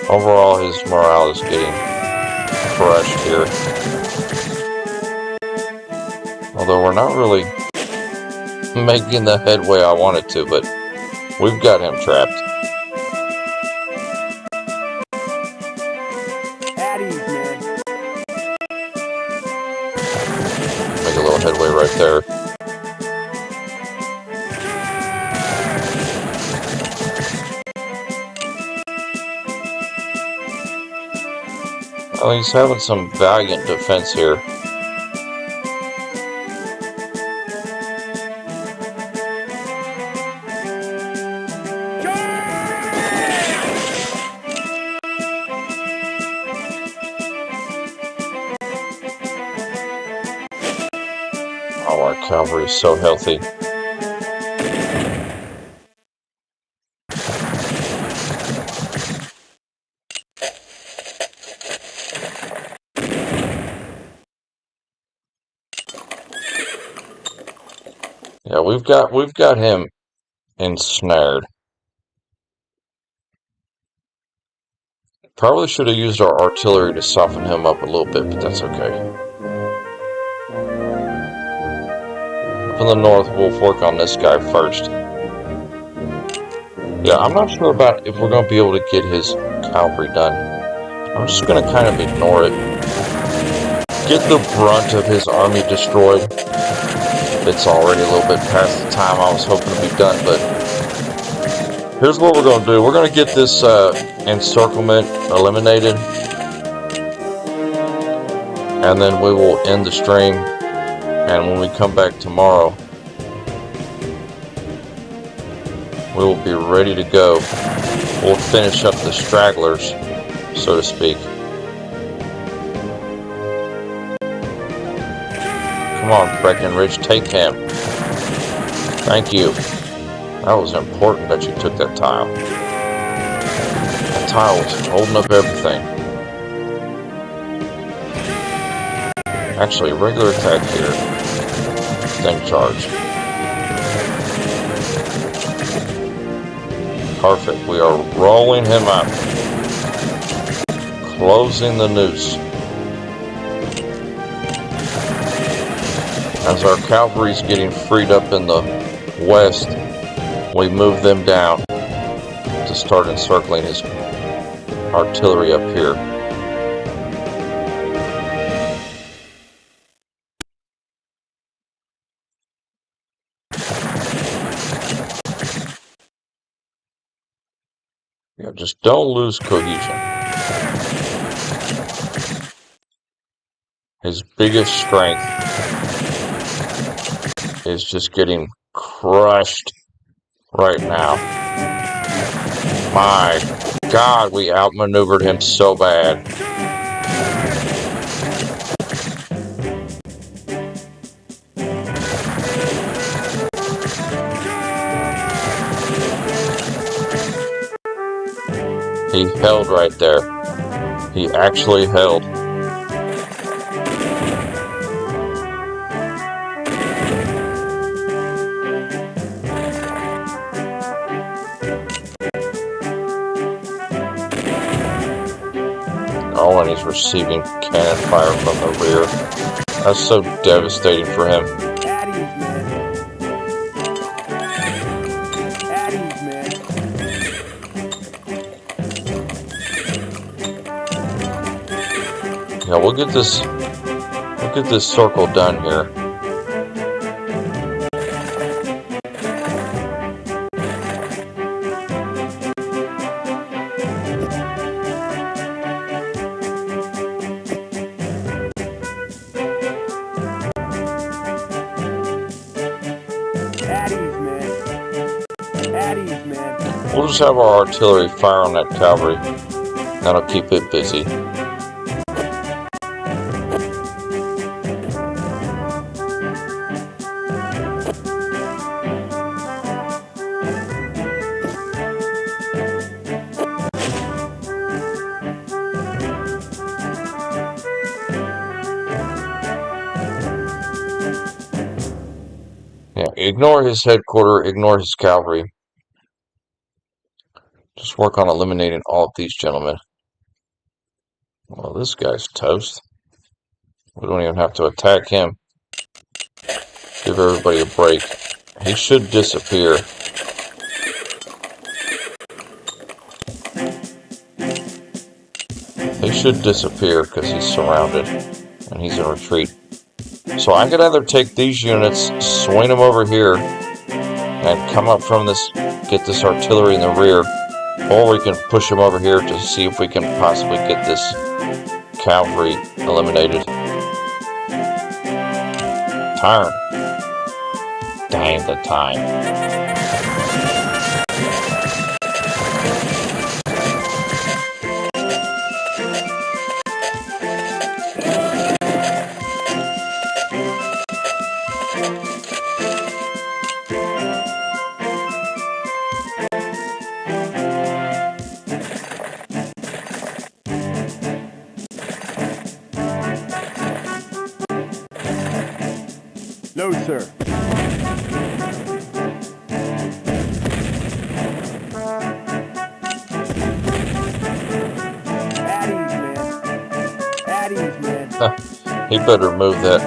Overall, his morale is getting crushed here. Although we're not really making the headway I wanted to, but we've got him trapped. Make a little headway right there. Well, he's having some valiant defense here. Oh, our cavalry is so healthy. Yeah, we've got him ensnared. Probably should have used our artillery to soften him up a little bit, but that's okay. Up in the north, we'll work on this guy first. Yeah, I'm not sure about if we're going to be able to get his cavalry done. I'm just going to kind of ignore it. Get the brunt of his army destroyed. It's already a little bit past the time I was hoping to be done, but here's what we're going to do. We're going to get this encirclement eliminated, and then we will end the stream, and when we come back tomorrow, we will be ready to go. We'll finish up the stragglers, so to speak. Come on, Breckenridge, take him. Thank you. That was important that you took that tile. That tile was holding up everything. Actually, regular attack here. Then charge. Perfect. We are rolling him up. Closing the noose. As our cavalry's getting freed up in the west, we move them down to start encircling his artillery up here. Yeah, just don't lose cohesion. His biggest strength is just getting crushed right now. My God, we outmaneuvered him so bad. He held right there. He actually held. Oh, and he's receiving cannon fire from the rear. That's so devastating for him. Yeah, we'll get this circle done here. We'll just have our artillery fire on that cavalry. That'll keep it busy. Yeah, ignore his headquarters, ignore his cavalry. Just work on eliminating all of these gentlemen. Well, this guy's toast. We don't even have to attack him. Give everybody a break. He should disappear. He should disappear because he's surrounded and he's in retreat. So I'm going to either take these units, swing them over here, and come up from this, get this artillery in the rear, or we can push them over here to see if we can possibly get this cavalry eliminated. Turn. Dang the time. No, sir. At ease, man. He better move that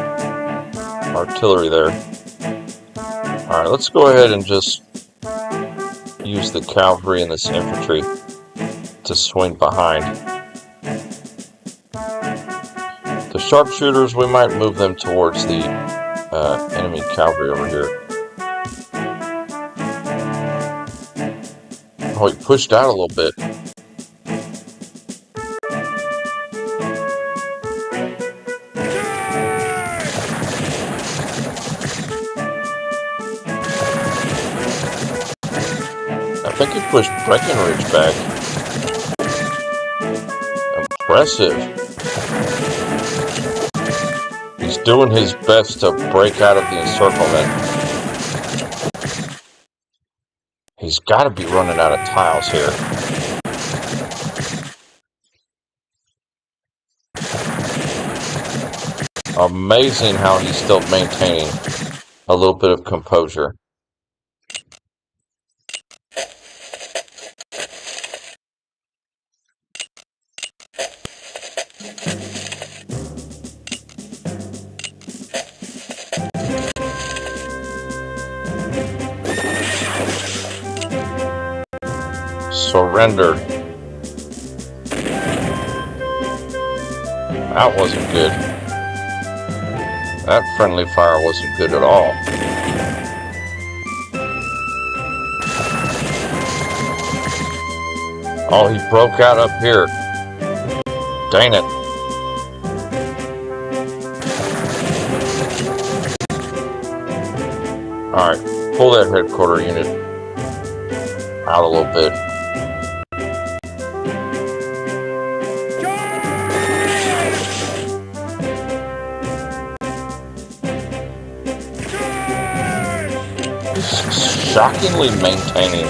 artillery there. Alright, let's go ahead and just use the cavalry and this infantry to swing behind. The sharpshooters, we might move them towards the enemy cavalry over here. Oh, he pushed out a little bit. I think he pushed Breckenridge back. Impressive. He's doing his best to break out of the encirclement. He's got to be running out of tiles here. Amazing how he's still maintaining a little bit of composure. Surrender. That wasn't good. That friendly fire wasn't good at all. Oh, he broke out up here. Dang it. Alright, pull that headquarter unit out a little bit. Shockingly maintaining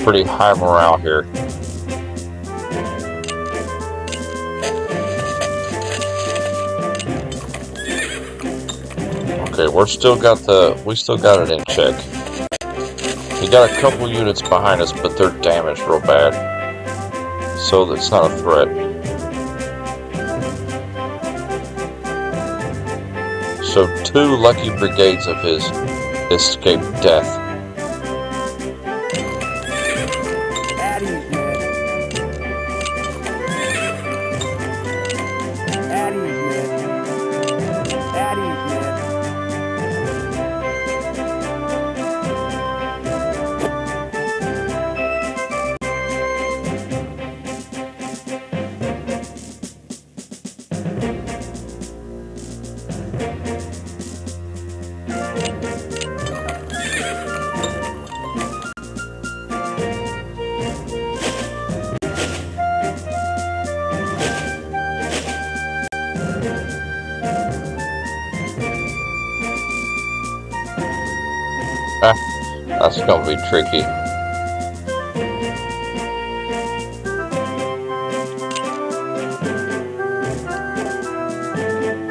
pretty high morale here. Okay, we still got it in check. We got a couple units behind us, but they're damaged real bad. So that's not a threat. So 2 lucky brigades of his escaped death. At That's gonna be tricky.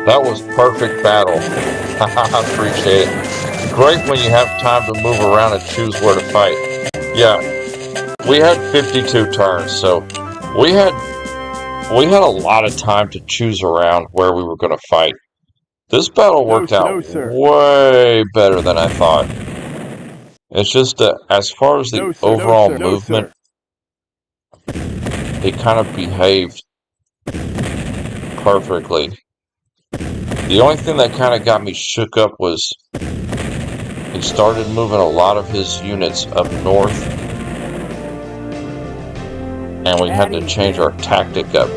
That was perfect battle. I appreciate it. Great when you have time to move around and choose where to fight. Yeah, we had 52 turns, so we had a lot of time to choose around where we were going to fight. This battle worked out way better than I thought. It's just that as far as the overall movement, it kind of behaved perfectly. The only thing that kind of got me shook up was he started moving a lot of his units up north, and we had to change our tactic up.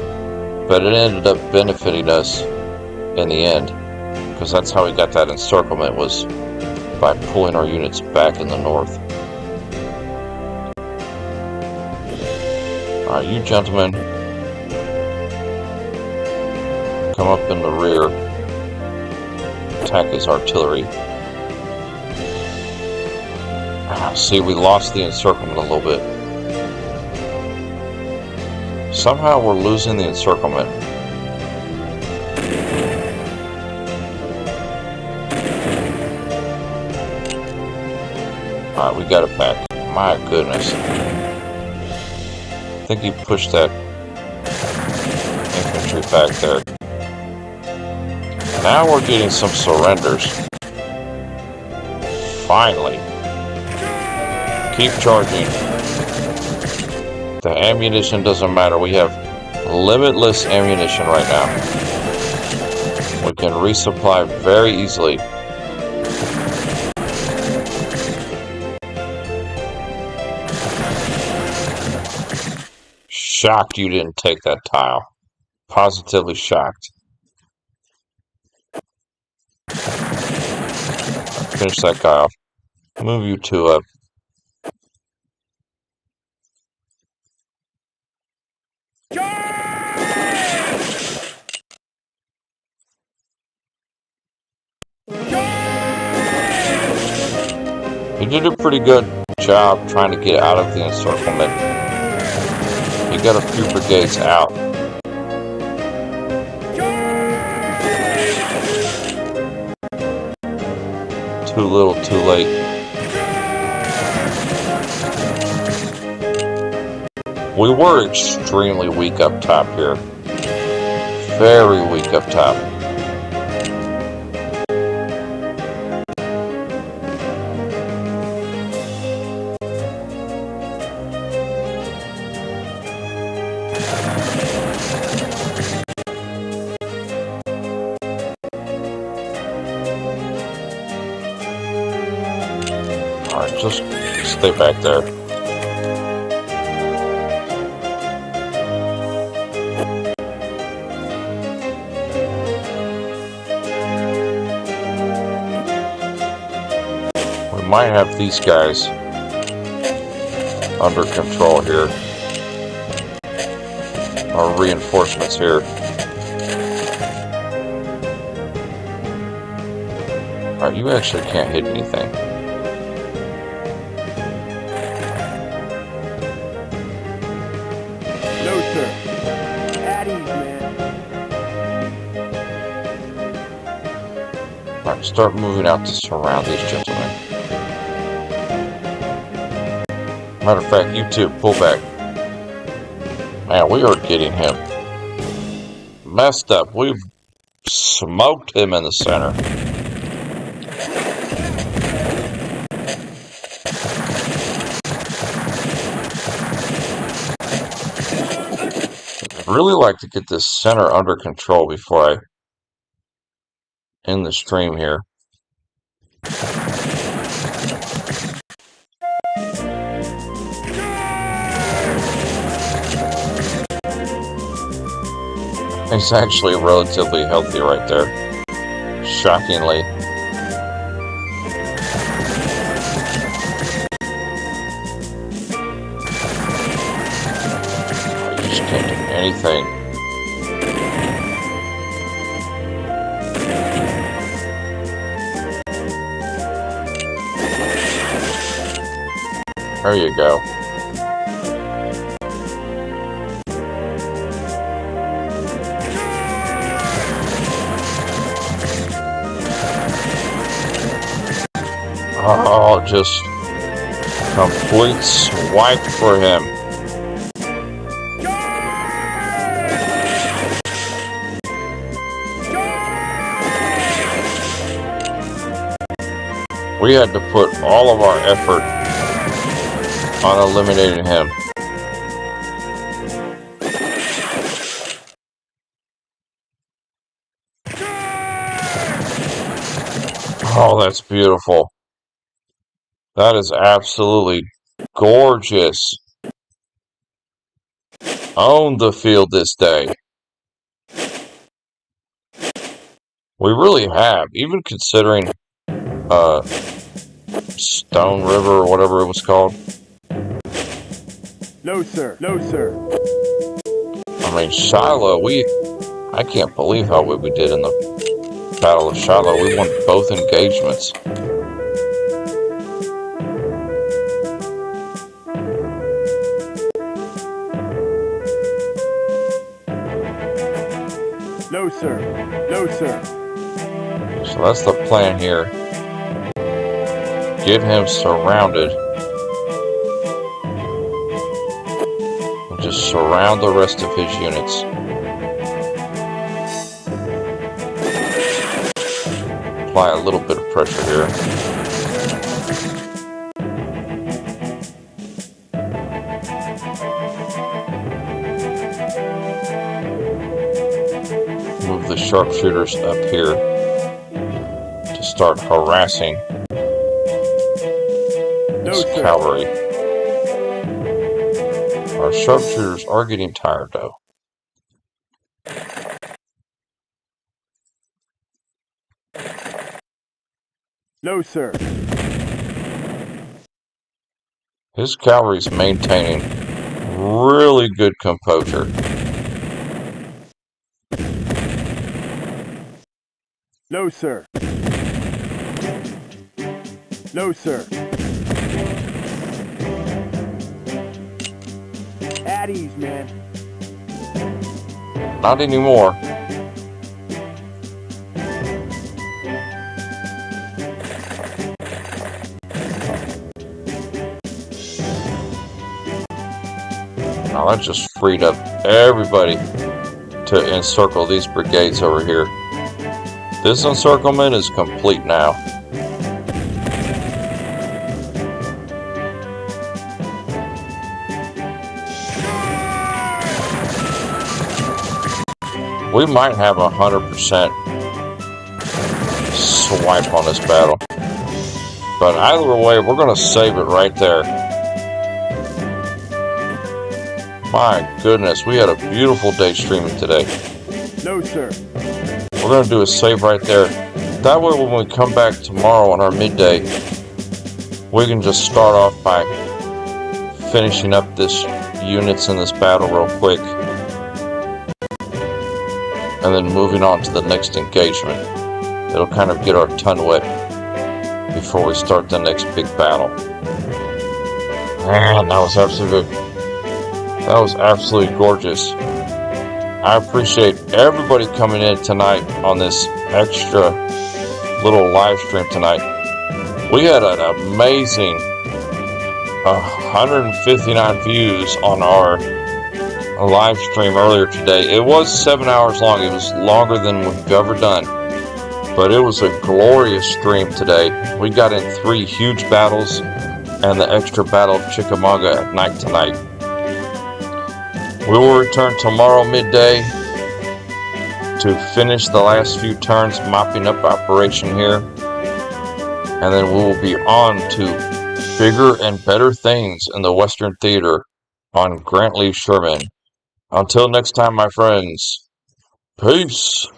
But it ended up benefiting us in the end, because that's how we got that encirclement, was by pulling our units back in the north. Alright, you gentlemen, come up in the rear, attack his artillery. See, we lost the encirclement a little bit. Somehow we're losing the encirclement. Alright, we got it back. My goodness. I think he pushed that infantry back there. Now we're getting some surrenders. Finally. Keep charging. The ammunition doesn't matter. We have limitless ammunition right now. We can resupply very easily. Shocked you didn't take that tile. Positively shocked. Finish that guy off. Move you two up. He did a pretty good job trying to get out of the encirclement. He got a few brigades out. Too little, too late. We were extremely weak up top here. Very weak up top. Alright, just stay back there. We might have these guys under control here. Our reinforcements here. Alright, you actually can't hit anything. Alright, start moving out to surround these gentlemen. Matter of fact, you two, pull back. Man, we are getting him messed up. We've smoked him in the center. I'd really like to get this center under control before I end the stream here. He's actually relatively healthy right there. Shockingly. You just can't do anything. There you go. Oh, just complete swipe for him. We had to put all of our effort on eliminating him. Oh, that's beautiful. That is absolutely gorgeous. Own the field this day. We really have, even considering Stone River or whatever it was called. No, sir. No, sir. I mean, Shiloh, I can't believe how we did in the Battle of Shiloh. We won both engagements. No, sir. No, sir. So that's the plan here. Get him surrounded. And just surround the rest of his units. Apply a little bit of pressure here. Move the sharpshooters up here to start harassing this cavalry. Our sharpshooters are getting tired though. No, sir. His cavalry's maintaining really good composure. No, sir. No, sir. At ease, man. Not anymore. Now that just freed up everybody to encircle these brigades over here. This encirclement is complete now. We might have 100% swipe on this battle. But either way, we're going to save it right there. My goodness, we had a beautiful day streaming today. No, sir. We're going to do a save right there. That way when we come back tomorrow on our midday, we can just start off by finishing up this units in this battle real quick. And then moving on to the next engagement. It'll kind of get our tongue wet before we start the next big battle. Man, that was absolutely gorgeous. I appreciate everybody coming in tonight on this extra little live stream tonight. We had an amazing 159 views on our live stream earlier today. It was 7 hours long. It was longer than we've ever done. But it was a glorious stream today. We got in 3 huge battles and the extra battle of Chickamauga at night tonight. We will return tomorrow midday to finish the last few turns mopping up operation here. And then we will be on to bigger and better things in the Western Theater on Grant Lee Sherman. Until next time, my friends, peace.